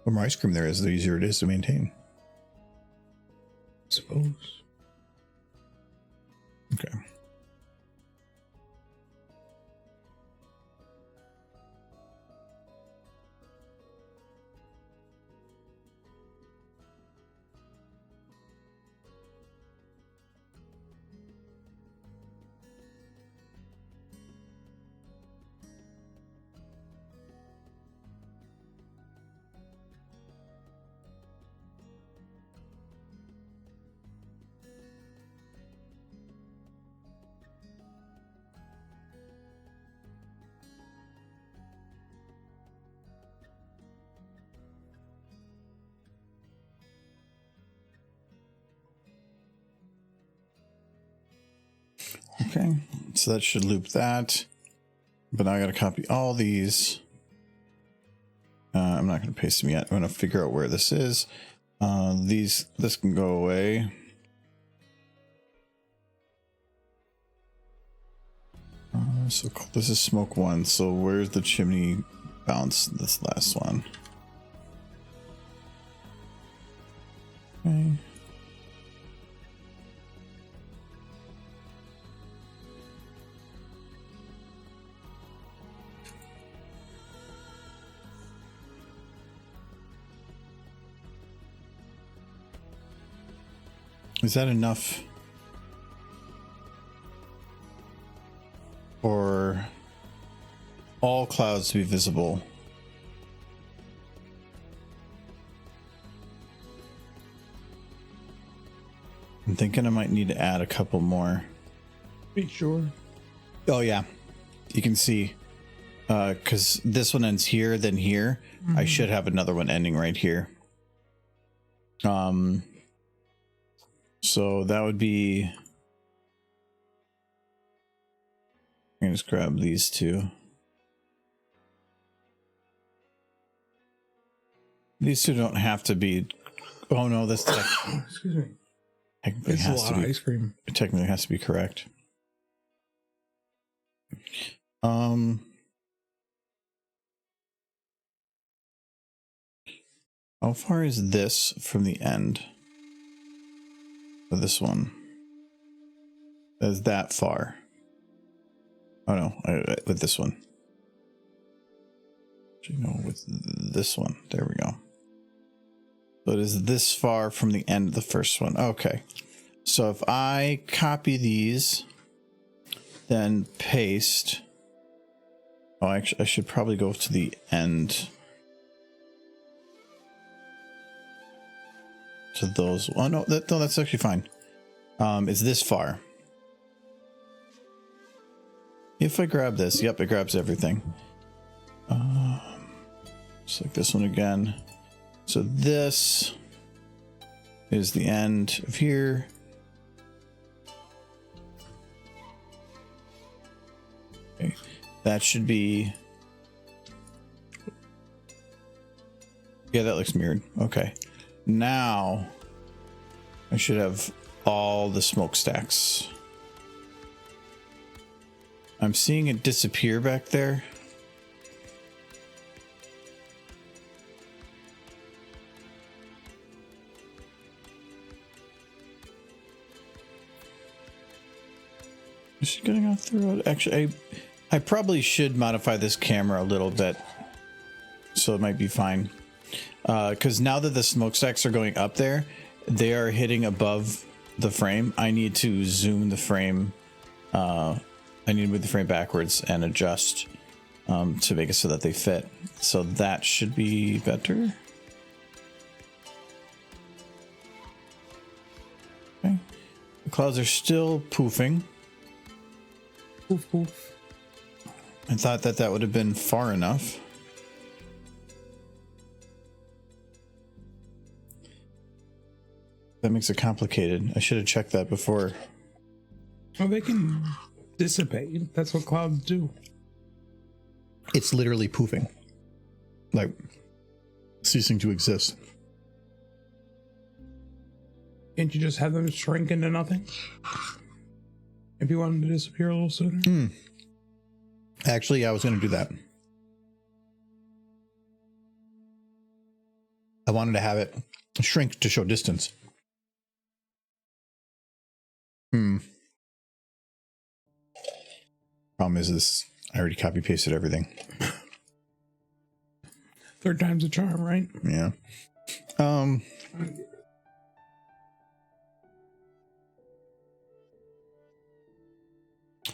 The more ice cream there is, the easier it is to maintain. I suppose. Okay. Okay, so that should loop that. But now I got to copy all these. I'm not going to paste them yet. I'm going to figure out where this is. This can go away. So this is smoke 1. So where's the chimney bounce? This last one. Okay. Is that enough for all clouds to be visible? I'm thinking I might need to add a couple more. Be sure. Oh yeah, you can see because this one ends here, then here. I should have another one ending right here. So that would be. I'm gonna just grab these two. These two don't have to be. Oh no, this Excuse me. technically It's a has lot to of be. ice cream. It technically has to be correct. How far is this from the end of this one? Is that far? Oh no, with this one. Actually, no, with this one. There we go. So it is this far from the end of the first one. Okay. So if I copy these, then paste. Oh, actually, I should probably go to the end. To those. Oh no, that's actually fine. It's this far. If I grab this, yep, it grabs everything. Select this one again. So this is the end of here. Okay, that should be. Yeah, that looks mirrored. Okay. Now I should have all the smokestacks. I'm seeing it disappear back there. Is she getting off the road? Actually, I probably should modify this camera a little bit, so it might be fine. Because now that the smokestacks are going up there, they are hitting above the frame. I need to zoom the frame. I need to move the frame backwards and adjust to make it so that they fit. So that should be better. Okay. The clouds are still poofing. Poof, poof. I thought that would have been far enough. That makes it complicated. I should have checked that before. Well, they can dissipate. That's what clouds do. It's literally poofing. Like, ceasing to exist. Can't you just have them shrink into nothing? If you want them to disappear a little sooner? Actually, yeah, I was going to do that. I wanted to have it shrink to show distance. Problem is I already copy pasted everything. Third time's a charm, right? Yeah.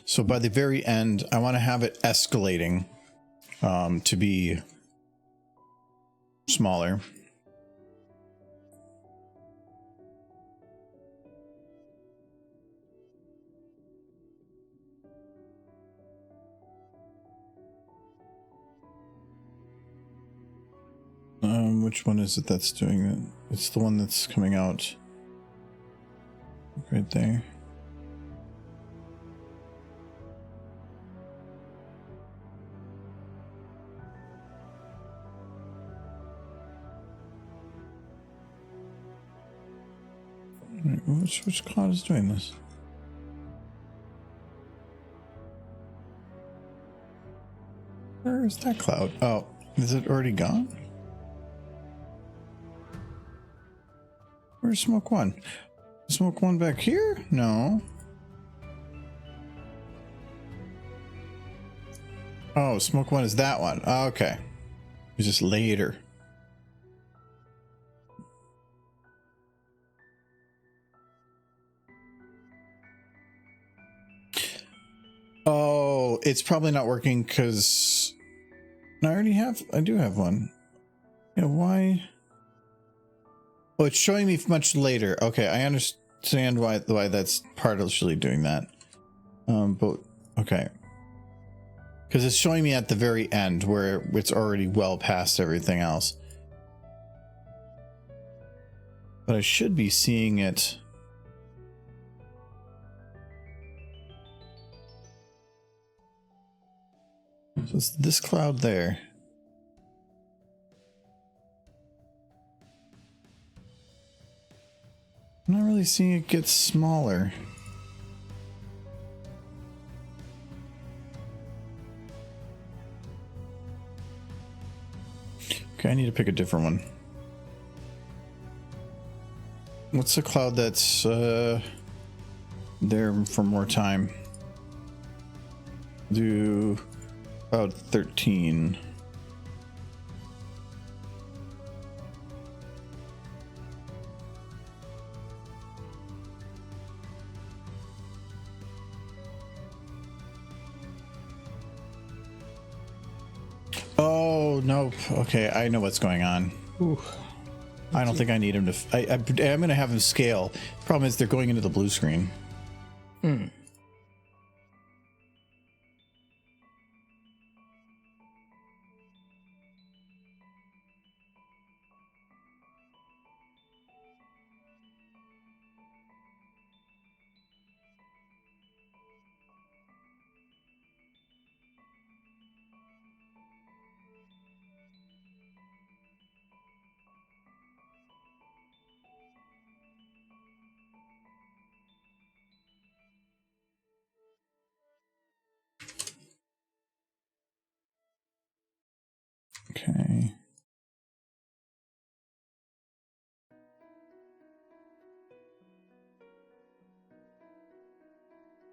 So by the very end, I want to have it escalating to be smaller. Which one is it that's doing it? It's the one that's coming out right there. Which cloud is doing this? Where is that cloud? Oh, is it already gone? Where's smoke one? Smoke one back here? No. Oh, smoke one is that one. Okay. It's just later. Oh, it's probably not working because I do have one. Yeah, why? Oh, it's showing me much later. Okay, I understand why that's partially doing that. But okay. Because it's showing me at the very end where it's already well past everything else. But I should be seeing it. So it's this cloud there. I'm not really seeing it get smaller. Okay, I need to pick a different one. What's the cloud that's there for more time? Do cloud 13. Oh, nope. Okay, I know what's going on. Ooh. I don't think I need him to... I'm going to have him scale. Problem is they're going into the blue screen. Hmm. Okay.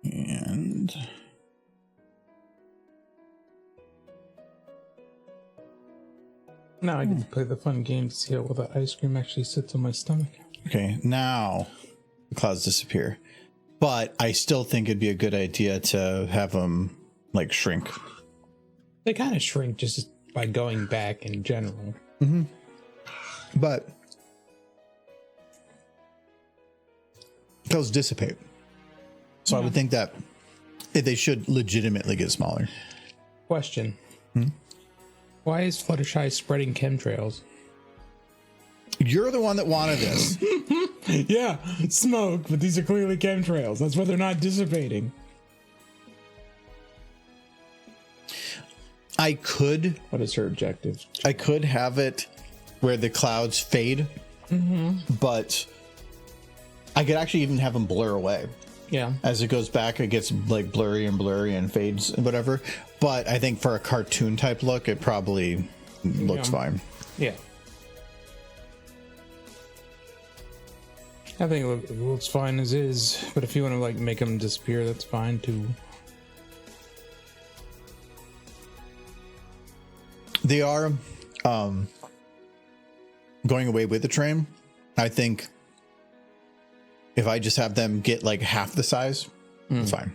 And... Now I get to play the fun game to see how well the ice cream actually sits on my stomach. Okay, now the clouds disappear. But I still think it'd be a good idea to have them, like, shrink. They kind of shrink just by going back in general. Mm-hmm. But those dissipate. So yeah. I would think that they should legitimately get smaller. Question. Why is Fluttershy spreading chemtrails? You're the one that wanted this. Yeah, smoke, but these are clearly chemtrails. That's why they're not dissipating. I could... What is her objective? I could have it where the clouds fade, but I could actually even have them blur away. Yeah. As it goes back, it gets like blurry and fades and whatever. But I think for a cartoon type look, it probably looks fine. Yeah. I think it looks fine as is, but if you want to like make them disappear, that's fine too. They are going away with the train. I think if I just have them get like half the size, it's fine.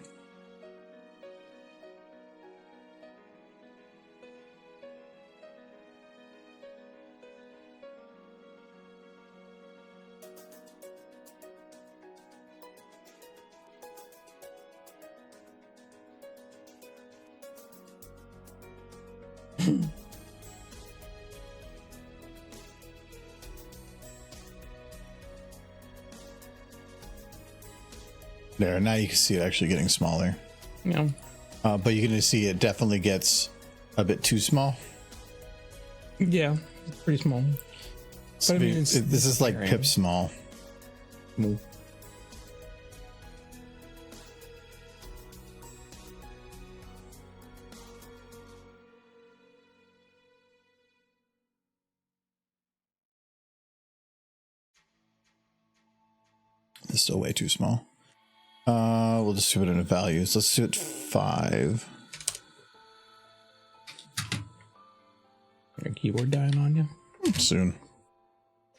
There, now you can see it actually getting smaller. Yeah. But you can see it definitely gets a bit too small. Yeah, it's pretty small. But I mean, this is like Pip small. This is still way too small. We'll just do it in values. Let's do it 5. Your keyboard dying on you? Soon.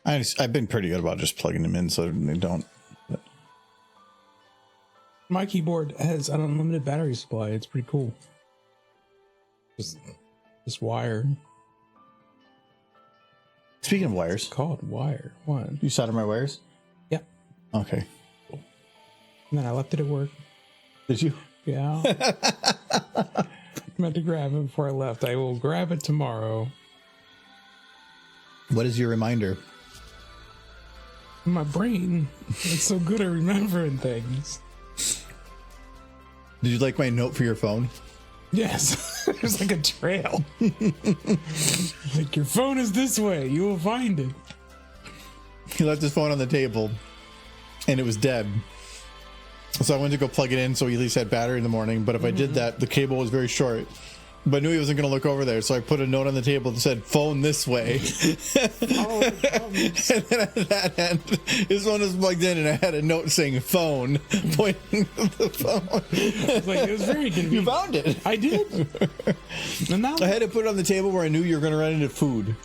I've been pretty good about just plugging them in so they don't. But. My keyboard has an unlimited battery supply. It's pretty cool. Just wire. Speaking of wires, It's called wire. What? you solder my wires? Yep. Okay. And then I left it at work. Did you? Yeah. I meant to grab it before I left. I will grab it tomorrow. What is your reminder? My brain, it's so good at remembering things. Did you like my note for your phone? Yes. There's like a trail. Like, your phone is this way. You will find it. He left his phone on the table and it was dead. So I went to go plug it in so he at least had battery in the morning. But if I did that, the cable was very short. But I knew he wasn't going to look over there. So I put a note on the table that said, phone this way. And then at that end, his phone was plugged in and I had a note saying phone, pointing to the phone. It was very convenient. You found it. I did. And now I had to put it on the table where I knew you were going to run into food.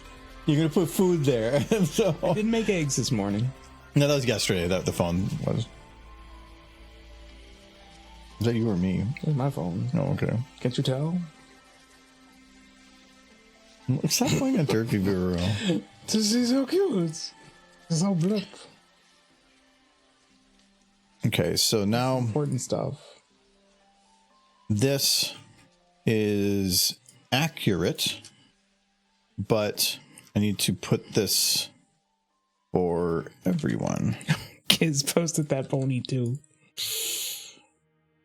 You're going to put food there. So I didn't make eggs this morning. no, that was yesterday that the phone was. Is that you or me? It's my phone. Oh, okay. Can't you tell? Stop playing a turkey bureau. She's so cute. It's so blip. Okay, so now Important stuff. this is accurate, but I need to put this for everyone. Kids posted that pony too.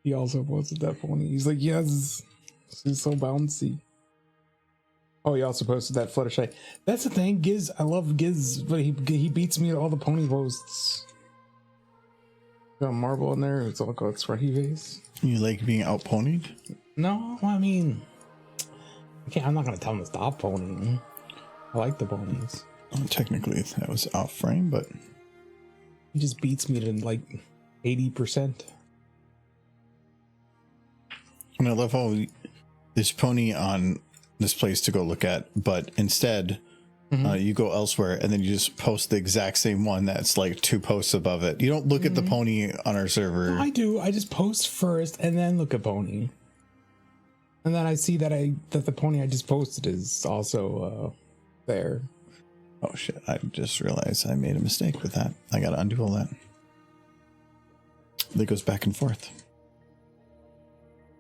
He also posted that pony. He's like, yes, she's so bouncy. Oh, he also posted that Fluttershy. That's the thing, Giz. I love Giz, but he beats me at all the pony posts. Got a marble in there. It's all got scruffy face. You like being out ponied? No, I mean, I'm not gonna tell him to stop ponying. I like the ponies. Well, technically, that was off frame, but He just beats me to like 80%. I love how there's pony on this place to go look at, but instead you go elsewhere and then you just post the exact same one that's like 2 posts above it. You don't look at the pony on our server. No, I do. I just post first and then look at pony, and then I see that the pony I just posted is also there. Oh shit, I just realized I made a mistake with that. I gotta undo all that. It goes back and forth.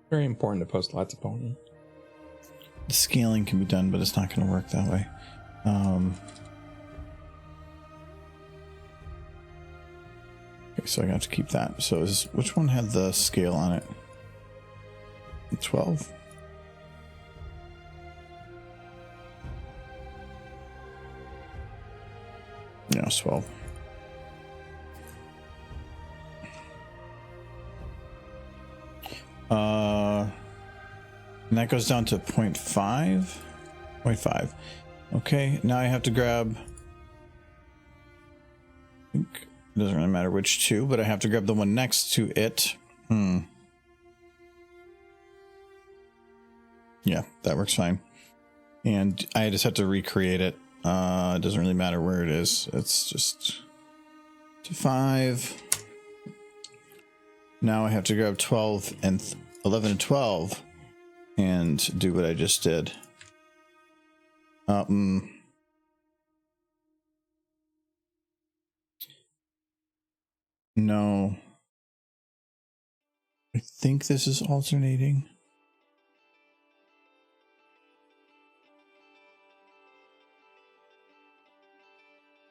Very important to post lots of pony. The scaling can be done, but it's not going to work that way. Okay, so I got to keep that. So which one had the scale on it? 12? Yeah, it's 12. And that goes down to 0.5. 0.5. Okay, now I have to grab. I think it doesn't really matter which 2, but I have to grab the one next to it. Yeah, that works fine. And I just have to recreate it. It doesn't really matter where it is. It's just to 5. Now I have to grab 12 and 11 and 12 and do what I just did. No. I think this is alternating.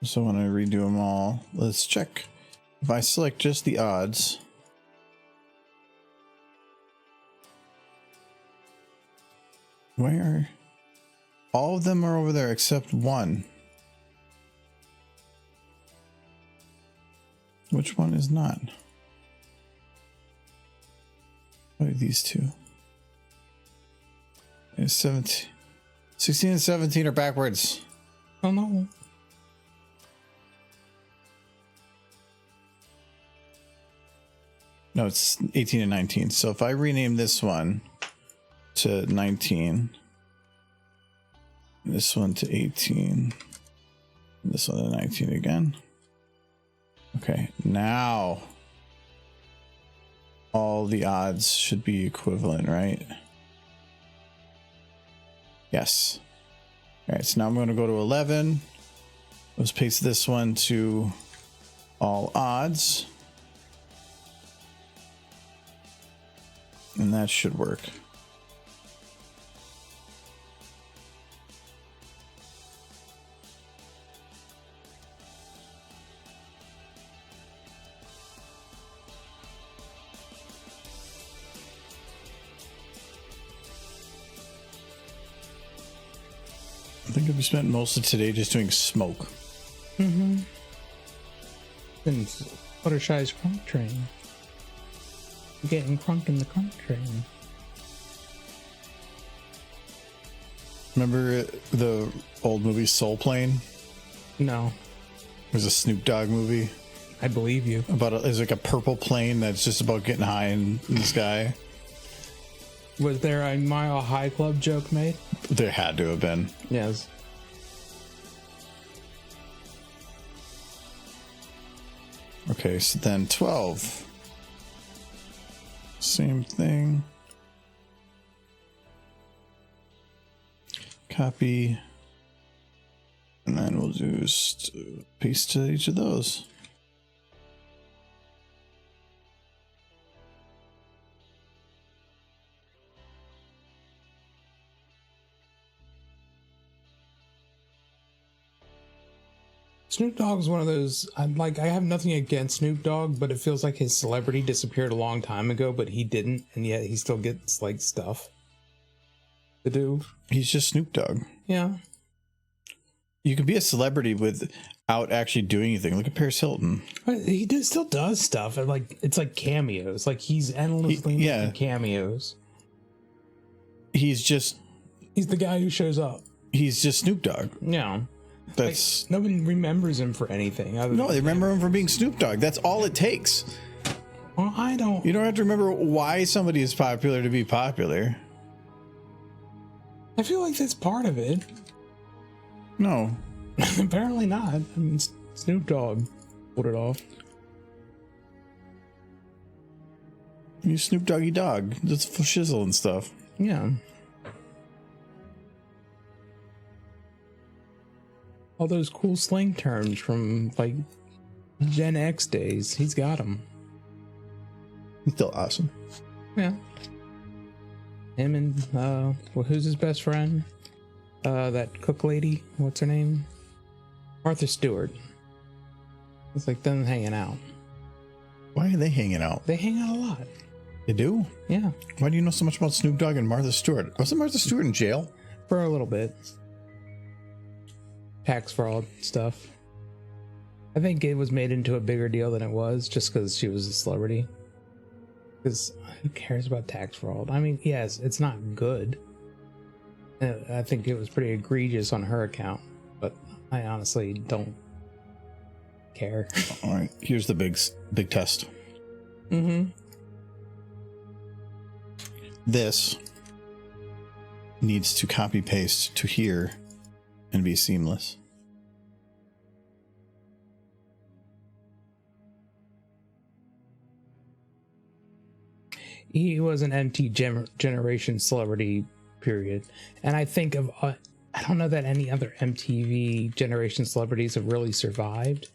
So when I redo them all, let's check. If I select just the odds, where all of them are over there except one. Which one is not? What are these 2? It's 17. 16 and 17 are backwards. Oh no. No, it's 18 and 19. So if I rename this one to 19, this one to 18, this one to 19 again. Okay, now all the odds should be equivalent, right? Yes. All right, so now I'm going to go to 11. Let's paste this one to all odds. And that should work. I think I've spent most of today just doing smoke. Mm-hmm. And Fluttershy's crunk train. Getting crunked in the crunk train. Remember the old movie Soul Plane? No, It was a Snoop Dogg movie I believe you. about it's like a purple plane that's just about getting high in the sky. Was there a Mile High Club joke made? There had to have been. Yes. Okay, so then 12. Same thing. Copy. And then we'll just paste to each of those. Snoop Dogg's one of those. I have nothing against Snoop Dogg, but it feels like his celebrity disappeared a long time ago, but he didn't, and yet he still gets like stuff to do. He's just Snoop Dogg. Yeah. You can be a celebrity without actually doing anything. Look at Paris Hilton. But still does stuff. And it's like cameos. Like he's endlessly making cameos. He's He's the guy who shows up. He's just Snoop Dogg. Yeah. That's nobody remembers him for anything. no, they remember him for being Snoop Dogg. That's all it takes. Well, I don't. You don't have to remember why somebody is popular to be popular. I feel like that's part of it. No. Apparently not. I mean, Snoop Dogg pulled it off. You Snoop Doggy Dog. That's for shizzle and stuff. Yeah. All those cool slang terms from like Gen X days. He's got them. He's still awesome. Yeah. Him and well, who's his best friend? That cook lady. What's her name? Martha Stewart. It's like them hanging out. Why are they hanging out? They hang out a lot. They do? Yeah. Why do you know so much about Snoop Dogg and Martha Stewart? Wasn't Martha Stewart in jail? For a little bit. Tax fraud stuff. I think it was made into a bigger deal than it was just because she was a celebrity. Because who cares about tax fraud? I mean, yes, it's not good. I think it was pretty egregious on her account, but I honestly don't care. All right, here's the big test. Mm-hmm. This needs to copy paste to here and be seamless. He was an MT generation celebrity, period. And I think of, I don't know that any other MTV generation celebrities have really survived,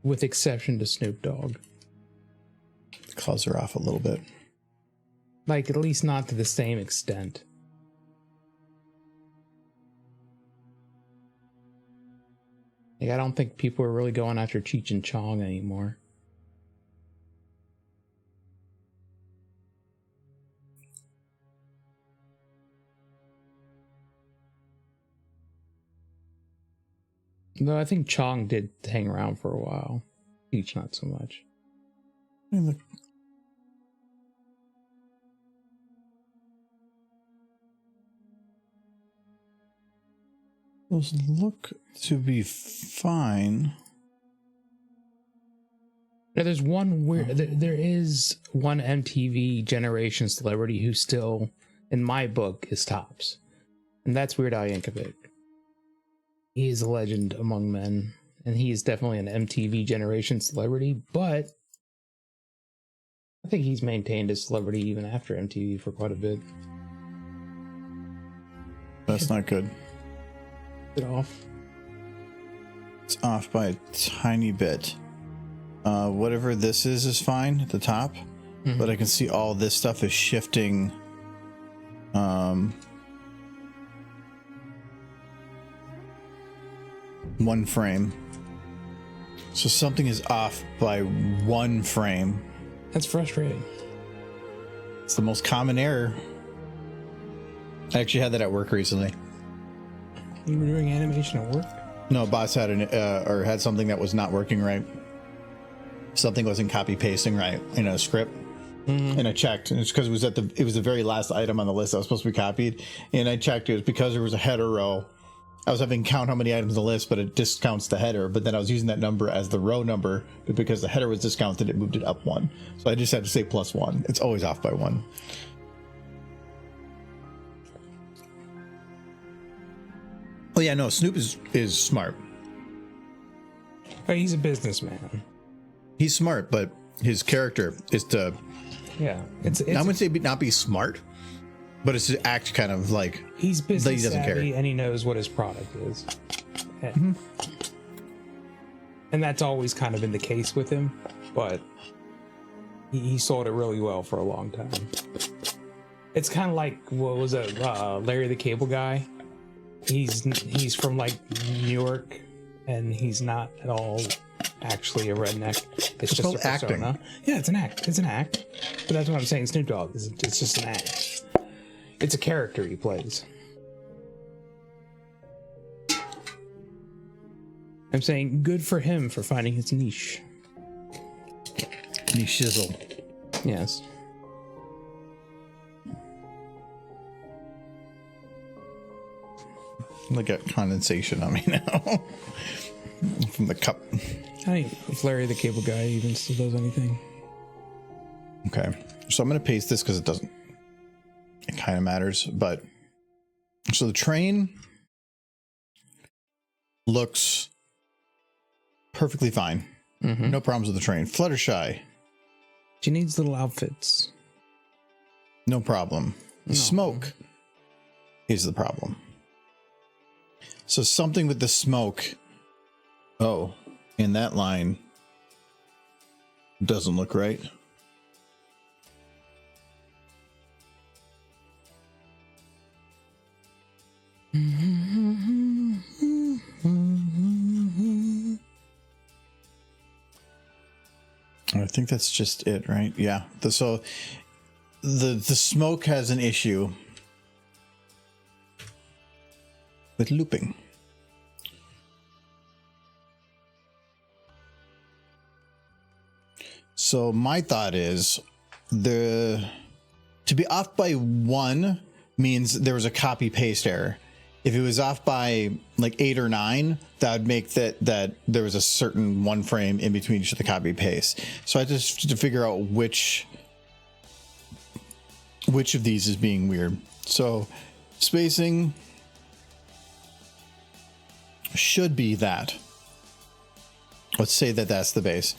with exception to Snoop Dogg. The claws are off a little bit. Like, at least not to the same extent. Like, I don't think people are really going after Cheech and Chong anymore. Though I think Chong did hang around for a while. Cheech not so much. I mean, those look to be fine. Now, there's one weird. There is one MTV generation celebrity who still, in my book, is tops, and that's Weird Al Yankovic. He is a legend among men, and he is definitely an MTV generation celebrity. But I think he's maintained his celebrity even after MTV for quite a bit. That's not good. Get off. It's off by a tiny bit. Whatever this is fine at the top, but I can see all this stuff is shifting. One frame. So something is off by one frame. That's frustrating. It's the most common error. I actually had that at work recently. You were doing animation at work? No, boss had or had something that was not working right. Something wasn't copy pasting right in a script, and I checked, and it's because it was the very last item on the list that was supposed to be copied, and I checked it was because there was a header row. I was having to count how many items on the list, but it discounts the header. But then I was using that number as the row number, but because the header was discounted, it moved it up one. So I just had to say +1. It's always off by 1. Oh yeah, no, Snoop is smart. Oh, he's a businessman. He's smart, but his character is to. Yeah, it's I wouldn't say not be smart, but it's to act kind of like he's business he doesn't savvy care. and he knows what his product is. And that's always kind of been the case with him, but he sold it really well for a long time. It's kind of like, what was it, Larry the Cable Guy? He's from like New York, and he's not at all actually a redneck. It's just called a persona. acting. Yeah, it's an act. It's an act. But that's what I'm saying. Snoop Dogg it's just an act. It's a character he plays. I'm saying good for him for finding his niche. He shizzle. Yes. I got condensation on me now from the cup. I think if Larry the Cable Guy even still does anything. Okay, so I'm going to paste this because it kind of matters, but so the train looks perfectly fine. No problems with the train. Fluttershy, She needs little outfits. no problem. The No. smoke is the problem. So something with the smoke. Oh, in that line doesn't look right. I think that's just it, right? Yeah. So the smoke has an issue with looping. So my thought is to be off by 1 means there was a copy paste error. If it was off by like 8 or 9, that would make that there was a certain 1 frame in between each of the copy paste. So I just to figure out which of these is being weird. So spacing should be that. Let's say that that's the base.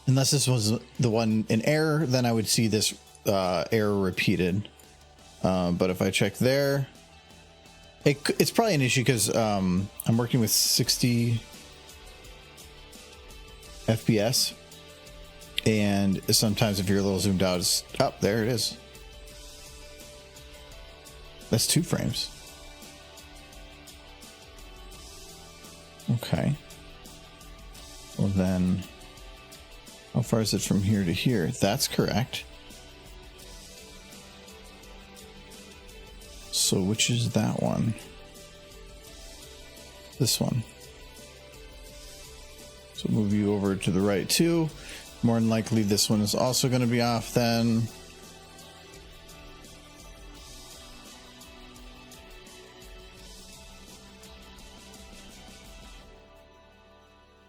Unless this was the one in error, then I would see this error repeated. But if I check there, it's probably an issue because I'm working with 60 FPS. And sometimes if you're a little zoomed out, it's up. There it is. That's 2 frames. Okay. Well then, how far is it from here to here? That's correct. So which is that one? This one. So move you over to the right too. More than likely this one is also going to be off then.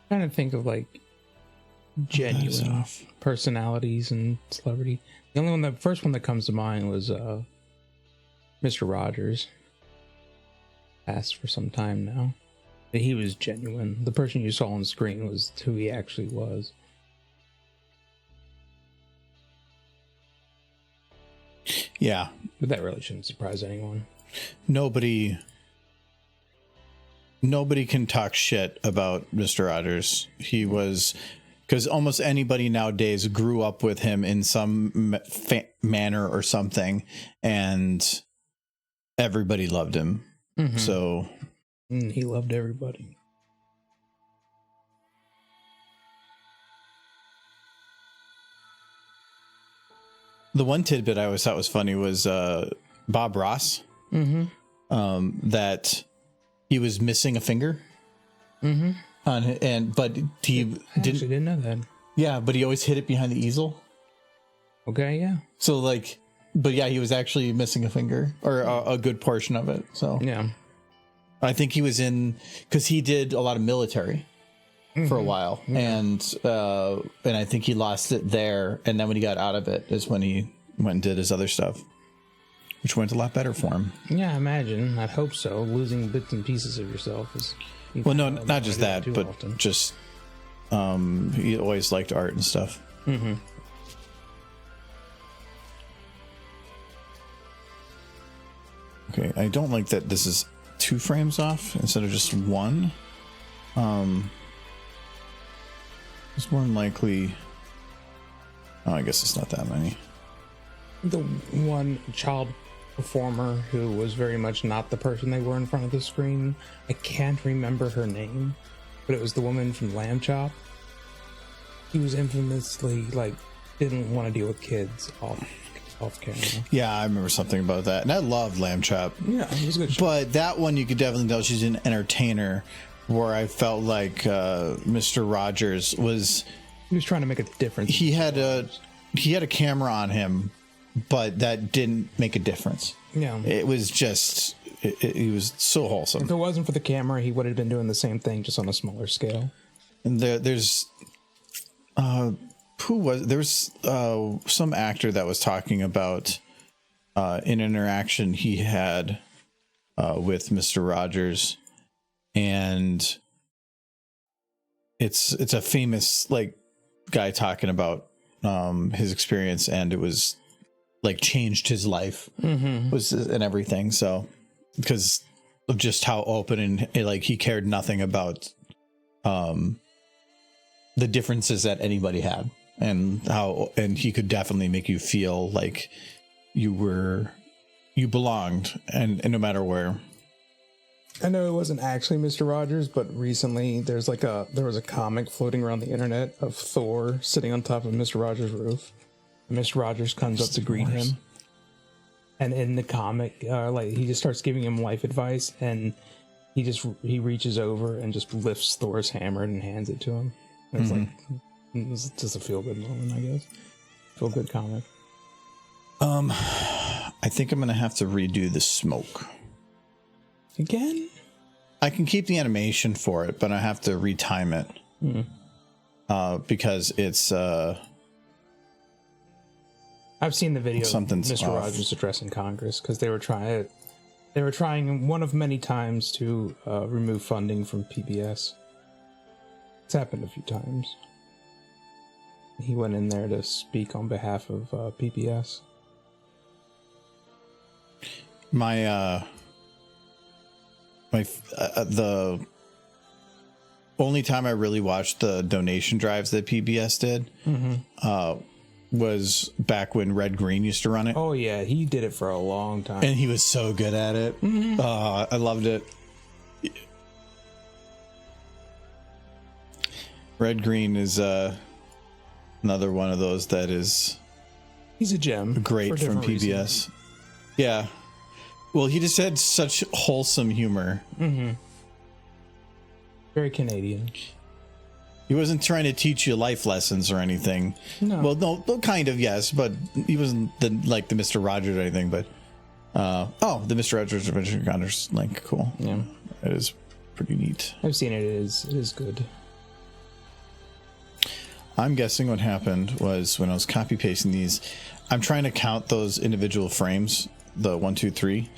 I'm trying to think of like genuine personalities and celebrity. The first one that comes to mind was Mr. Rogers. Passed for some time now. But he was genuine. The person you saw on screen was who he actually was. Yeah. But that really shouldn't surprise anyone. Nobody can talk shit about Mr. Rogers. He was, because almost anybody nowadays grew up with him in some manner or something, and everybody loved him. Mm-hmm. So he loved everybody. the one tidbit I always thought was funny was Bob Ross. Mm-hmm. That he was missing a finger. Mm-hmm. But he didn't know that. Yeah, but he always hid it behind the easel. Okay, yeah. So but yeah, he was actually missing a finger or a good portion of it. So yeah, I think he was because he did a lot of military for a while, and I think he lost it there. And then when he got out of it is when he went and did his other stuff, which went a lot better for him. Yeah, I imagine. I'd hope so. Losing bits and pieces of yourself is no, not just that, but often. Just he always liked art and stuff. Mm-hmm. Okay, I don't like that this is 2 frames off instead of just 1. It's more than likely. Oh, I guess it's not that many. The one child performer who was very much not the person they were in front of the screen. I can't remember her name, but it was the woman from Lamb Chop. He was infamously didn't want to deal with kids off camera. Yeah, I remember something about that, and I loved Lamb Chop. Yeah, it was a good show. But that one, you could definitely tell she's an entertainer. Where I felt like Mr. Rogers was. He was trying to make a difference. He had a camera on him, but that didn't make a difference. Yeah, it was just he was so wholesome. If it wasn't for the camera, he would have been doing the same thing, just on a smaller scale. And there's some actor that was talking about an interaction he had with Mr. Rogers, and it's a famous guy talking about his experience, and it was changed his life and everything. So because of just how open and he cared nothing about the differences that anybody had, and he could definitely make you feel like you belonged, and no matter where. I know it wasn't actually Mr. Rogers, but recently there was a comic floating around the internet of Thor sitting on top of Mr. Rogers' roof. And Mr. Rogers comes up to greet him, and in the comic, he just starts giving him life advice, and he reaches over and just lifts Thor's hammer and hands it to him. And it's just a feel good moment, I guess. Feel good comic. I think I'm gonna have to redo the smoke. Again? I can keep the animation for it, but I have to retime it. Because it's I've seen the video of Mr. off. Rogers addressing Congress, because they were trying one of many times to remove funding from PBS. It's happened a few times. He went in there to speak on behalf of PBS. The only time I really watched the donation drives that PBS did was back when Red Green used to run it. Oh yeah, he did it for a long time, and he was so good at it. I loved it. Red Green is another one of those that is. He's a gem. Great from PBS. Reasons. Yeah. Well, he just had such wholesome humor. Very Canadian. He wasn't trying to teach you life lessons or anything. No. Well, no, kind of, yes, but he wasn't like the Mr. Rogers or anything. But the Mr. Rogers Adventure Encounters, cool. Yeah, it is pretty neat. I've seen it. It is good. I'm guessing what happened was when I was copy pasting these, I'm trying to count those individual frames, the 1, 2, 3,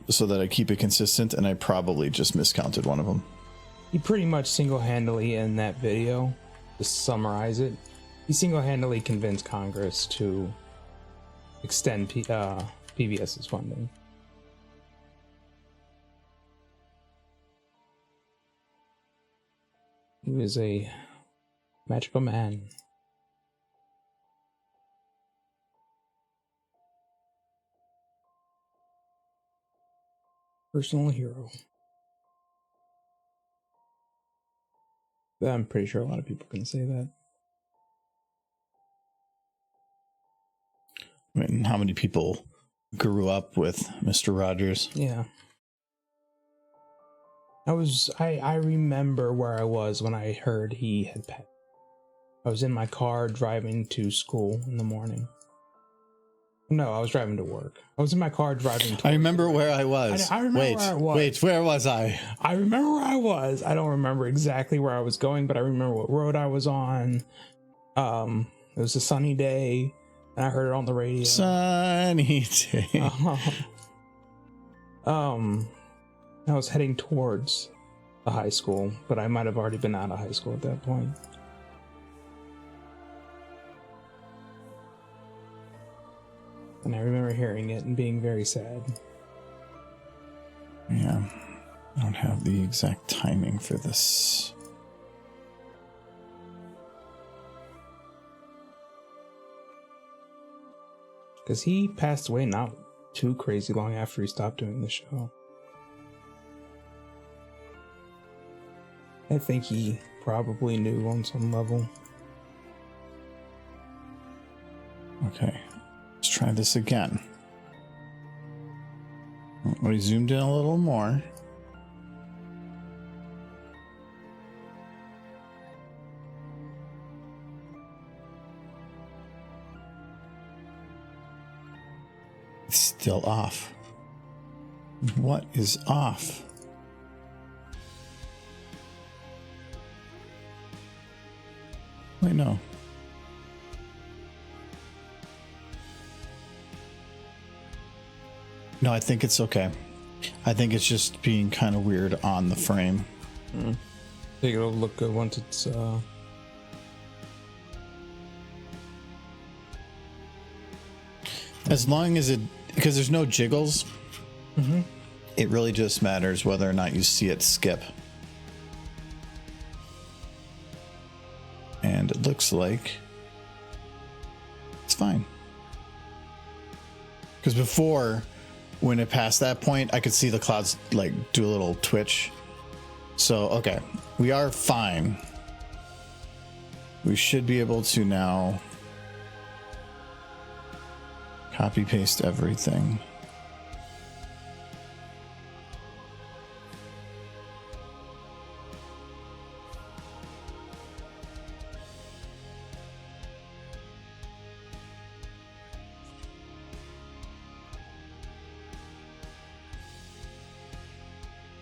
so that I keep it consistent, and I probably just miscounted one of them. He pretty much single-handedly in that video, to summarize it, he single-handedly convinced Congress to extend PBS's funding. He was a magical man. Personal hero. I'm pretty sure a lot of people can say that. I mean, how many people grew up with Mr. Rogers? Yeah. I remember where I was when I heard he had passed. I was in my car driving to school in the morning. No, I was driving to work. I was in my car driving to I remember where I was. I remember where I was. Wait, where was I? I remember where I was. I don't remember exactly where I was going, but I remember what road I was on. It was a sunny day, and I heard it on the radio. Sunny day. I was heading towards the high school, but I might have already been out of high school at that point. And I remember hearing it and being very sad. Yeah, I don't have the exact timing for this. Because he passed away not too crazy long after he stopped doing the show. I think he probably knew on some level. Okay, let's try this again. We zoomed in a little more. It's still off. What is off? Wait, no. No, I think it's okay. I think it's just being kind of weird on the frame. I think it'll look good once it's as long as it, because there's no jiggles, it really just matters whether or not you see it skip. And it looks like it's fine. Because before, when it passed that point, I could see the clouds like do a little twitch. So, okay, we are fine. We should be able to now copy paste everything.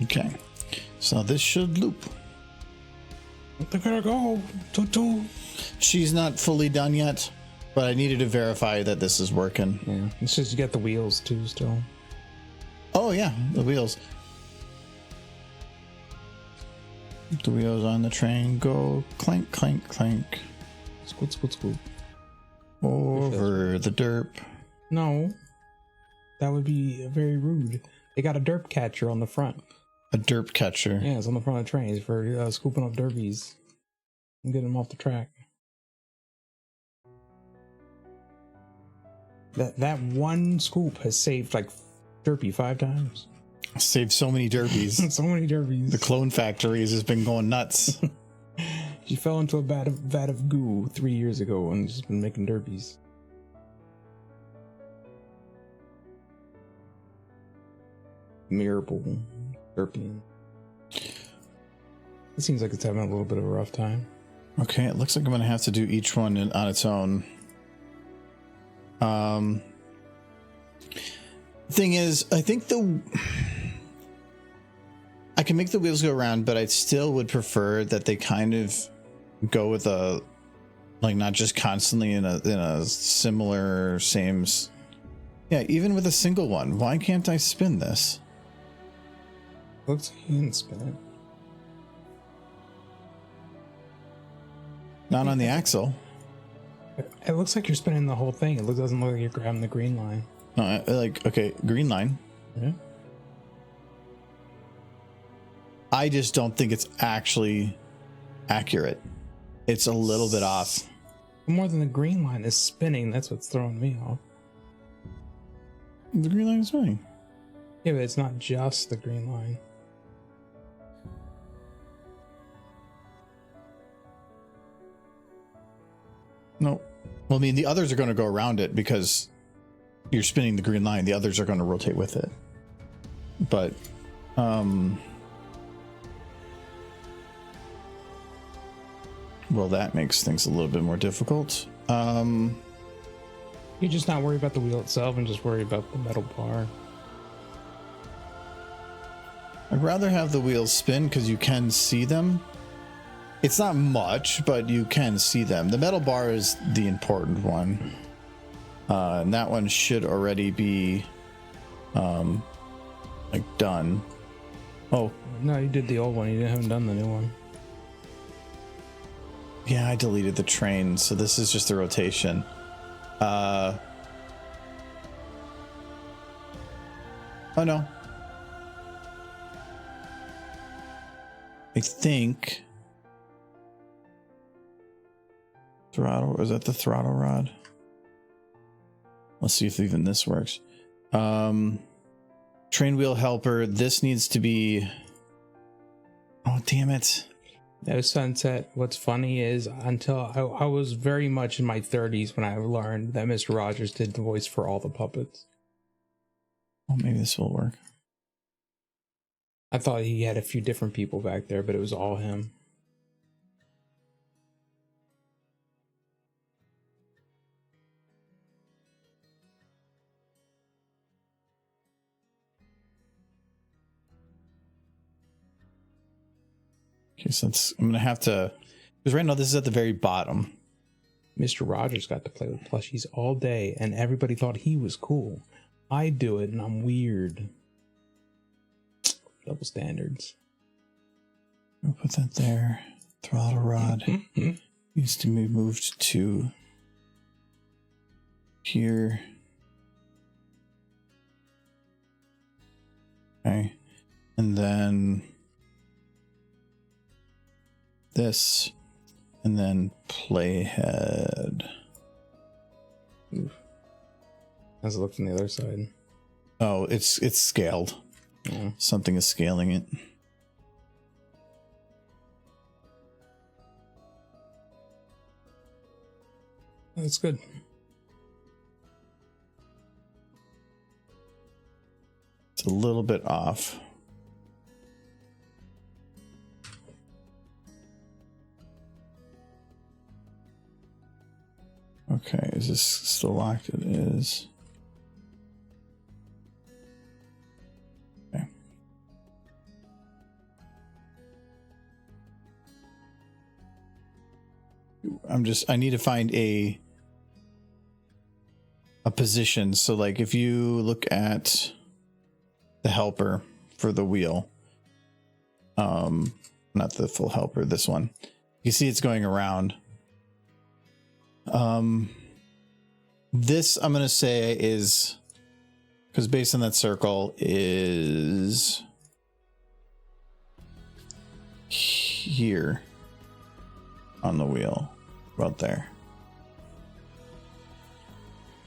Okay, so this should loop. they're gonna go. She's not fully done yet, but I needed to verify that this is working. Yeah, it's just you got the wheels too still. Oh yeah, the wheels. The wheels on the train go clank, clank, clank. Scoot, scoot, scoot. Over the derp. No, that would be very rude. They got a derp catcher on the front. A derp catcher. Yeah, it's on the front of the trains for scooping up derbies and getting them off the track. That one scoop has saved like derpy 5 times. Saved so many derbies. So many derbies. The clone factories has been going nuts. She fell into a vat of goo 3 years ago and just been making derbies. Mirable. Derpy. It seems like it's having a little bit of a rough time. Okay, it looks like I'm gonna have to do each one on its own. Thing is, I think I can make the wheels go around, but I still would prefer that they kind of go with a Like not just constantly in a similar same. Yeah, even with a single one, why can't I spin this? Looks like you can spin it. Not on the axle. It looks like you're spinning the whole thing. Doesn't look like you're grabbing the green line. No, okay, green line. Yeah. I just don't think it's actually accurate. It's a little bit off. More than the green line is spinning. That's what's throwing me off. The green line is fine. Yeah, but it's not just the green line. No. Well, I mean, the others are going to go around it because you're spinning the green line. The others are going to rotate with it. But, well, that makes things a little bit more difficult. You're just not worried about the wheel itself and just worried about the metal bar. I'd rather have the wheels spin because you can see them. It's not much, but you can see them. The metal bar is the important one. And that one should already be like done. Oh, No, you did the old one. You haven't done the new one. yeah, I deleted the train, so this is just the rotation. Oh no. I think throttle, is that the throttle rod? Let's see if even this works. Train wheel helper, this needs to be, oh damn it. No, Sunset, what's funny is until I was very much in my 30s when I learned that Mr. Rogers did the voice for all the puppets. Oh, maybe this will work. I thought he had a few different people back there, but it was all him. Okay, so I'm gonna have to, because right now this is at the very bottom. Mr. Rogers got to play with plushies all day, and everybody thought he was cool. I do it, and I'm weird. Double standards. I'll put that there. Throttle rod needs to be moved to here. Okay, and then this, and then playhead. Oof. How's it look from the other side? Oh, it's scaled. Yeah. Something is scaling it. That's good. It's a little bit off. Okay, is this still locked? It is. Okay. I need to find a position. So like if you look at the helper for the wheel, not the full helper, this one, you see it's going around. This I'm going to say is, because based on that circle, is here on the wheel, about there.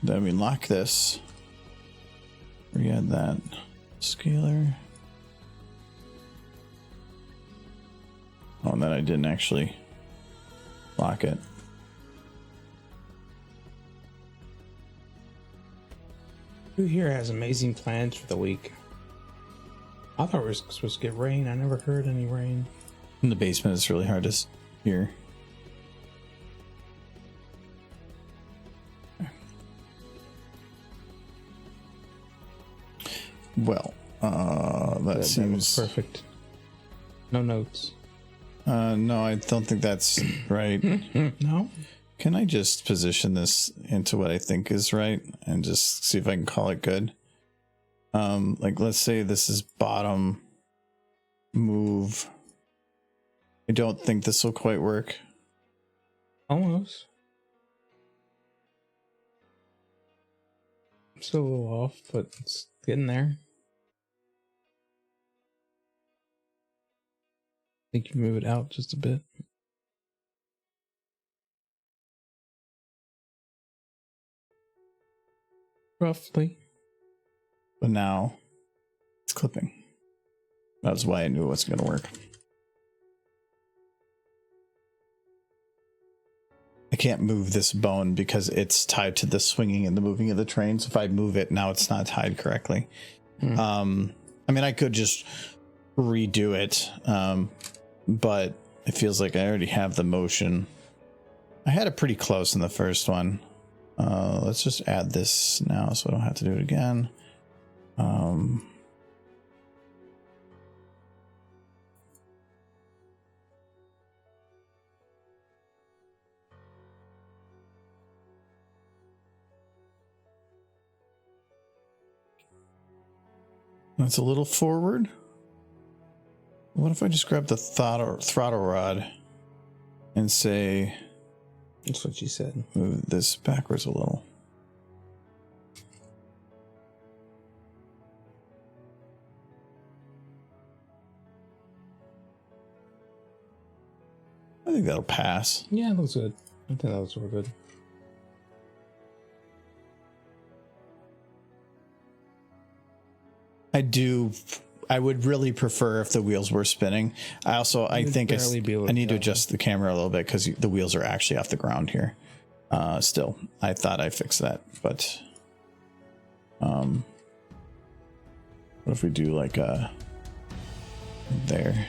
Then we lock this. We add that scalar. Oh, and then I didn't actually lock it. Who here has amazing plans for the week? I thought we were supposed to get rain. I never heard any rain. In the basement, it's really hard to hear. Well, that seems perfect. No notes. No, I don't think that's right. No? Can I just position this into what I think is right and just see if I can call it good? Like, let's say this is bottom move. I don't think this will quite work. Almost. I'm still a little off, but it's getting there. I think you move it out just a bit. Roughly. But now it's clipping. That's why I knew it wasn't going to work. I can't move this bone because it's tied to the swinging and the moving of the train. So if I move it, now it's not tied correctly. I mean, I could just redo it, but it feels like I already have the motion. I had it pretty close in the first one. Let's just add this now so I don't have to do it again. That's a little forward. What if I just grab the throttle rod and say, That's what you said. move this backwards a little. I think that'll pass. Yeah, it looks good. I think that looks real good. I would really prefer if the wheels were spinning. I think I need to adjust the camera a little bit because the wheels are actually off the ground here. Still, I thought I fixed that, but what if we do like there?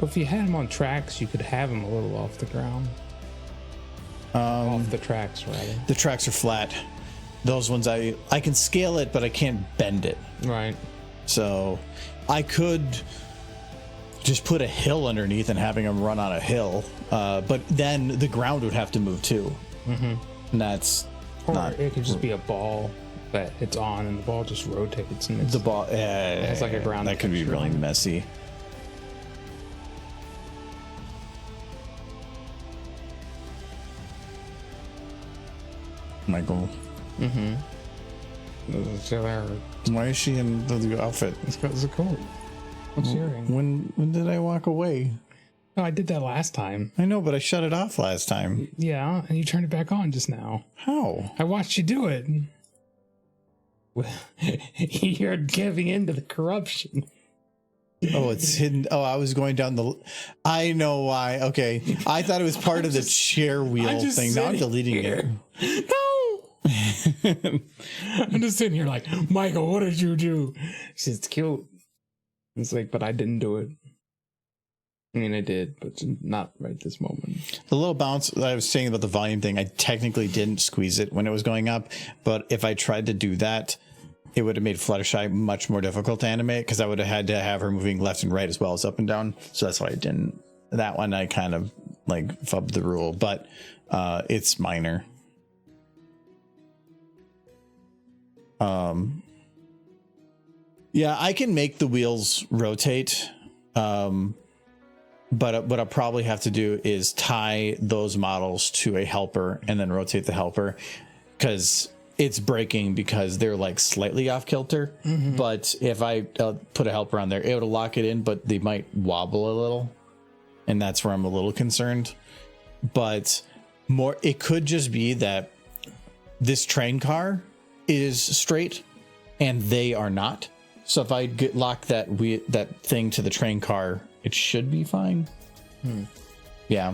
If you had them on tracks, you could have them a little off the ground. Off the tracks, rather. The tracks are flat. Those ones I can scale it, but I can't bend it. Right. So I could just put a hill underneath and having them run on a hill, but then the ground would have to move too. And that's it could just be a ball that it's on, and the ball just rotates. And the ball. It's like a ground. That could be really messy. Michael. Why is she in the outfit? It's because of coat. What's hearing? When did I walk away? No, I did that last time. I know, but I shut it off last time. Yeah, and you turned it back on just now. How? I watched you do it. You're giving in to the corruption. Oh, it's hidden. Oh, I was going down the. I know why. Okay, I thought it was part of the chair wheel thing. Now I'm deleting it. No. I'm just sitting here like, Michael, what did you do? She's cute. It's like, but I didn't do it. I mean, I did, but not right this moment. The little bounce that I was saying about the volume thing, I technically didn't squeeze it when it was going up, but if I tried to do that, it would have made Fluttershy much more difficult to animate because I would have had to have her moving left and right as well as up and down. So that's why I didn't. That one I kind of like fubbed the rule, but it's minor. Yeah, I can make the wheels rotate. But what I'll probably have to do is tie those models to a helper and then rotate the helper because it's breaking because they're like slightly off kilter. But if I put a helper on there, it would lock it in, but they might wobble a little. And that's where I'm a little concerned. But it could just be that this train car is straight and they are not. So if I lock that thing to the train car, it should be fine. Yeah,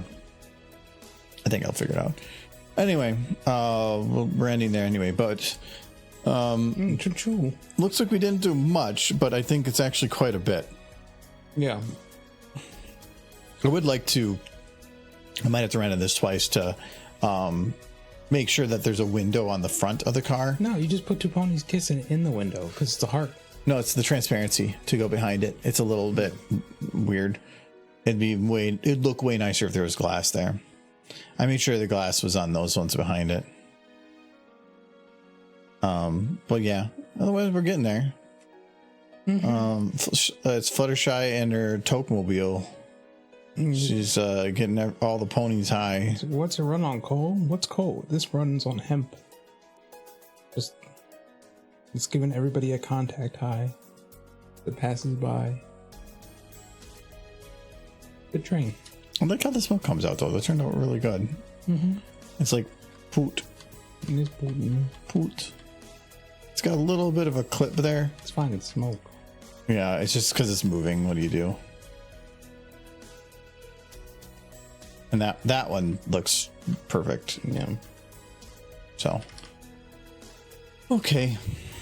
I think I'll figure it out. Anyway, we're ending there anyway, but looks like we didn't do much, but I think it's actually quite a bit. Yeah. I would like to, I might have to run this twice to make sure that there's a window on the front of the car. No, you just put two ponies kissing in the window because it's a heart. No, it's the transparency to go behind it. It's a little bit weird. it'd look way nicer if there was glass there. I made sure the glass was on those ones behind it. But yeah, otherwise we're getting there. It's Fluttershy and her Tokemobile. She's getting all the ponies high. What's a run on coal? What's coal? This runs on hemp. Just it's giving everybody a contact high that passes by. Good train. I like how the smoke comes out though. That turned out really good. It's like poot. It is potent. Poot. It's got a little bit of a clip there. It's fine. It's smoke. Yeah, it's just because it's moving. What do you do? And that one looks perfect. Yeah. So, okay.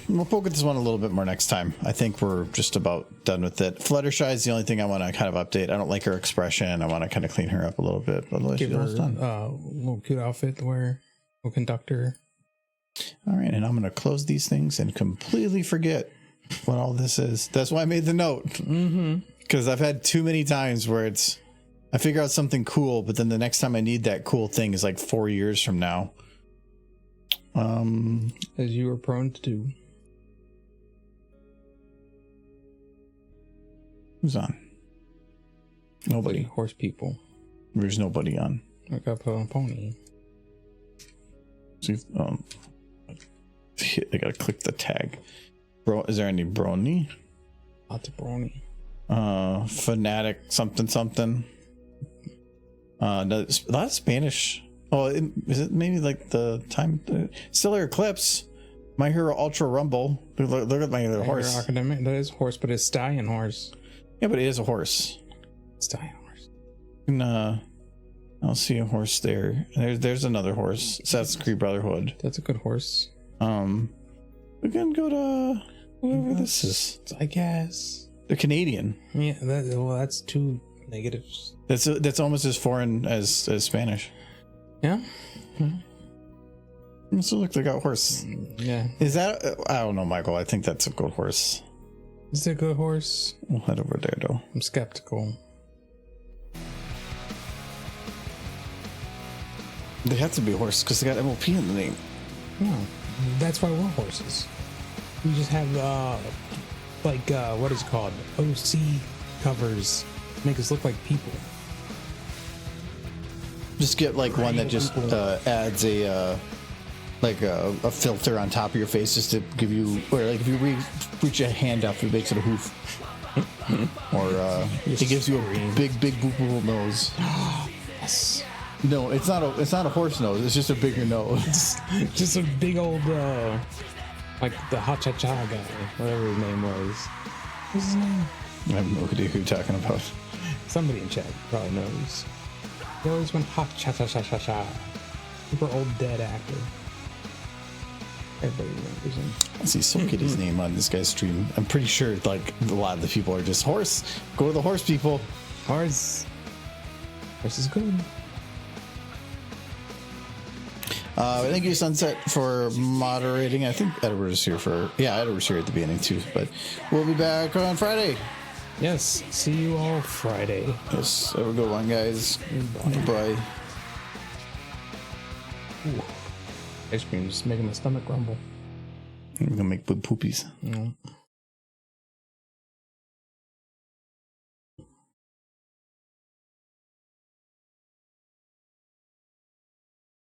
We'll poke at this one a little bit more next time. I think we're just about done with it. Fluttershy is the only thing I want to kind of update. I don't like her expression. I want to kind of clean her up a little bit. But otherwise, Give she's her almost done. little cute outfit to wear. Little conductor. All right, and I'm going to close these things and completely forget what all this is. That's why I made the note. Because I've had too many times where I figure out something cool, but then the next time I need that cool thing is like 4 years from now. As you were prone to do. Who's on? Nobody. Horse people. There's nobody on. I got put on a pony. See, I gotta click the tag. Bro, is there any brony? Lots of brony. Fanatic something. No, a lot of Spanish. Oh, is it maybe like the time? Stellar Eclipse. My Hero Ultra Rumble. Look at my other horse. Academic. That is horse, but it's stallion horse. Yeah, but it is a horse. Stallion horse. And I'll see a horse there. There's another horse. Assassin's Creed Brotherhood. That's a good horse. We can go to whatever this is. I guess. The Canadian. Yeah, that's two negatives. That's almost as foreign as Spanish. Yeah. So look, they got horse. Yeah. Is that? I don't know, Michael. I think that's a good horse. Is it a good horse? We'll head over there, though. I'm skeptical. They have to be a horse because they got MLP in the name. No, that's why we're horses. We just have what is it called? OC covers make us look like people. Just get like one that just adds a filter on top of your face just to give you, or like if you reach a hand up, it makes it a hoof. Or it gives you a big boopable nose. Yes. No, it's not a horse nose. It's just a bigger nose. Just a big old like the Ha Cha Cha guy, whatever his name was. What's his name? I have no idea who you're talking about. Somebody in chat probably knows. He always went Ha Cha Cha Cha Cha Cha. Super old dead actor. Everybody remembers him. I see Soul Kitty's name on this guy's stream. I'm pretty sure like a lot of the people are just horse. Go to the horse people. Horse is good. Thank you, Sunset, for moderating. I think Edward's here Edward's here at the beginning too, but we'll be back on Friday. Yes, see you all Friday. Yes, have a good one, guys. Bye. Ooh. Ice cream is making my stomach rumble. I'm gonna make big poopies. Yeah.